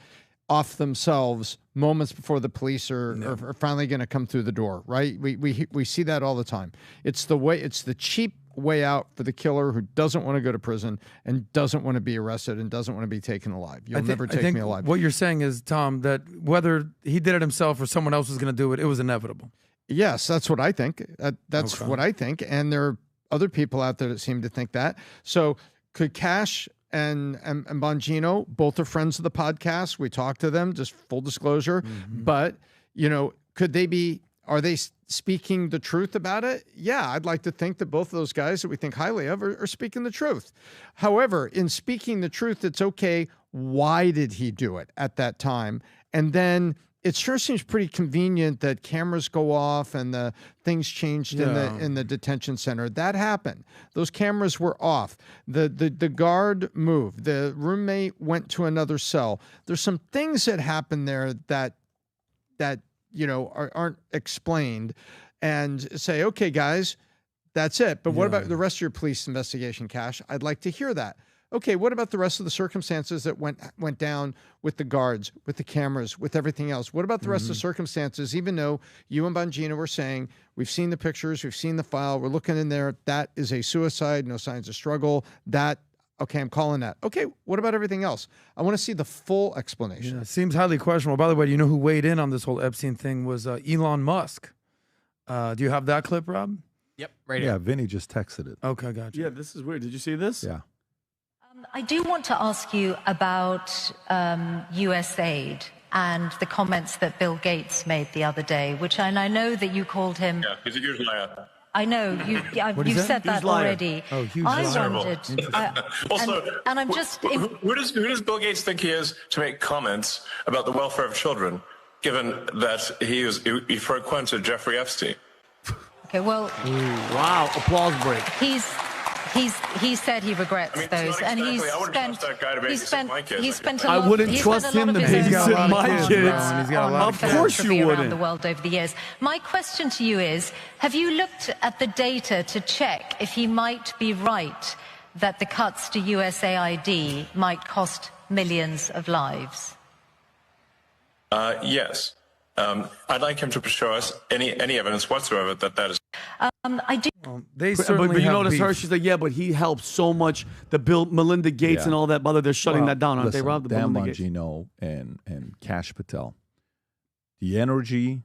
off themselves moments before the police are finally going to come through the door? Right? We see that all the time. It's the cheap way out for the killer who doesn't want to go to prison and doesn't want to be arrested and doesn't want to be taken alive. You'll never take me alive. What you're saying is, Tom, that whether he did it himself or someone else was going to do it, it was inevitable. Yes, that's what I think. That's what I think. And there are other people out there that seem to think that. So could Kash and Bongino, both are friends of the podcast. We talked to them, just full disclosure. But, could they be, are they speaking the truth about it? Yeah, I'd like to think that both of those guys that we think highly of are speaking the truth. However, in speaking the truth, it's okay. Why did he do it at that time? And then it sure seems pretty convenient that cameras go off and the things changed in the detention center. That happened. Those cameras were off. The guard moved. The roommate went to another cell. There's some things that happened there that aren't explained, and say, okay, guys, that's it. But what about the rest of your police investigation, Kash? I'd like to hear that. Okay, what about the rest of the circumstances that went down with the guards, with the cameras, with everything else? What about the rest of the circumstances, even though you and Bongino were saying, we've seen the pictures, we've seen the file, we're looking in there, that is a suicide, no signs of struggle, okay, I'm calling that. Okay, what about everything else? I want to see the full explanation. Yeah, seems highly questionable. By the way, do you know who weighed in on this whole Epstein thing was Elon Musk. Do you have that clip, Rob? Yep, right here. Yeah, Vinny just texted it. Okay, gotcha. Yeah, this is weird. Did you see this? Yeah. I do want to ask you about U.S. aid and the comments that Bill Gates made the other day, and I know that you called him... Yeah, he's a huge liar. I know, you've said that already. Oh, huge I liar. wondered... Also, and I'm just... who does Bill Gates think he is to make comments about the welfare of children, given that he frequented Jeffrey Epstein? Okay, well... Wow, applause break. He said he regrets those, and I wouldn't trust that guy to babysit my kids. He spent a lot. I wouldn't trust him to babysit my kids. Of course you around wouldn't. the world over the years. My question to you is: have you looked at the data to check if he might be right that the cuts to USAID might cost millions of lives? Yes. I'd like him to show us any evidence whatsoever that is. I do. They certainly but you have notice beef. her, she's like, yeah, but he helped so much. The Melinda Gates and all that, brother, they're shutting that down, aren't they, Rob? The Dan Melinda Gates. Bongino and Kash Patel, the energy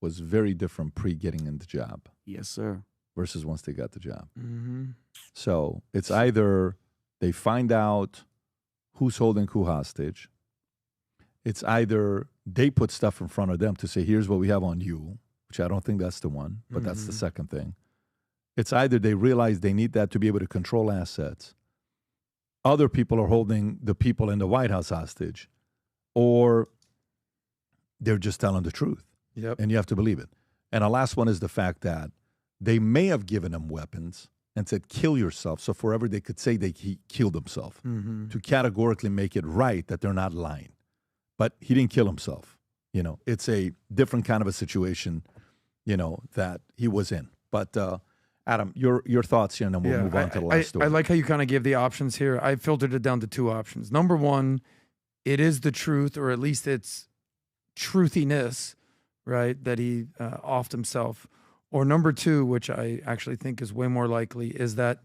was very different pre-getting in the job. Yes, sir. Versus once they got the job. Mm-hmm. So it's either they find out who's holding who hostage. It's either they put stuff in front of them to say, here's what we have on you, which I don't think that's the one, but that's the second thing. It's either they realize they need that to be able to control assets. Other people are holding the people in the White House hostage, or they're just telling the truth. Yep. And you have to believe it. And the last one is the fact that they may have given him weapons and said, kill yourself. So forever they could say he killed himself to categorically make it right that they're not lying. But he didn't kill himself. It's a different kind of a situation, that he was in. But Adam, your thoughts here, and then we'll move on to the last story. I like how you kind of gave the options here. I filtered it down to two options. Number one, it is the truth, or at least it's truthiness, right, that he offed himself. Or number two, which I actually think is way more likely, is that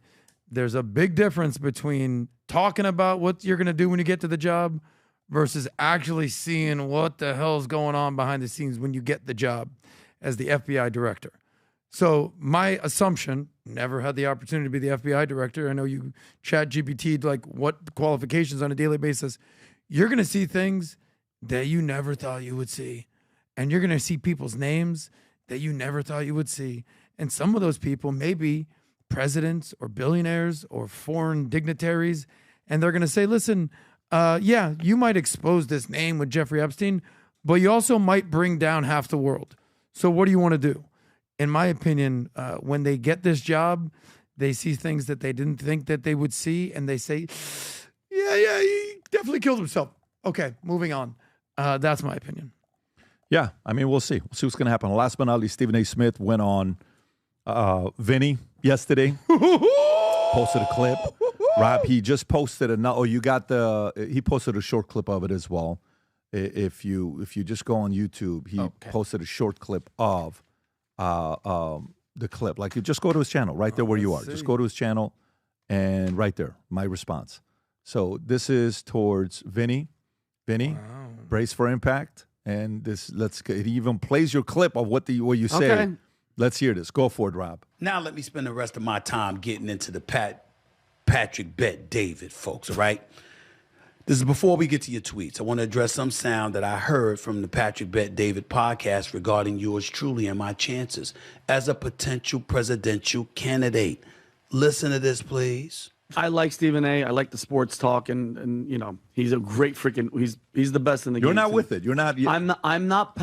there's a big difference between talking about what you're going to do when you get to the job versus actually seeing what the hell's going on behind the scenes when you get the job as the FBI director. So my assumption, never had the opportunity to be the FBI director. I know you chat GPT'd like what qualifications on a daily basis. You're going to see things that you never thought you would see. And you're going to see people's names that you never thought you would see. And some of those people may be presidents or billionaires or foreign dignitaries. And they're going to say, listen, yeah, you might expose this name with Jeffrey Epstein, but you also might bring down half the world. So what do you want to do? In my opinion, when they get this job, they see things that they didn't think that they would see, and they say, yeah, he definitely killed himself. Okay, moving on. That's my opinion. Yeah, I mean, we'll see. We'll see what's going to happen. Last but not least, Stephen A. Smith went on Vinnie yesterday, posted a clip. Rob, he just posted he posted a short clip of it as well. If you just go on YouTube, he posted a short clip of the clip. Like, you just go to his channel right there where you are. Just go to his channel, and right there, my response. So this is towards Vinnie. Vinnie, brace for impact. And it even plays your clip of what you say. Okay. Let's hear this. Go for it, Rob. Now let me spend the rest of my time getting into the Patrick Bet David, folks, all right? This is before we get to your tweets. I want to address some sound that I heard from the Patrick Bet David podcast regarding yours truly and my chances as a potential presidential candidate. Listen to this, please. I like Stephen A. I like the sports talk, and you know he's a great freaking. He's the best in the game. You're not with it. You're not. I'm not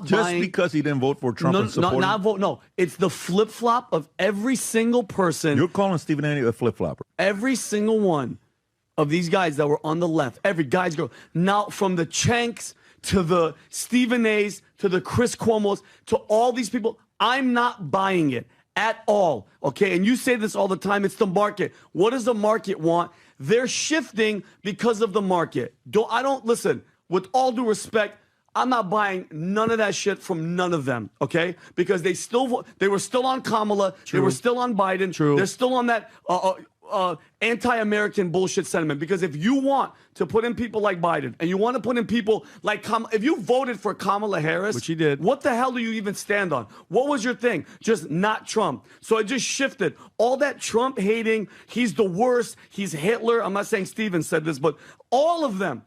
Just buying, because he didn't vote for Trump and support him? not vote. No, it's the flip flop of every single person. You're calling Stephen A. a flip flopper. Every single one of these guys that were on the left, every guys, girl. Now from the Chanks to the Stephen A's to the Chris Cuomo's to all these people, I'm not buying it at all, okay? And you say this all the time, it's the market. What does the market want? They're shifting because of the market. Listen, with all due respect, I'm not buying none of that shit from none of them, okay? Because they were still on Kamala, True. They were still on Biden, True. They're still on that anti-American bullshit sentiment. Because if you want to put in people like Biden and you want to put in people like if you voted for Kamala Harris, which he did, what the hell do you even stand on? What was your thing? Just not Trump. So it just shifted. All that Trump hating, he's the worst, he's Hitler. I'm not saying Steven said this, but all of them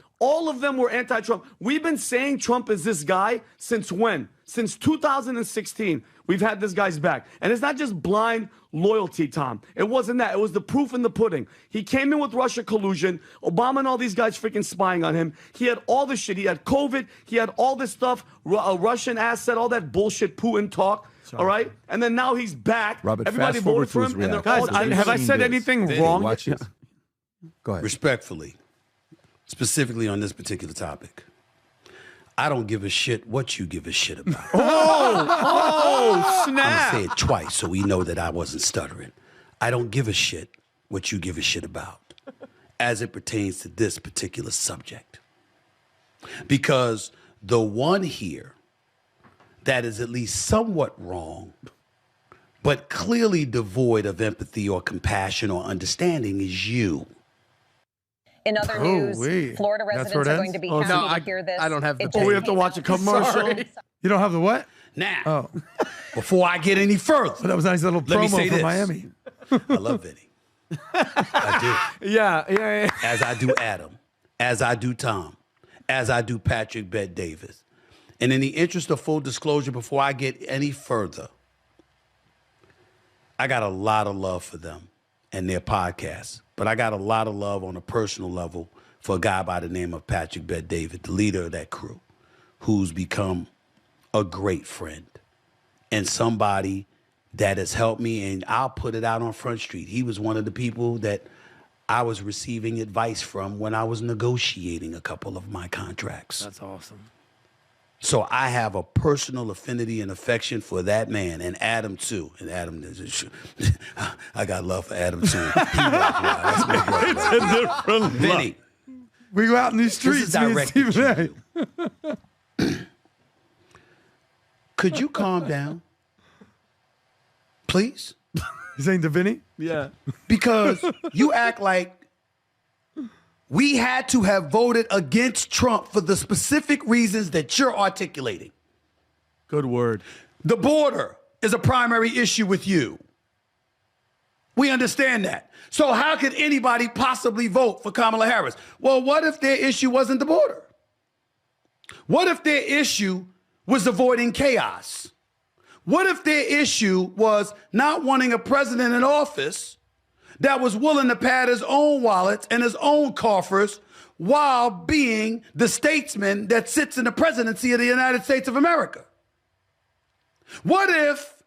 were anti-Trump. We've been saying Trump is this guy since when? Since 2016. We've had this guy's back. And it's not just blind loyalty, Tom. It wasn't that. It was the proof in the pudding. He came in with Russia collusion. Obama and all these guys freaking spying on him. He had all this shit. He had COVID. He had all this stuff, a Russian asset, all that bullshit Putin talk. Sorry. All right? And then now he's back. Robert, everybody voted for him. And guys, have I said anything wrong? Watch this. Go ahead. Respectfully, specifically on this particular topic, I don't give a shit what you give a shit about. Oh, snap. I'm going to say it twice so we know that I wasn't stuttering. I don't give a shit what you give a shit about as it pertains to this particular subject. Because the one here that is at least somewhat wrong, but clearly devoid of empathy or compassion or understanding is you. In other news, Florida residents are going to be happy to hear this. I don't have the we have to watch a commercial. Sorry. You don't have the what? Now, before I get any further, that was a nice little promo for Miami. I love Vinnie. I do. Yeah. As I do Adam, as I do Tom, as I do Patrick Bet Davis. And in the interest of full disclosure, before I get any further, I got a lot of love for them and their podcasts. But I got a lot of love on a personal level for a guy by the name of Patrick Bet David, the leader of that crew, who's become a great friend and somebody that has helped me. And I'll put it out on Front Street. He was one of the people that I was receiving advice from when I was negotiating a couple of my contracts. That's awesome. So I have a personal affinity and affection for that man, and Adam too. And Adam, I got love for Adam too. That's my brother. It's a different Vinnie, we go out in these streets. This is directed to you. Could you calm down, please? You saying to Vinnie? Yeah. Because you act like we had to have voted against Trump for the specific reasons that you're articulating. Good word. The border is a primary issue with you. We understand that. So how could anybody possibly vote for Kamala Harris? Well, what if their issue wasn't the border? What if their issue was avoiding chaos? What if their issue was not wanting a president in office that was willing to pad his own wallets and his own coffers while being the statesman that sits in the presidency of the United States of America? What if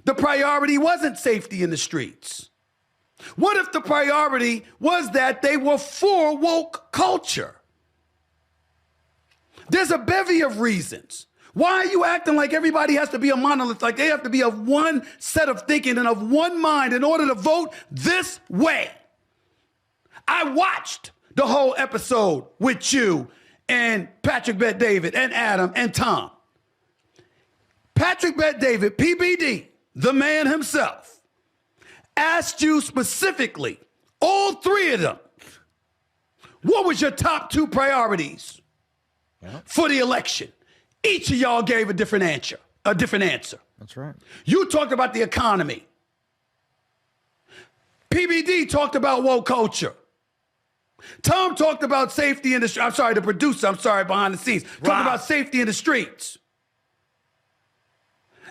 the priority wasn't safety in the streets? What if the priority was that they were for woke culture? There's a bevy of reasons. Why are you acting like everybody has to be a monolith, like they have to be of one set of thinking and of one mind in order to vote this way? I watched the whole episode with you and Patrick Bet David and Adam and Tom. Patrick Bet David, PBD, the man himself, asked you specifically, all three of them, what was your top two priorities for the election. Each of y'all gave a different answer. That's right. You talked about the economy. PBD talked about woke culture. Tom talked about safety in the, I'm sorry, the producer, behind the scenes, talked about safety in the streets.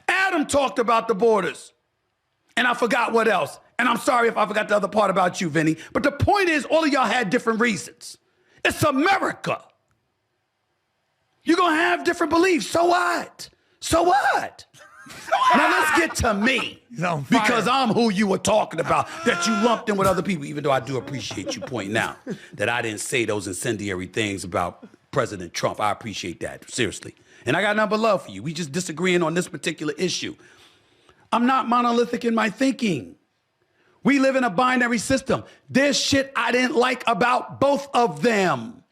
Adam talked about the borders. And I forgot what else. And I'm sorry if I forgot the other part about you, Vinny. But the point is, all of y'all had different reasons. It's America. You're going to have different beliefs. So what? So what? Now let's get to me. Because I'm who you were talking about, that you lumped in with other people, even though I do appreciate you pointing out that I didn't say those incendiary things about President Trump. I appreciate that, seriously. And I got nothing but love for you. We just disagreeing on this particular issue. I'm not monolithic in my thinking. We live in a binary system. There's shit I didn't like about both of them.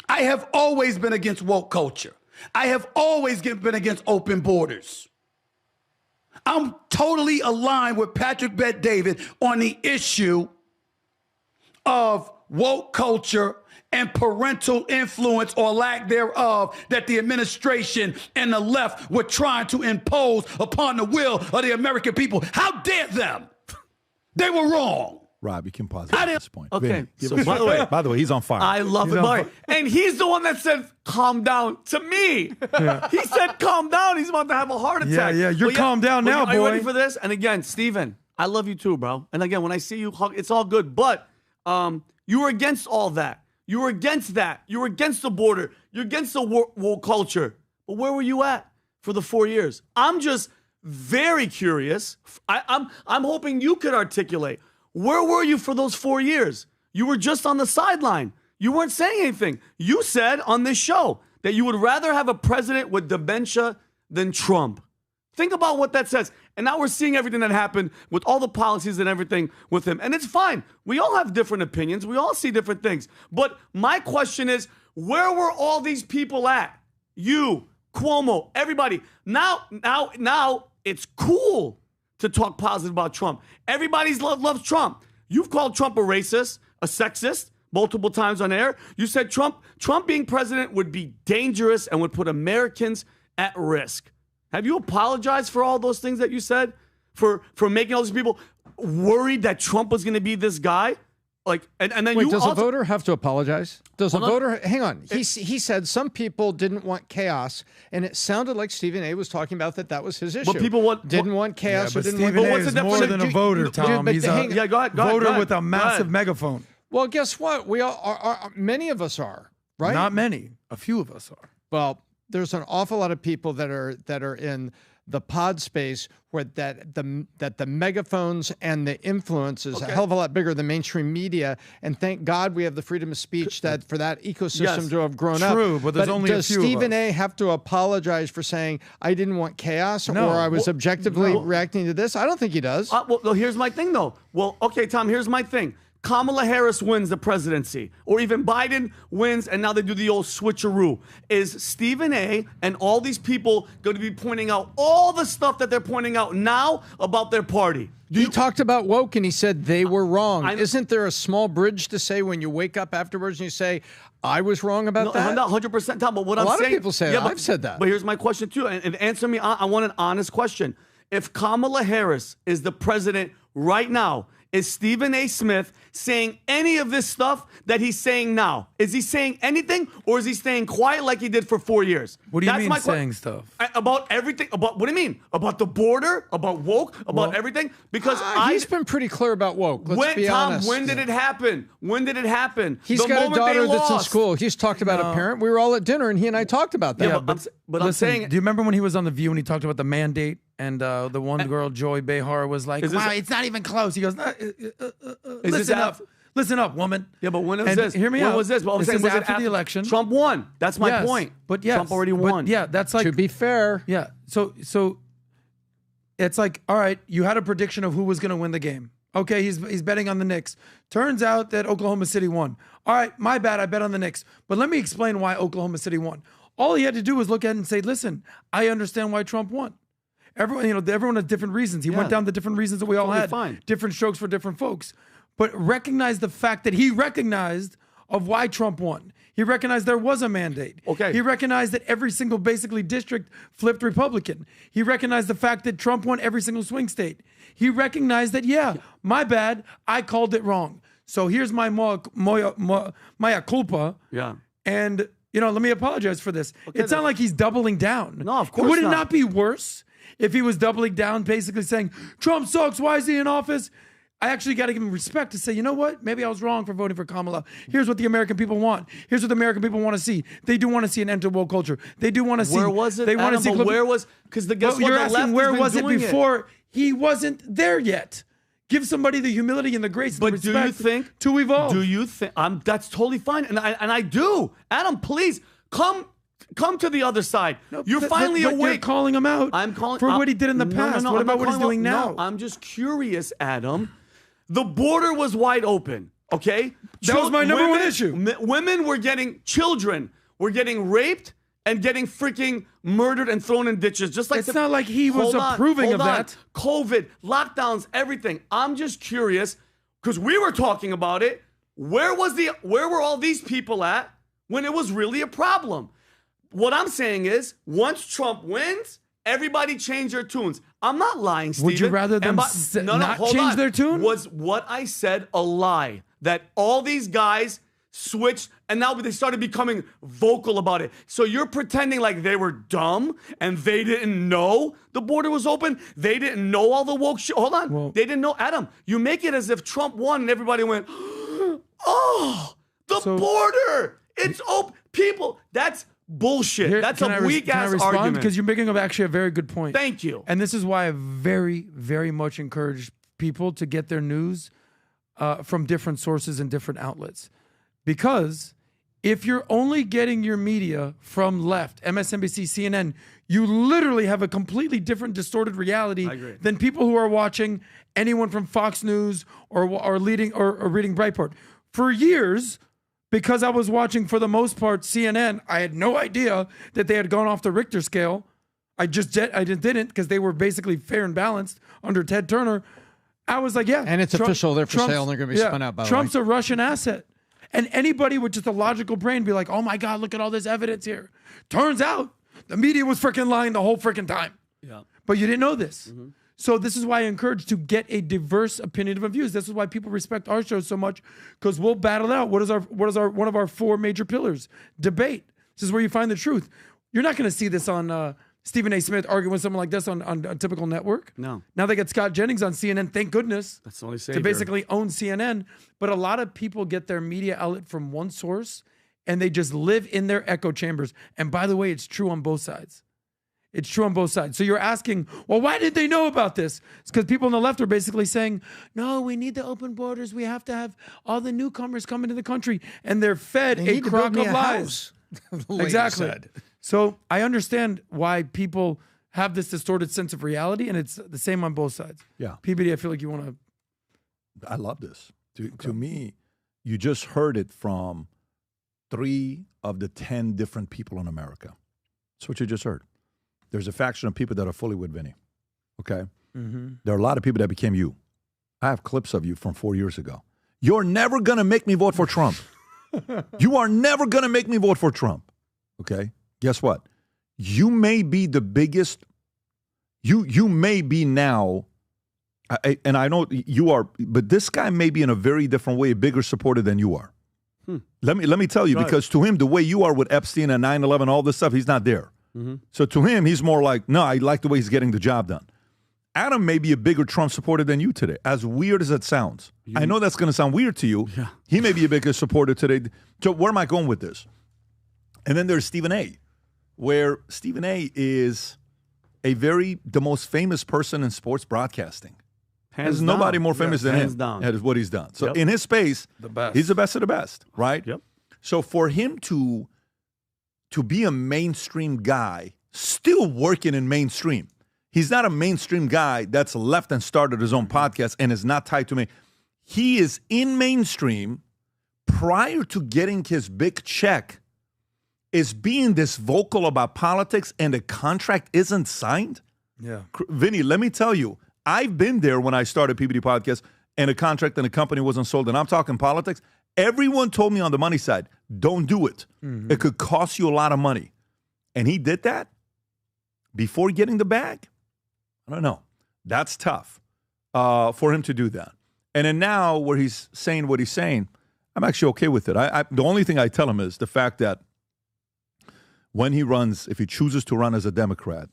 I have always been against woke culture. I have always been against open borders. I'm totally aligned with Patrick Bet-David on the issue of woke culture and parental influence or lack thereof that the administration and the left were trying to impose upon the will of the American people. How dare them? They were wrong. Rob, you can pause at this point. Okay. Vinny, by the way, he's on fire. I love it. And he's the one that said, calm down to me. Yeah. He said, calm down. He's about to have a heart attack. Yeah, you're calm down now, boy. Are you ready for this? And again, Steven, I love you too, bro. And again, when I see you, it's all good. But you were against all that. You were against that. You were against the border. You're against the woke culture. But where were you at for the 4 years? I'm just very curious. I'm hoping you could articulate. Where were you for those 4 years? You were just on the sideline. You weren't saying anything. You said on this show that you would rather have a president with dementia than Trump. Think about what that says. And now we're seeing everything that happened with all the policies and everything with him. And it's fine. We all have different opinions. We all see different things. But my question is, where were all these people at? You, Cuomo, everybody. Now it's cool to talk positive about Trump. Everybody loves Trump. You've called Trump a racist, a sexist, multiple times on air. You said Trump being president would be dangerous and would put Americans at risk. Have you apologized for all those things that you said? For making all these people worried that Trump was going to be this guy? Like, and then Wait, you does also, a voter have to apologize? Does a voter, hang on, he said some people didn't want chaos, and it sounded like Stephen A. was talking about that was his issue. But people didn't want chaos. Yeah, but or didn't Stephen want, A. is more than a voter, Tom. He's a voter with a massive megaphone. Well, guess what? We all are, many of us are, right? Not many. A few of us are. Well, there's an awful lot of people that are in the pod space where that the megaphones and the influence is a hell of a lot bigger than mainstream media. And thank God we have the freedom of speech that for that ecosystem to have grown up. True, but there's only a few. Does Stephen A. have to apologize for saying I didn't want chaos or I was objectively reacting to this? I don't think he does. Well, here's my thing though. Well, okay, Tom, here's my thing. Kamala Harris wins the presidency, or even Biden wins, and now they do the old switcheroo. Is Stephen A. and all these people going to be pointing out all the stuff that they're pointing out now about their party? He talked about woke, and he said they were wrong. Isn't there a small bridge to say when you wake up afterwards and you say, I was wrong about that? I'm not 100% Tom, but what I'm saying... A lot of people say that. I've said that. But here's my question, too, and answer me. I want an honest question. If Kamala Harris is the president right now, is Stephen A. Smith saying any of this stuff that he's saying now? Is he saying anything, or is he staying quiet like he did for 4 years? What do you mean saying stuff? About everything. What do you mean? About the border? About woke? About everything? Because he's been pretty clear about woke. Let's be honest. When did it happen? When did it happen? He's got a daughter that's in school. He's talked about a parent. We were all at dinner, and he and I talked about that. Yeah, but I'm saying, do you remember when he was on The View and he talked about the mandate? And the one girl, Joy Behar, was like, wow, it's not even close. He goes, listen up, woman. Yeah, but when was this? Hear me out. When was this? Well, this is after the election. Trump won. That's my point. But yes, Trump already won. Yeah, that's like... To be fair. Yeah, so it's like, all right, you had a prediction of who was going to win the game. Okay, he's betting on the Knicks. Turns out that Oklahoma City won. All right, my bad, I bet on the Knicks. But let me explain why Oklahoma City won. All he had to do was look at it and say, listen, I understand why Trump won. Everyone has different reasons. He went down the different reasons that we all had. Fine. Different strokes for different folks. But recognize the fact that he recognized of why Trump won. He recognized there was a mandate. Okay. He recognized that every single basically district flipped Republican. He recognized the fact that Trump won every single swing state. He recognized that, yeah, my bad, I called it wrong. So here's my mea culpa. Yeah. And, let me apologize for this. Okay, it's not like he's doubling down. No, of course Would it not. not be worse if he was doubling down, basically saying, Trump sucks, why is he in office? I actually got to give him respect to say, you know what? Maybe I was wrong for voting for Kamala. Here's what the American people want. Here's what the American people want to see. They do want to see an end to woke culture. They do want to see. Where was it? They want to see. Where was? Because you're asking where was it before? He wasn't there yet. Give somebody the humility and the grace and the respect do you think to evolve. Do you think that's totally fine? And I do. Adam, please come to the other side. No, you're finally but awake. You're calling him out. I'm calling for what he did in the past. No, what I'm about not what he's calling doing him now? out. No, I'm just curious, Adam. The border was wide open. Okay, that was my number one issue. Women were children were getting raped and getting freaking murdered and thrown in ditches. Just like it's not like he was approving of that. COVID, lockdowns, everything. I'm just curious because we were talking about it. Where were all these people at when it was really a problem? What I'm saying is, once Trump wins, everybody change their tunes. I'm not lying, Steven. Would you rather them not change their tune? Was what I said a lie? That all these guys switched and now they started becoming vocal about it. So you're pretending like they were dumb and they didn't know the border was open? They didn't know all the woke shit? Hold on. Well, they didn't know. Adam, you make it as if Trump won and everybody went, oh, the border. It's open. People, that's bullshit. That's a weak-ass argument. Because you're making up actually a very good point. Thank you. And this is why I very, very much encourage people to get their news from different sources and different outlets. Because if you're only getting your media from left, MSNBC, CNN, you literally have a completely different distorted reality than people who are watching anyone from Fox News or reading Breitbart. For years, because I was watching, for the most part, CNN, I had no idea that they had gone off the Richter scale. I just didn't, because they were basically fair and balanced under Ted Turner. I was like, yeah. And it's official. They're for sale and they're going to be spun out, by the way. Trump's a Russian asset. And anybody with just a logical brain be like, oh my God, look at all this evidence here. Turns out the media was freaking lying the whole freaking time. Yeah. But you didn't know this. Mm-hmm. So this is why I encourage to get a diverse opinion of views. This is why people respect our show so much, because we'll battle out. What is one of our four major pillars? Debate. This is where you find the truth. You're not going to see this on Stephen A. Smith arguing with someone like this on a typical network. No. Now they get Scott Jennings on CNN. Thank goodness. That's the only to basically own CNN. But a lot of people get their media outlet from one source, and they just live in their echo chambers. And by the way, it's true on both sides. It's true on both sides. So you're asking, well, why did they know about this? It's because people on the left are basically saying, no, we need to open borders. We have to have all the newcomers come into the country. And they're fed a crock of lies. Exactly. So I understand why people have this distorted sense of reality, and it's the same on both sides. Yeah. PBD, I feel like you want to. I love this. To me, you just heard it from 3 of the 10 different people in America. That's what you just heard. There's a faction of people that are fully with Vinnie. Okay? Mm-hmm. There are a lot of people that became you. I have clips of you from 4 years ago. You're never going to make me vote for Trump. You are never going to make me vote for Trump. Okay? Guess what? You may be the biggest, you may be now, and I know you are, but this guy may be in a very different way a bigger supporter than you are. Let me tell you, because to him, the way you are with Epstein and 9/11, all this stuff, he's not there. Mm-hmm. So to him, he's more like, no, I like the way he's getting the job done. Adam may be a bigger Trump supporter than you today, as weird as it sounds. I know that's going to sound weird to you. Yeah. He may be a bigger supporter today. So where am I going with this? And then there's Stephen A., where Stephen A. is the most famous person in sports broadcasting. There's nobody more famous than him. That is what he's done. So in his space, he's the best of the best, right? Yep. So for him to be a mainstream guy, still working in mainstream, he's not a mainstream guy that's left and started his own podcast and is not tied to me. He is in mainstream prior to getting his big check, is being this vocal about politics, and the contract isn't signed. Yeah. Vinny, let me tell you, I've been there when I started PBD Podcast and a contract and a company wasn't sold, and I'm talking politics. Everyone told me on the money side, Don't do it. It could cost you a lot of money. And he did that before getting the bag? I don't know. That's tough for him to do that. And then now where he's saying what he's saying, I'm actually okay with it. The only thing I tell him is the fact that when he runs, if he chooses to run as a Democrat,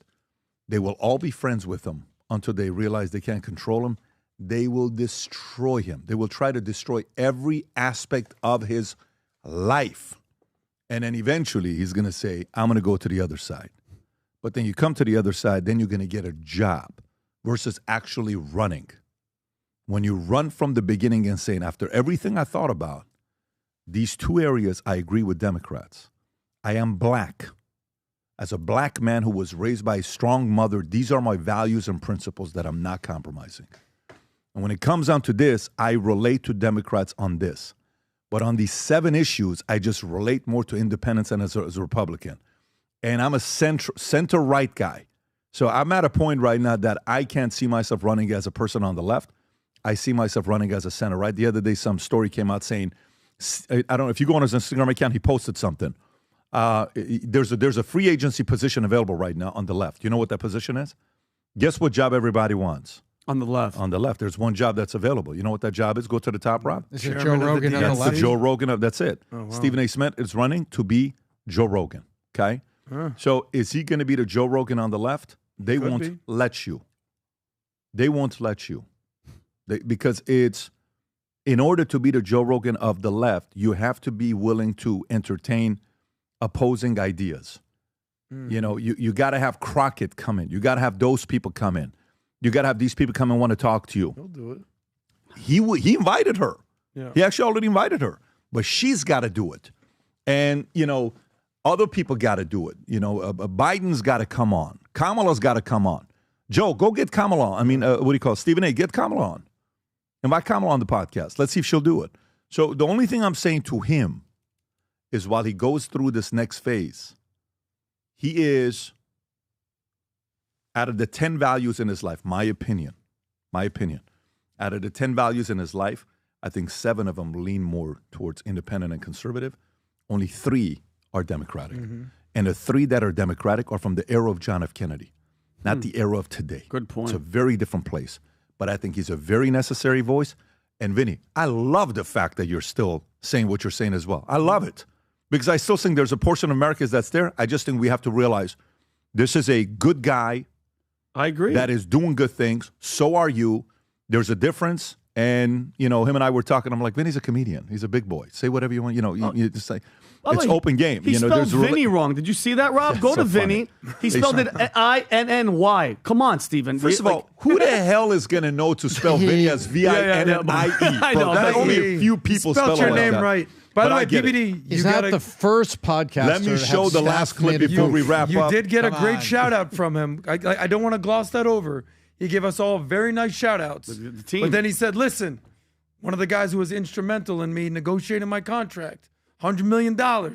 they will all be friends with him until they realize they can't control him. They will destroy him. They will try to destroy every aspect of his life. And then eventually he's going to say, I'm going to go to the other side. But then you come to the other side, then you're going to get a job versus actually running. When you run from the beginning and saying, after everything I thought about, these two areas, I agree with Democrats. I am black. As a black man who was raised by a strong mother, these are my values and principles that I'm not compromising. And when it comes down to this, I relate to Democrats on this. But on these 7 issues, I just relate more to independents and as a Republican. And I'm a center-right guy. So I'm at a point right now that I can't see myself running as a person on the left. I see myself running as a center-right. The other day, some story came out saying, I don't know, if you go on his Instagram account, he posted something. There's a free agency position available right now on the left. You know what that position is? Guess what job everybody wants? On the left. On the left. There's one job that's available. You know what that job is? Go to the top, Rob. Is it Joe Rogan on the left? That's the Joe Rogan. That's it. Oh, wow. Stephen A. Smith is running to be Joe Rogan. Okay? So is he going to be the Joe Rogan on the left? They Could won't be. let you. They won't let you. Because it's, in order to be the Joe Rogan of the left, you have to be willing to entertain opposing ideas. You know, you got to have Crockett come in. You got to have those people come in. You got to have these people come and want to talk to you. He'll do it. He invited her. Yeah. He actually already invited her. But she's got to do it. And, you know, other people got to do it. You know, Biden's got to come on. Kamala's got to come on. Joe, go get Kamala on. I mean, what do you call it? Stephen A., get Kamala on. Invite Kamala on the podcast. Let's see if she'll do it. So the only thing I'm saying to him is while he goes through this next phase, he is, out of the 10 values in his life, my opinion, out of the 10 values in his life, I think 7 of them lean more towards independent and conservative. Only 3 are Democratic. And the 3 that are Democratic are from the era of John F. Kennedy, not the era of today. Good point. It's a very different place. But I think he's a very necessary voice. And Vinny, I love the fact that you're still saying what you're saying as well. I love it. Because I still think there's a portion of America that's there. I just think we have to realize this is a good guy. I agree. That is doing good things. So are you. There's a difference. And, you know, him and I were talking. I'm like, Vinny's a comedian. He's a big boy. Say whatever you want. You know, you just say, it's open game. He spelled Vinny wrong. Did you see that, Rob? Go to Vinny. He spelled it I-N-N-Y. Come on, Stephen. First of all, who the hell is going to know to spell Vinny as V-I-N-N-I-E? I know. That's only a few people spell your it like name that. right. By the way, get it. PBD, He's you not got the first podcaster. Let me show the last clip before we wrap You up. did get Come a great on. shout out from him. I don't want to gloss that over. He gave us all very nice shout outs. The team. But then he said, listen, one of the guys who was instrumental in me negotiating my contract, $100 million. I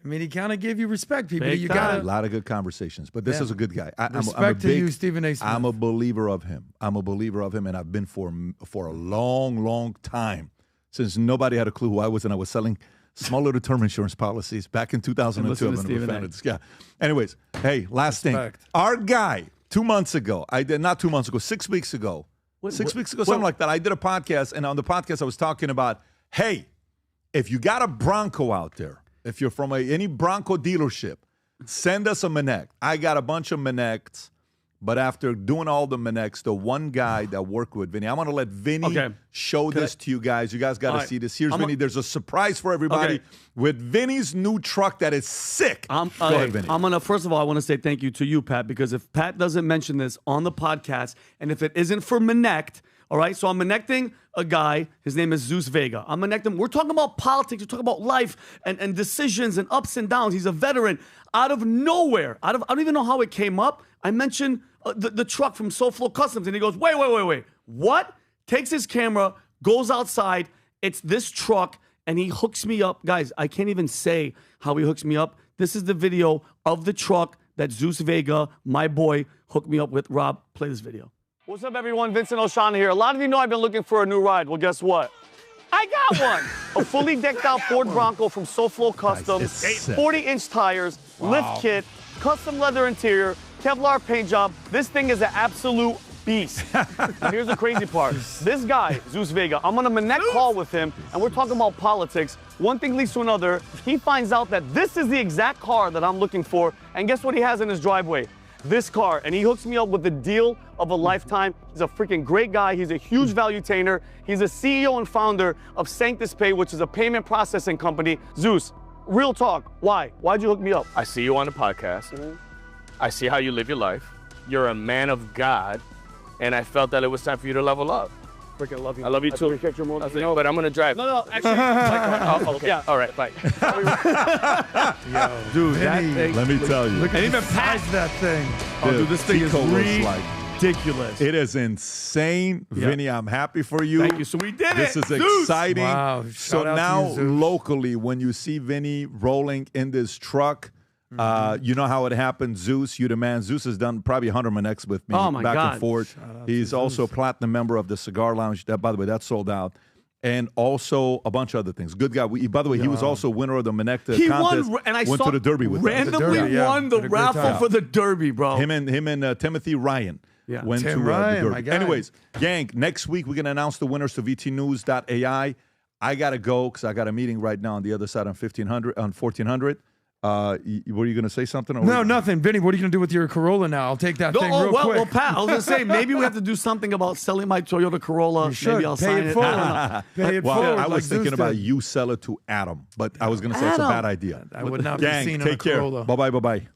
mean, he kind of gave you respect, people. Big You time. got A lot of good conversations, but this is a good guy. I'm a Respect to big, you, Stephen A. Smith. I'm a believer of him. And I've been for a long, long time, since nobody had a clue who I was, and I was selling small little term insurance policies back in 2002. Listen to Stephen A. Yeah. Anyways, hey, last Respect. thing. Our guy, 2 months ago, 6 weeks ago, something like that. I did a podcast, and on the podcast I was talking about, hey, if you got a Bronco out there, if you're from any Bronco dealership, send us a Manec. I got a bunch of Manecs, but after doing all the Manecs, the one guy that worked with Vinny, I want to let Vinny show this to you guys. You guys got to see this. Here's Vinny. There's a surprise for everybody with Vinny's new truck that is sick. Go ahead, Vinny. First of all, I want to say thank you to you, Pat, because if Pat doesn't mention this on the podcast, and if it isn't for Manect, all right, so I'm Manecting a guy. His name is Zeus Vega. I'm Manecting. We're talking about politics. We're talking about life and decisions and ups and downs. He's a veteran. Out of nowhere, I don't even know how it came up. I mentioned the truck from SoFlo Customs, and he goes, wait. What? Takes his camera, goes outside. It's this truck, and he hooks me up. Guys, I can't even say how he hooks me up. This is the video of the truck that Zeus Vega, my boy, hooked me up with. Rob, play this video. What's up, everyone? Vincent Oshana here. A lot of you know I've been looking for a new ride. Well, guess what? I got one. A fully decked out Ford Bronco from SoFlo Custom, 40-inch tires, lift kit, custom leather interior, Kevlar paint job. This thing is an absolute beast. Now here's the crazy part. This guy, Zeus Vega, I'm on a Manette call with him, and we're talking about politics. One thing leads to another. He finds out that this is the exact car that I'm looking for, and guess what he has in his driveway? This car, and he hooks me up with the deal of a lifetime. He's a freaking great guy. He's a huge valuetainer. He's a CEO and founder of Sanctus Pay, which is a payment processing company. Zeus, real talk, why? Why'd you hook me up? I see you on the podcast. I see how you live your life. You're a man of God, and I felt that it was time for you to level up. Freaking love you. I love you too. I appreciate your more. But I'm gonna drive. No, actually. Okay. Yeah. All right. Bye. Dude, that Vinny, thing. Let me tell you. Look at even past that thing. Dude, this thing is Chico looks like ridiculous. It is insane. Yeah. Vinny, I'm happy for you. Thank you. So we did This it. is Zeus. exciting. Wow. So Shout out to now you, Zeus. locally, when you see Vinny rolling in this truck, you know how it happened. Zeus, you the man. Zeus has done probably 100 Manex with me Oh, my back God. and forth. He's also a platinum member of the Cigar Lounge. That, by the way, that's sold out. And also a bunch of other things. Good guy. By the way, he was also winner of the Manecta He contest. won, and I went saw to the Derby with us. randomly won the raffle for the Derby, bro. Him and Timothy Ryan went Tim to Ryan, the my Derby. guy. Anyways, gang, next week we're going to announce the winners to VTnews.ai. I got to go because I got a meeting right now on the other side on 1400. Were you going to say something? Or No, nothing. Vinny, what are you going to do with your Corolla now? I'll take that thing real quick. Well, Pat, I was going to say, maybe we have to do something about selling my Toyota Corolla. You should. Maybe I'll Pay sign it it. forward. I don't know. Pay it well, forward. I was like thinking Zeus about did. you sell it to Adam, but I was going to say it's a Adam. bad idea. I would not be Gang, seen in a take care. Corolla. Bye-bye, bye-bye.